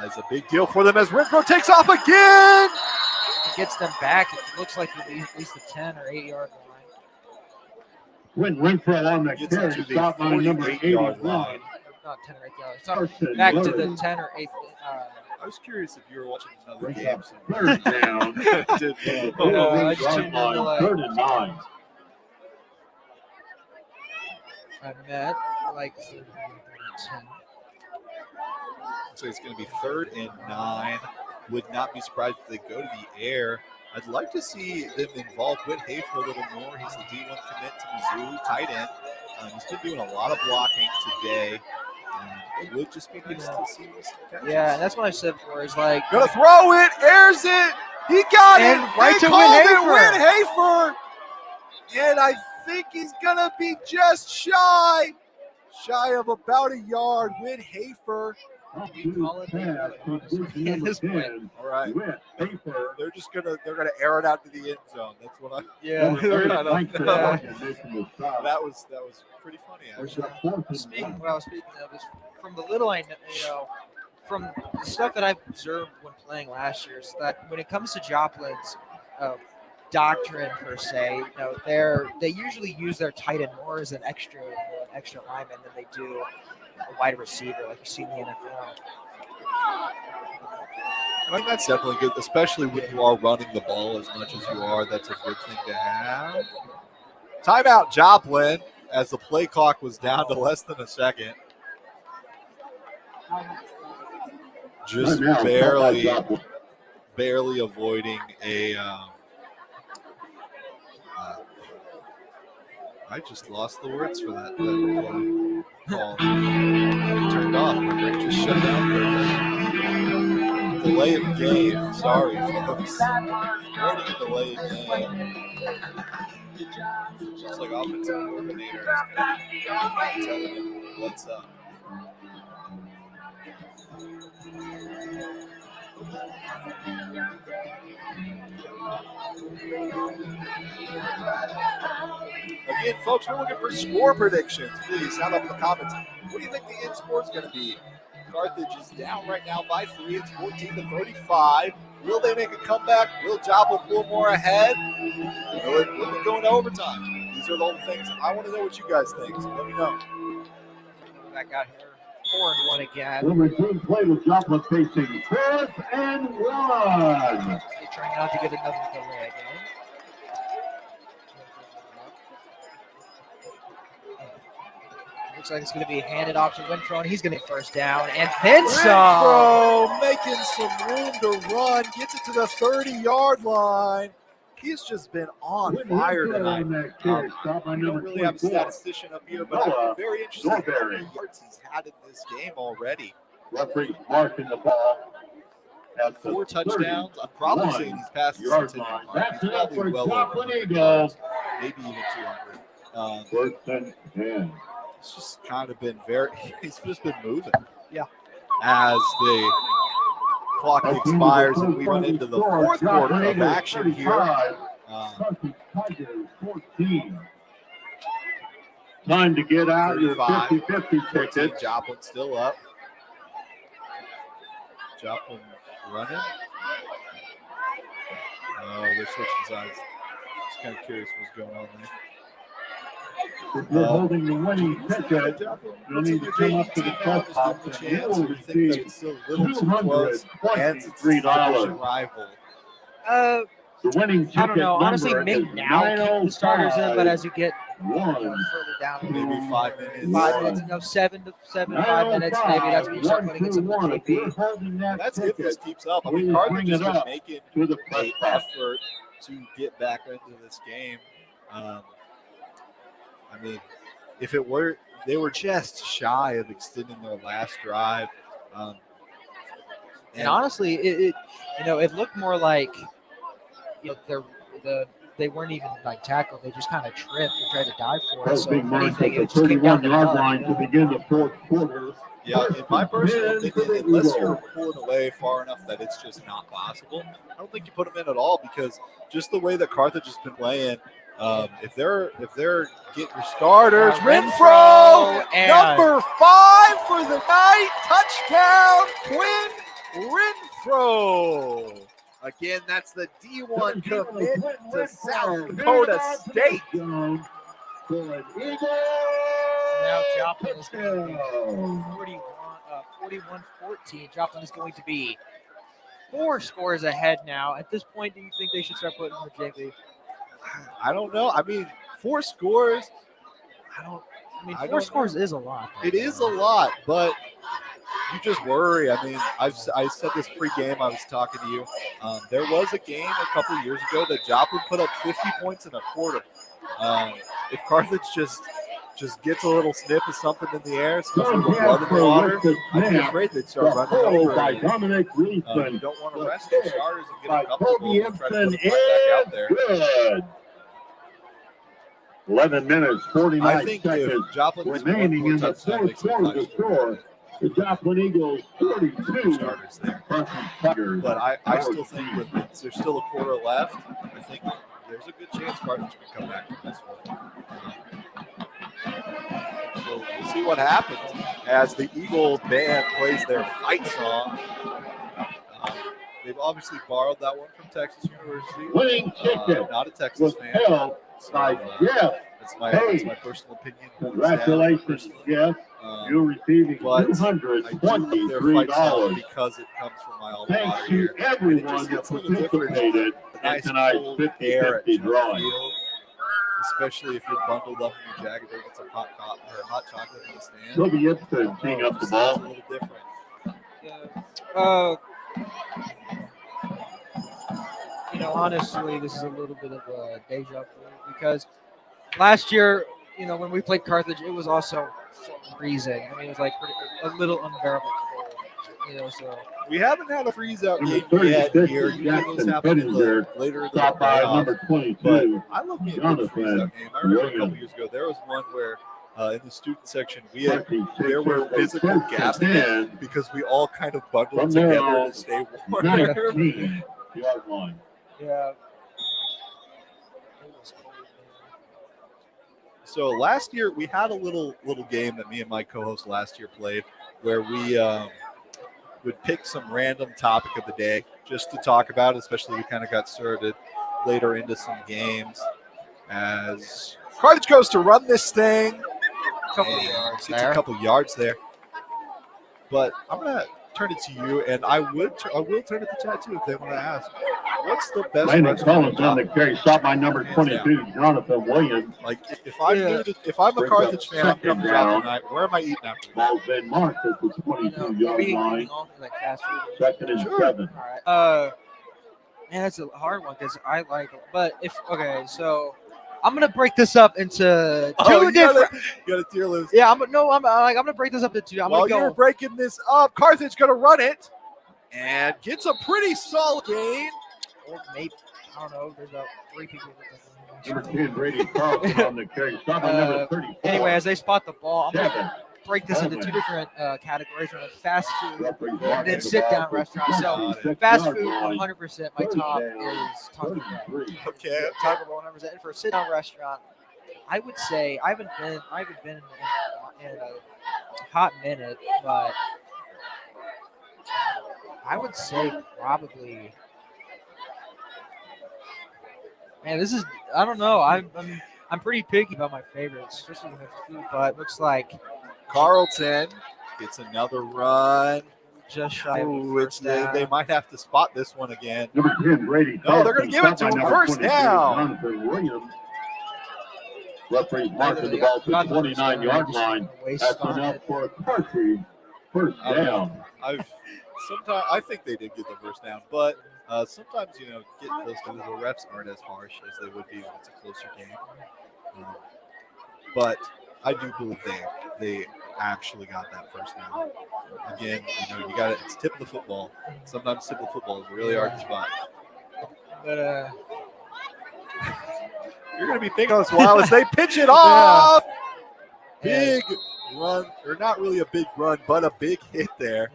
is a big deal for them as Renfro takes off again. It gets them back. It looks like at least a 10 or 8-yard line. Renfro on the Gets carry. to the Stop line number 48-yard 81. line. Not 10 or 8 yards. Carson So back to the Logan. 10 or 8. I was curious if you were watching another Brings game. up third down. Did- I just tuned in to, like- Third and 9. I met like 10. So it's going to be 3rd and 9. Would not be surprised if they go to the air. I'd like to see them involve Whit Hafer a little more. He's the D1 commit to Mizzou, tight end. He's been doing a lot of blocking today. It would just be nice to see some catches. Yeah, and that's what I said before. Is like Gonna throw it, airs it. He got And it. right They to called Whit it Hafer. Whit Hafer. And I think he's gonna be just shy of about a yard. Whit Hafer. call it Pass to position At number this point. 10. All right. Whit Hafer. They're gonna air it out to the end zone. That's what I. yeah. Number 8, I don't Langston know. Morgan making the stop. That was pretty funny. There's Actually. a fourth and Speaking, one. what I was speaking of is from the little I know, from the stuff that I've observed when playing last year, is that when it comes to Joplin's doctrine per se. You know, they usually use their tight end more as an extra lineman than they do a wide receiver, like you see in the NFL. I think that's definitely good, especially when you are running the ball as much as you are. That's a good thing to have. Timeout, Joplin, as the play clock was down to less than a second. Just barely avoiding a. I just lost the words for that play call. Turned off. My brain just shut down for a second. Delay of game. Sorry, folks. Avoiding a delay of game. Looks like offensive coordinator is telling him what's up. Again, folks, we're looking for score predictions. Please sound up in the comments. What do you think the end score is going to be? Carthage is down right now by 3. It's 14-35. Will they make a comeback? Will Joplin pull more ahead? Will it go into overtime? These are all the things I want to know what you guys think. So let me know. Back out here. 4-1 again. Will resume play with Joplin facing 4th and 1. They're trying not to get another delay again. Looks like it's going to be handed off to Winfro, and he's going to get first down. And then Winfro making some room to run, gets it to the 30-yard line. He's just been on fire tonight. I don't really have a statistician up here, but I'm very interested in how many yards he's had in this game already. Referee marking the ball. 4 touchdowns. I'm probably saying he's past the centennial mark. He's probably well over 100 yards, maybe even 200. 4th and 10. It's just kind of been he's just been moving. Yeah. As the clock expires and we run into the 4th quarter of action here. 14. Time to get out your 50-50 ticket. Joplin still up. Joplin running. Oh, they're switching sides. Just kind of curious what's going on there. If you're holding the winning ticket, you'll need to come up to the press box and you will receive $223. Rival. The winning ticket I don't know. Honestly, number maybe is now keep the starters in, but as you get 905-1. further down, Maybe 5 minutes. 5 minutes, 7 to 5 minutes, maybe that's when you start putting in some of the If you're TP. holding that That's if this ticket, keeps up. I please mean, Carthage bring has it been up making to the press an box. effort to get back into this game. I mean, if it were, they were just shy of extending their last drive. And honestly, it looked more like they weren't even like tackled. They just kind of tripped and tried to dive for it. That's So big if mark anything, at it the just came down to 31-yard blood. line to begin the 4th quarter. Yeah, in my personal opinion, unless you're pulling away far enough that it's just not possible, I don't think you put them in at all because just the way that Carthage has been playing, if they're getting your starters, Renfro, number 5 for the night, touchdown, Quinn Renfro. Again, that's the D1 commit to South Dakota State. Now Joplin is going to be 41-14. Joplin is going to be 4 scores ahead now. At this point, do you think they should start putting in the JV? I don't know. I mean, 4 scores. I 4 scores is a lot. It is a lot, but you just worry. I mean, I said this pre-game. I was talking to you. There was a game a couple of years ago that Joplin put up 50 points in a quarter. If Carthage just gets a little snip of something in the air, some blood in the water, I'd be afraid they'd start running over. By Dominic You Reeson. don't want to rest your starters and get By uncomfortable Kobe and try to put Ibsen them right back out there. good. 11 minutes, 49 I think seconds if Joplin gets one remaining more in the touchdown, 4th makes it quarter to 5 score. The Joplin Eagles 42. starters there. Tigers. But I still think there's still a quarter left. I think there's a good chance Carthage can come back from this one. So we'll see what happens as the Eagle band plays their fight song. They've obviously borrowed that one from Texas University. Winning ticket Not a Texas was fan. held by Jeff. That's my personal opinion. Congratulations, Jeff. You're receiving $223 because it comes from my alma thanks mater to here. everyone that participated in tonight's 50-50 drawing. Especially if you're bundled up in your jacket or get some hot chocolate in the stand. Toby Ibsen teeing up the It's a ball. little different. Honestly, this is a little bit of a deja vu because last year, when we played Carthage, it was also freezing. I mean, it was like a little unbearable cold. So we haven't had a freeze-out game Number yet 36 here. is Usually those Jackson happen Pettinger, later in the stopped by playoffs. number 22. But I love me a good Jonathan freeze-out game. I remember a couple Williams. years ago, there was one where in the student section, Turkey, there were physical gaps in it because we all kind of bundled From there together on, to stay warm. 19 yard line. yeah. So last year we had a little game that me and my co-host last year played, where we would pick some random topic of the day just to talk about. Especially we kind of got started later into some games as Carthage goes to run this thing. It's a couple yards there, but I'm gonna turn it to you, and I will turn it to chat too if they want to ask. What's the best Landon restaurant? Collins on the carry, stopped by number 22, Jonathan Williams. Like if I'm a Carthage fan, I'm coming down tonight. Where am I eating after? Ball's been marked at the 22-yard line. Second and 7. All right. Man, that's a hard one because I like. But so I'm gonna break this up into two different. You got a tier list. Yeah, I'm gonna break this up into two. While you're breaking this up, Carthage gonna run it and gets a pretty solid gain. Or maybe I don't know. There's about 3 people. Number 10, Brady Carlson on the carry, stopped by number 34. Anyway, as they spot the ball, I'm Seven. gonna break this into two different categories: fast food Referee and marking then the sit down ball for restaurants. So 26 fast yard food, line. 100%. My top is Taco Bell. 33. Okay. Taco Bell 100%. And for a sit down restaurant, I would say I haven't been in a hot minute, but I would say probably. Man, this is I don't know. I'm pretty picky about my favorites, especially with food. But it looks like Carlton gets another run. just shy of Ooh, a first down. they might have to spot this one again. Number 10, Brady No, they're going to Carlson, give it to stopped him. by number First 22, down. Jonathan Williams. Referee marking the ball to the 29-yard line. That's enough for a Carthage first down. I think they did get the first down, but sometimes get close to the refs aren't as harsh as they would be when it's a closer game. But I do believe they actually got that first down. Again, you got it. It's tip of the football. Sometimes tip of the football is really hard to spot. But You're going to be thinking this while as they pitch it off. Big run, or not really a big run, but a big hit there.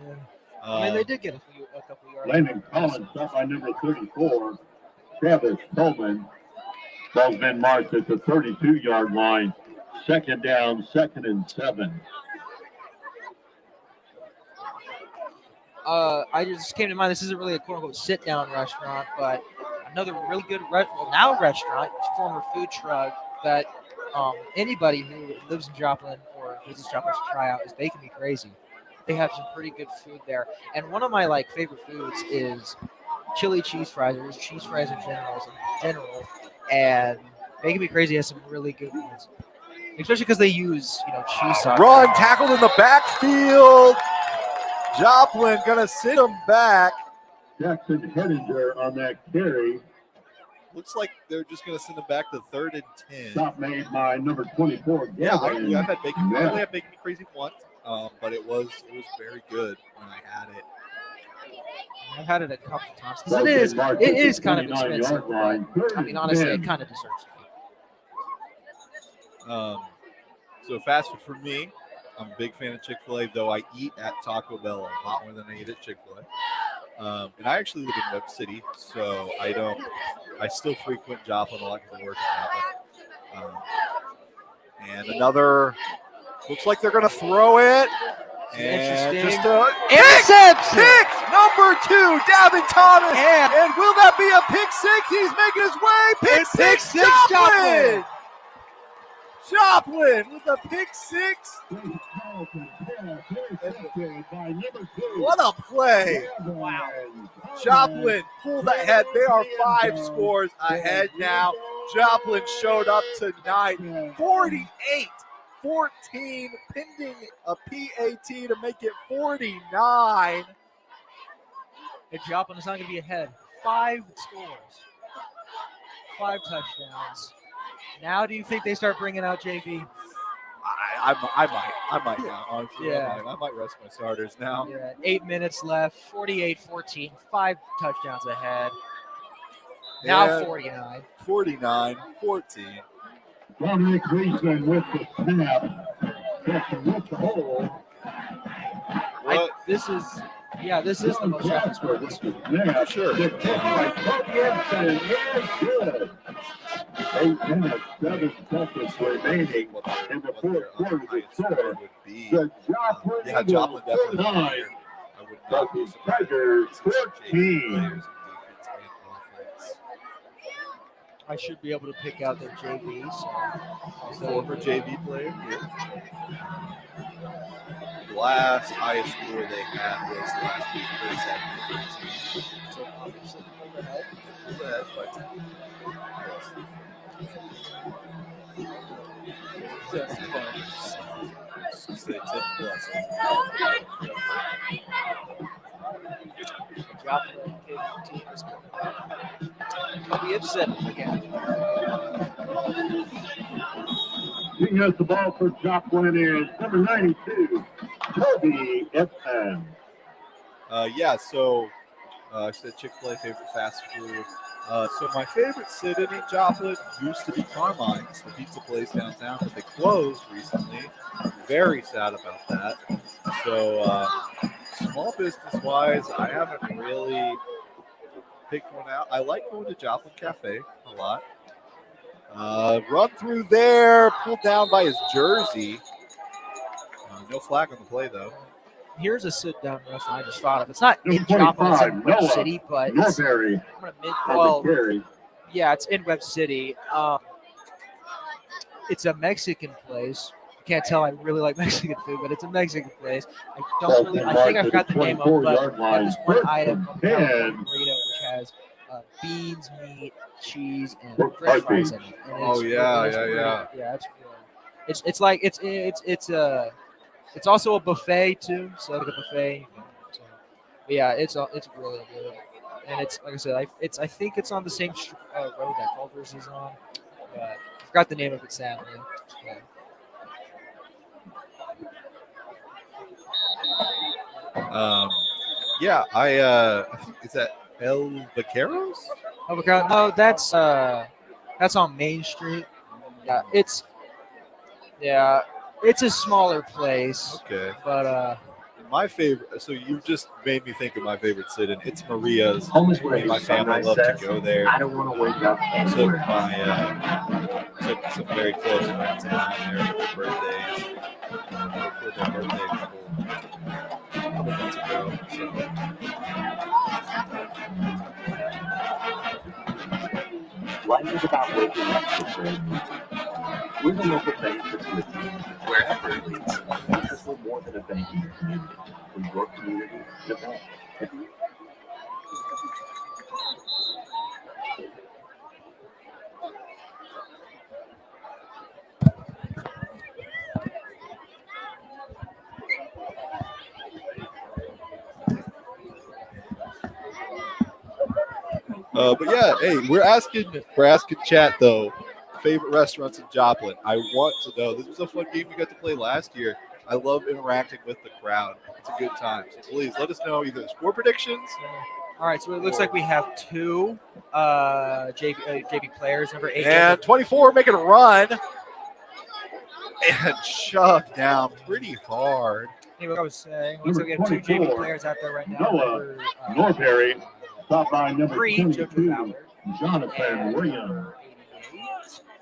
I mean, they did get a couple yards. Landon Collins, stopped by number 34, Travis Coleman. Ball's been marked at the 32-yard line. Second down, 2nd and 7. I just came to mind. This isn't really a quote-unquote sit-down restaurant, but another really good restaurant, former food truck that anybody who lives in Joplin or visits Joplin should try out is Bacon Me Crazy. They have some pretty good food there, and one of my favorite foods is chili cheese fries. Or cheese fries in general, and Bacon Me Crazy has some really good ones, especially because they use cheese sauce. Run, tackled in the backfield. Joplin gonna sit him back. Jackson Henninger on that carry. Looks like they're just gonna send him back to 3rd and 10. Stop made by number 24. Yeah, Gavin. I've had bacon. Yeah. I only had Bacon Me Crazy once, but it was very good when I had it. I've had it a couple times because it is kind of expensive. I mean, honestly, it kind of deserves it. So fast food for me. I'm a big fan of Chick-fil-A, though I eat at Taco Bell a lot more than I eat at Chick-fil-A. And I actually live in Webb City, so I still frequent Joplin a lot because I work in Joplin. And another, looks like they're going to throw it. And just interception! Pick! Number 2, Davin Thomas. And will that be a pick six? He's making his way. Pick six, Joplin. Joplin with a pick six. What a play. Wow. Joplin pulled ahead. They are 5 scores ahead now. Joplin showed up tonight. 48-14, pending a PAT to make it 49. And Joplin is not going to be ahead. 5 scores. 5 touchdowns. Now do you think they start bringing out JV? I might now, honestly. Yeah. I might rest my starters now. Yeah, 8 minutes left, 48-14, 5 touchdowns ahead. Now And 49. 49-14. Dominic Reisman with the snap. Catching with the hole. This is the most Joplin score this week. Snap. Sure. The kick by Cody Gibson is good. 8 minutes, 7 seconds remaining in the fourth quarter of the score. The Joplin Yeah, Joplin definitely. 9. I would not be surprised. Tigers if it's 14. I should be able to pick out their JV. So Former JV player. Yeah. Last highest score they had was last week, 37-13. So obviously, ahead by 10. That's fun. Say 10 plus. Joplin team is I'll be upset again. He has the ball for Joplin is number 92, Toby Epson. So I said Chick-fil-A favorite fast food. So my favorite sit-in in Joplin used to be Carmine's, the pizza place downtown, but they closed recently. Very sad about that. So small business-wise, I haven't really picked one out. I like going to Joplin Cafe a lot. Run through there, pulled down by his jersey. No flag on the play, though. Here's a sit-down restaurant I just thought of. It's not Number in Joplin, it's in 25, Web Noah City, but it's Norberry. yeah, it's in Web City. It's a Mexican place. You can't tell I really like Mexican food, but it's a Mexican place. I think I forgot the name of it, but they have this one item called the California burrito, which has beans, meat, cheese, and French fries in it. And Oh, yeah. it's really, it's also a buffet too, so like a buffet. So, but yeah, it's really good, and it's like I said, I think it's on the same road that Culver's is on. But I forgot the name of it sadly. I think it's at El Vaqueros. No, that's on Main Street. Yeah, it's a smaller place. Okay. But my favorite. So you just made me think of my favorite sit-in. It's Maria's. Home is where My family love to go there. I don't want to wake up Took anywhere. took some very close friends of mine there for their birthdays. For their birthday a couple months ago. So. Life is about waking up to great. We're the local bank that's with you, wherever it leads. Because we're more than a banking community. We're your community, the bank. But yeah, hey, we're asking chat though, favorite restaurants in Joplin. I want to know. This was a fun game we got to play last year. I love interacting with the crowd. It's a good time. So please let us know either the score predictions. all right, so it looks like we have 2 JV players, number 8 And 24 making a run and shoved down pretty hard. Anyway, what I was saying, looks like we have 2 JV players out there right now. Noah Norberry. Stop by number 3 JoJo 22, Ballard. Jonathan Williams. 88.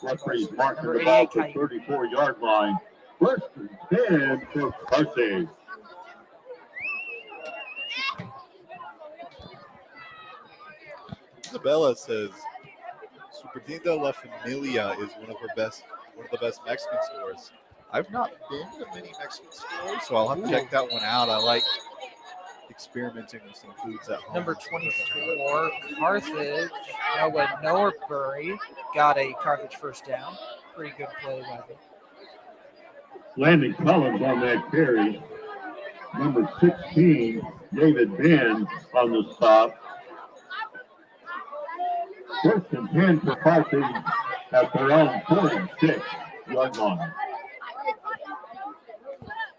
Referee's marking Number the ball 88, for 34-yard line. First and 10 for Carthage. Isabella says Supertinda La Familia is one of the best Mexican stores. I've not been to many Mexican stores, so I'll have to check that one out. I like experimenting with some foods at home. Number 24, Carthage. Noah Norbury got a Carthage first down. Pretty good play by them. Landon Collins on that carry. Number 16, David Ben on the stop. First and 10 for Carthage at their own 46-yard line.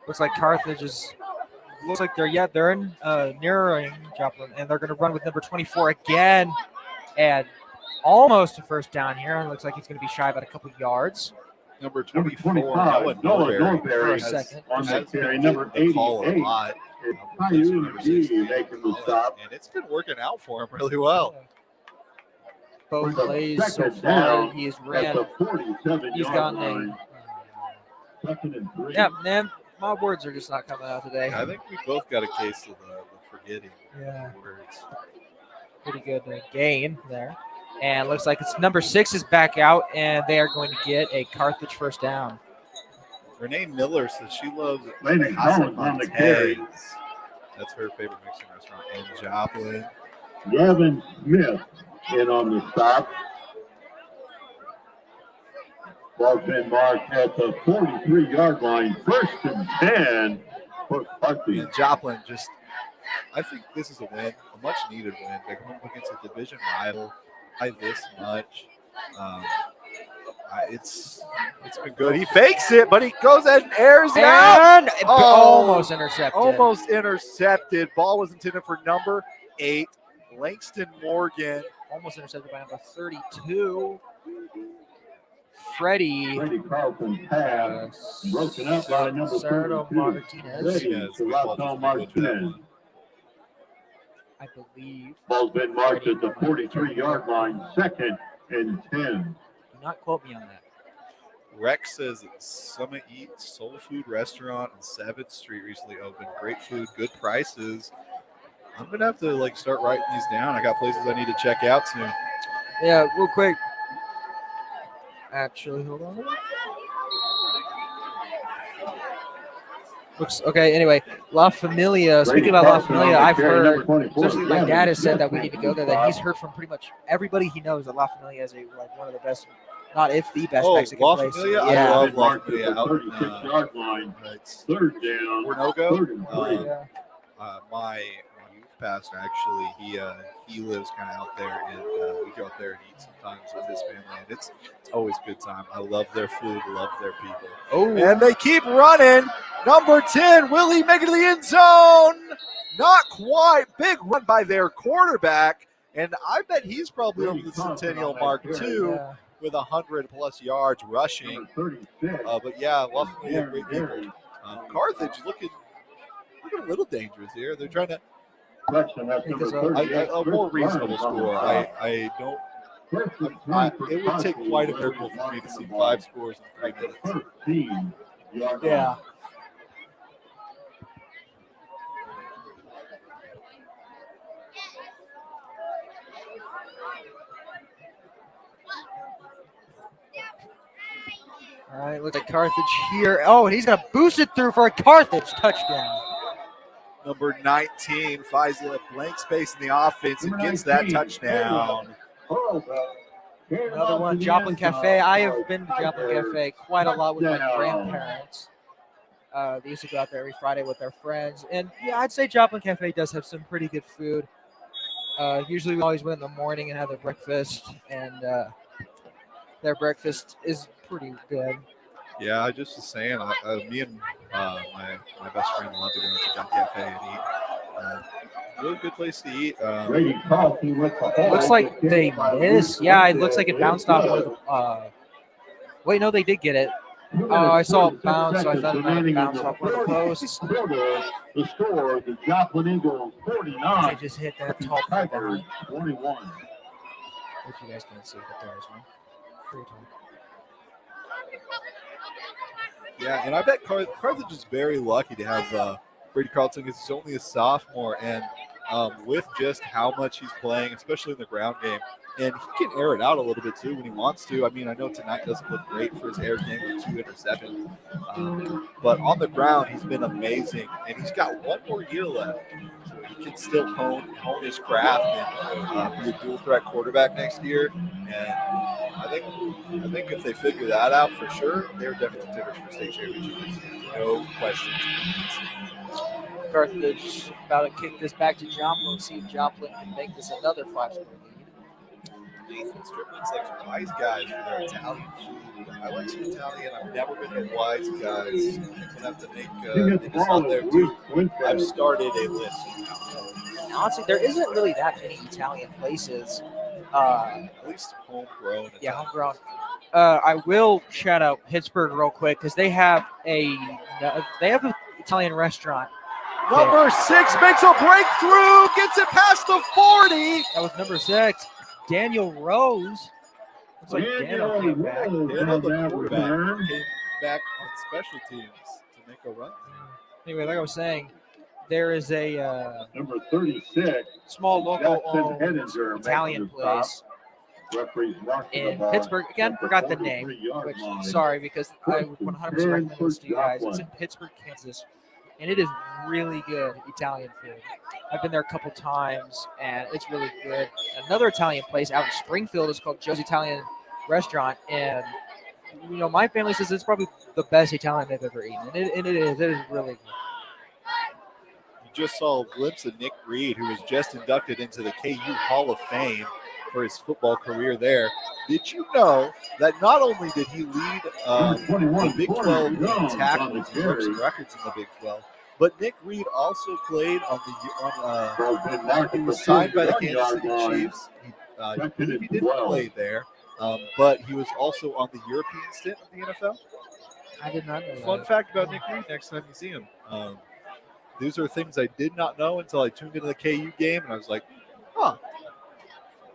Looks like Carthage looks like they're in nearing Joplin, and they're going to run with number 24 again, and almost a first down here. It looks like he's going to be shy about a couple yards. Number 24, Noah Norbury For a second. on that carry. Number 88, it's Caillou McGee making the stop. And it's been working out for him really well. Both For the plays so second far, down he's at ran. the 47-yard He's gotten line. Second and 3. Yeah, man, my words are just not coming out today. I think we both got a case of the forgetting words. Pretty good gain there. And looks like it's number 6 is back out, and they are going to get a Carthage first down. Renee Miller says she loves Landon Casa Collins on the carry. Montez. That's her favorite Mexican restaurant in Joplin. Gavin Smith in on the stop. Ball's been marked at the 43-yard line. First and 10 for Carthage. And Joplin I think this is a win, a much-needed win. They come up against a division rival by this much. It's been good. He fakes it, but he goes and airs it out. And almost intercepted. Almost intercepted. Ball was intended for number 8, Langston Morgan. Almost intercepted by number 32. Freddie Carlton pass broken up by number Sardo 32. Martinez, Ready to Rafael Martinez. I believe. Ball's been marked at the 43-yard line. Second and 10. Do not quote me on that. Rex says that Summit Eat Soul Food Restaurant on 7th Street recently opened. Great food, good prices. I'm going to have to start writing these down. I got places I need to check out soon. Yeah, real quick. Actually, hold on. Looks okay. Anyway, La Familia. Speaking about La Familia, I've heard, especially my dad has said that we need to go there. That he's heard from pretty much everybody he knows that La Familia is one of the best, not if the best Mexican La place. Familia? Yeah. I love La Familia. 36-yard line. It's Third down. Ornogo. Third and 3. My youth pastor actually, he lives kind of out there, and we go out there and eat sometimes with his family, and it's always a good time. I love their food, love their people. Oh, And they keep running. Number 10, will he make it to the end zone? Not quite. Big run by their quarterback, and I bet he's probably over the centennial mark too, with 100+ yards rushing. Number 36. But yeah, La Familia, great people. Carthage looking a little dangerous here. They're trying to Question, that's number 38. a more reasonable score. I don't. It would take quite a miracle for me to see 5 scores in 3 minutes. 13-yard line. yeah. All right, looks like Carthage here. Oh, and he's going to boost it through for a Carthage touchdown. Number 19, Faisal blank space in the offense and gets that touchdown. Another one, Joplin Cafe. I have been to Joplin Cafe quite a lot with my grandparents. They used to go out there every Friday with their friends. And yeah, I'd say Joplin Cafe does have some pretty good food. Usually we always went in the morning and have their breakfast. And their breakfast is pretty good. Yeah, I just was saying, me and my best friend love to go to Joplin Cafe and eat. Really good place to eat. Looks like they missed. Yeah, it looks like it bounced off of wait, no, they did get it. Oh, I saw it bounce, so I thought it might have bounced off one of the posts. The score, the Joplin Eagles 49. They just hit that tall Tigers 21. Which you guys can't see, but there's one. Pretty tall. Yeah, and I bet Carthage is very lucky to have Brady Carlton because he's only a sophomore, and with just how much he's playing, especially in the ground game. And he can air it out a little bit too when he wants to. I mean, I know tonight doesn't look great for his air game with 2 interceptions. But on the ground, he's been amazing. And he's got 1 more year left. So he can still hone his craft and be a dual threat quarterback next year. And I think if they figure that out for sure, they're definitely contenders for state championships. No questions. Carthage about to kick this back to Joplin. See if Joplin can make this another 5-score lead. Nathan Strickland's like Wise Guys for their Italian food. I like some Italian. I've never been to Wise Guys. We'll have to make this on there too. I've started a list. Honestly, there isn't really that many Italian places. At least homegrown. Yeah, homegrown. I will shout out Pittsburgh real quick because they have an Italian restaurant. Number 6 makes a breakthrough, gets it past the 40. That was number 6, Daniel Rose. Looks like Daniel came back. Daniel, the quarterback, came back on special teams to make a run. Anyway, like I was saying, there is a number 36 small local Jackson Italian place in Pittsburgh. Again, forgot the name, which sorry because I would 100% recommend this to you guys. It's in Pittsburgh, Kansas, and it is really good Italian food. I've been there a couple times, and it's really good. Another Italian place out in Springfield is called Joe's Italian Restaurant, and my family says it's probably the best Italian they've ever eaten, and it is really good. Just saw a glimpse of Nick Reed, who was just inducted into the KU Hall of Fame for his football career there. Did you know that not only did he lead the Big 12 in tackles and broke some records in the Big 12, but Nick Reed also played he was signed by the Kansas City Chiefs. He didn't play there, but he was also on the European stint of the NFL. I did not know Fun fact about Nick Reed next time you see him. These are things I did not know until I tuned into the KU game, and I was like, huh,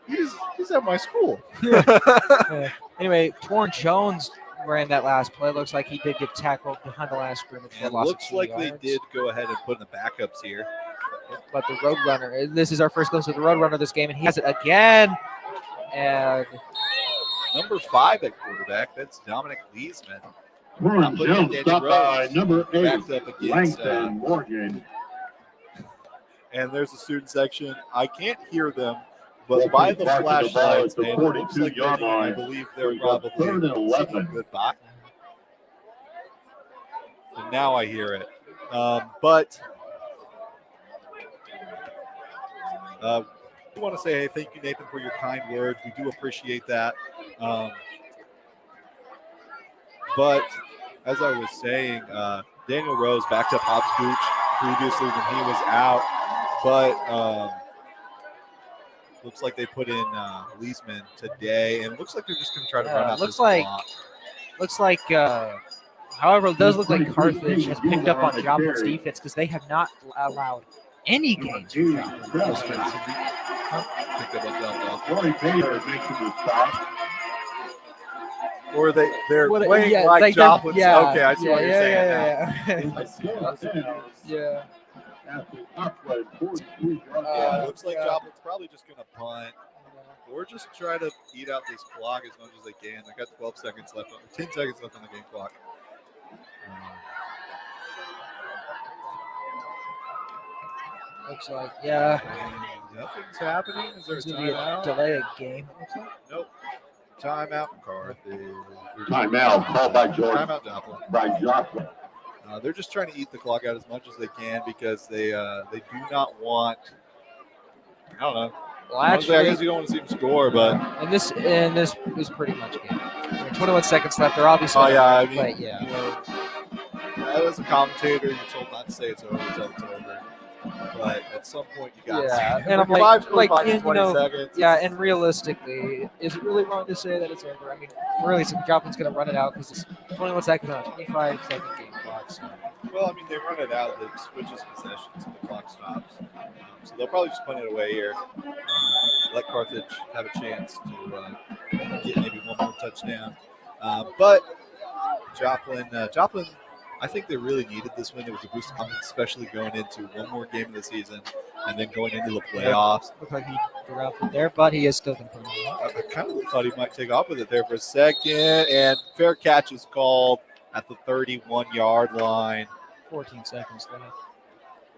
he's at my school. Yeah. Anyway, Torrin Jones ran that last play. Looks like he did get tackled behind the last scrimmage. It looks like they did go ahead and put in the backups here. But the Roadrunner, this is our first glimpse of the Roadrunner this game, and he has it again. And number 5 at quarterback, that's Dominic Leesman. Torrin Jones stopped by number 8, Langston Morgan. And there's the student section. I can't hear them, but by the flashlights, and it looks like I believe they're probably saying goodbye. And now I hear it. But we want to say, hey, thank you, Nathan, for your kind words. We do appreciate that. But as I was saying, Daniel Rose backed up Hopscooch previously when he was out. But looks like they put in Leesman today, and it looks like they're just going to try to run out this clock. Looks like, however, it does look like Carthage has picked up on Joplin's defense because they have not allowed any gains for Joplin. Or they're playing like Joplin. Okay, I see what you're saying now. Yeah. Looks like Joplin's probably just going to punt or just try to eat out this clock as much as they can. They got 12 seconds left, 10 seconds left on the game clock. Looks like, yeah. Nothing's happening. Is there a timeout? Delay a game. Nope. Timeout, Carthage. Timeout called by George. Timeout, Joplin. By Joplin. They're just trying to eat the clock out as much as they can because they do not want. I don't know. Well, actually, I guess you don't want to see them score, but and this is pretty much game. 21 seconds left. They're obviously. Oh yeah, I mean, play, yeah. As a commentator, you're told not to say it's over until it's over. But at some point, you got to. And I'm like 20 seconds. Yeah, and realistically, is it really wrong to say that it's over? I mean, really, some Joplin's going to run it out because it's 21 seconds on a 25-second game clock. So. Well, I mean, they run it out. It switches possessions, and the clock stops. So they'll probably just punt it away here. Let Carthage have a chance to get maybe one more touchdown. But Joplin, I think they really needed this win. It was a boost of confidence, especially going into one more game of the season. and then going into the playoffs. Looked like he threw out there, but he is still going to put it I kind of thought he might take off with it there for a second, and fair catch is called at the 31-yard line. 14 seconds left.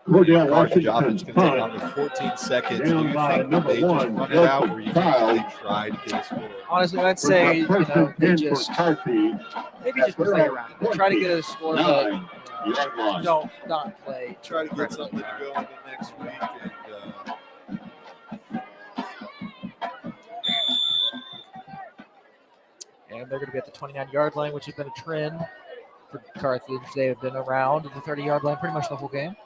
Cordell Carthage Washington offense going to take on with 14 seconds. Do you think that they just run it out, or you think they try to get a score? Honestly, I'd say, you know, they just maybe just play around. Try to get a score, but don't not play. Try to get something to go into next week. And they're going to be at the 29-yard line, which has been a trend for Carthage. They have been around the 30-yard line pretty much the whole game.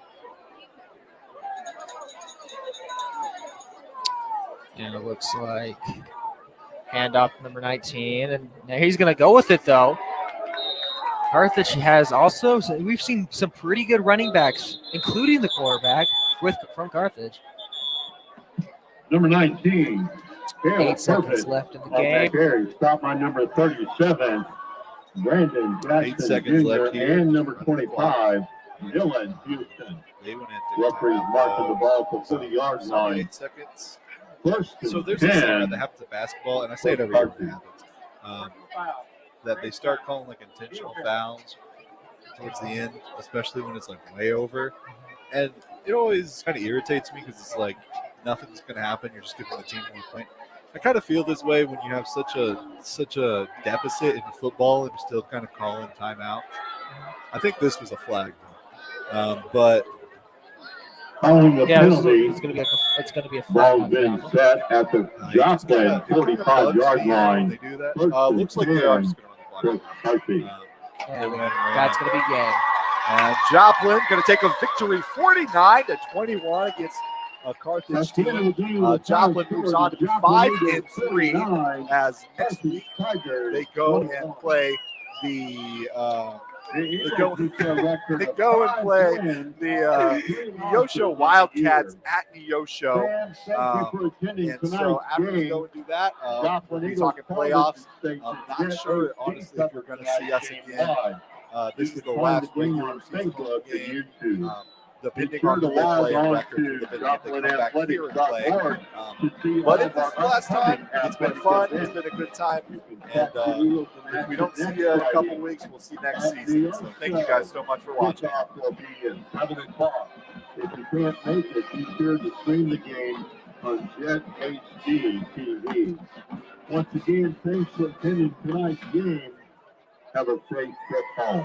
And it looks like handoff number 19. And now he's going to go with it, though. Carthage has also, we've seen some pretty good running backs, including the quarterback from Carthage. Number 19. 8 seconds left in the game. Carey, stop by number 37, Brandon 8 Jackson seconds Jr. left here. And number 25, Dylan Houston. They went Referees marking the ball to 40-yard line. 8 seconds. First and So there's 10. this thing that happens at basketball, and I say it every year when it happens, that they start calling like intentional fouls towards the end, especially when it's like way over. And it always kind of irritates me because it's like nothing's going to happen. You're just giving the team one point. I kind of feel this way when you have such a deficit in football and you're still kind of calling timeout. I think this was a flag, but Following the penalty, it's going to be a ball's been set at the Joplin 45-yard line. They do that. Looks like they are just going to run the clock. That's going to be game. And Joplin going to take a victory 49-21 against a Carthage team. Joplin moves on to be 5-3 as next week they go and play the they go and play the Neosho Wildcats at Neosho. And so after we go and do that, we'll be talking playoffs. I'm not sure, honestly, if you're going to see us again. This is the last regular season game. Depending on the play record, depending if they come back here and play. But if this is the last time, it's been fun. It's been a good time. And if we don't see you in a couple weeks, we'll see you next season. So thank you guys so much for watching. If you can't make it, be sure to stream the game on JETHD TV. Once again, thanks for attending tonight's game. Have a safe trip home.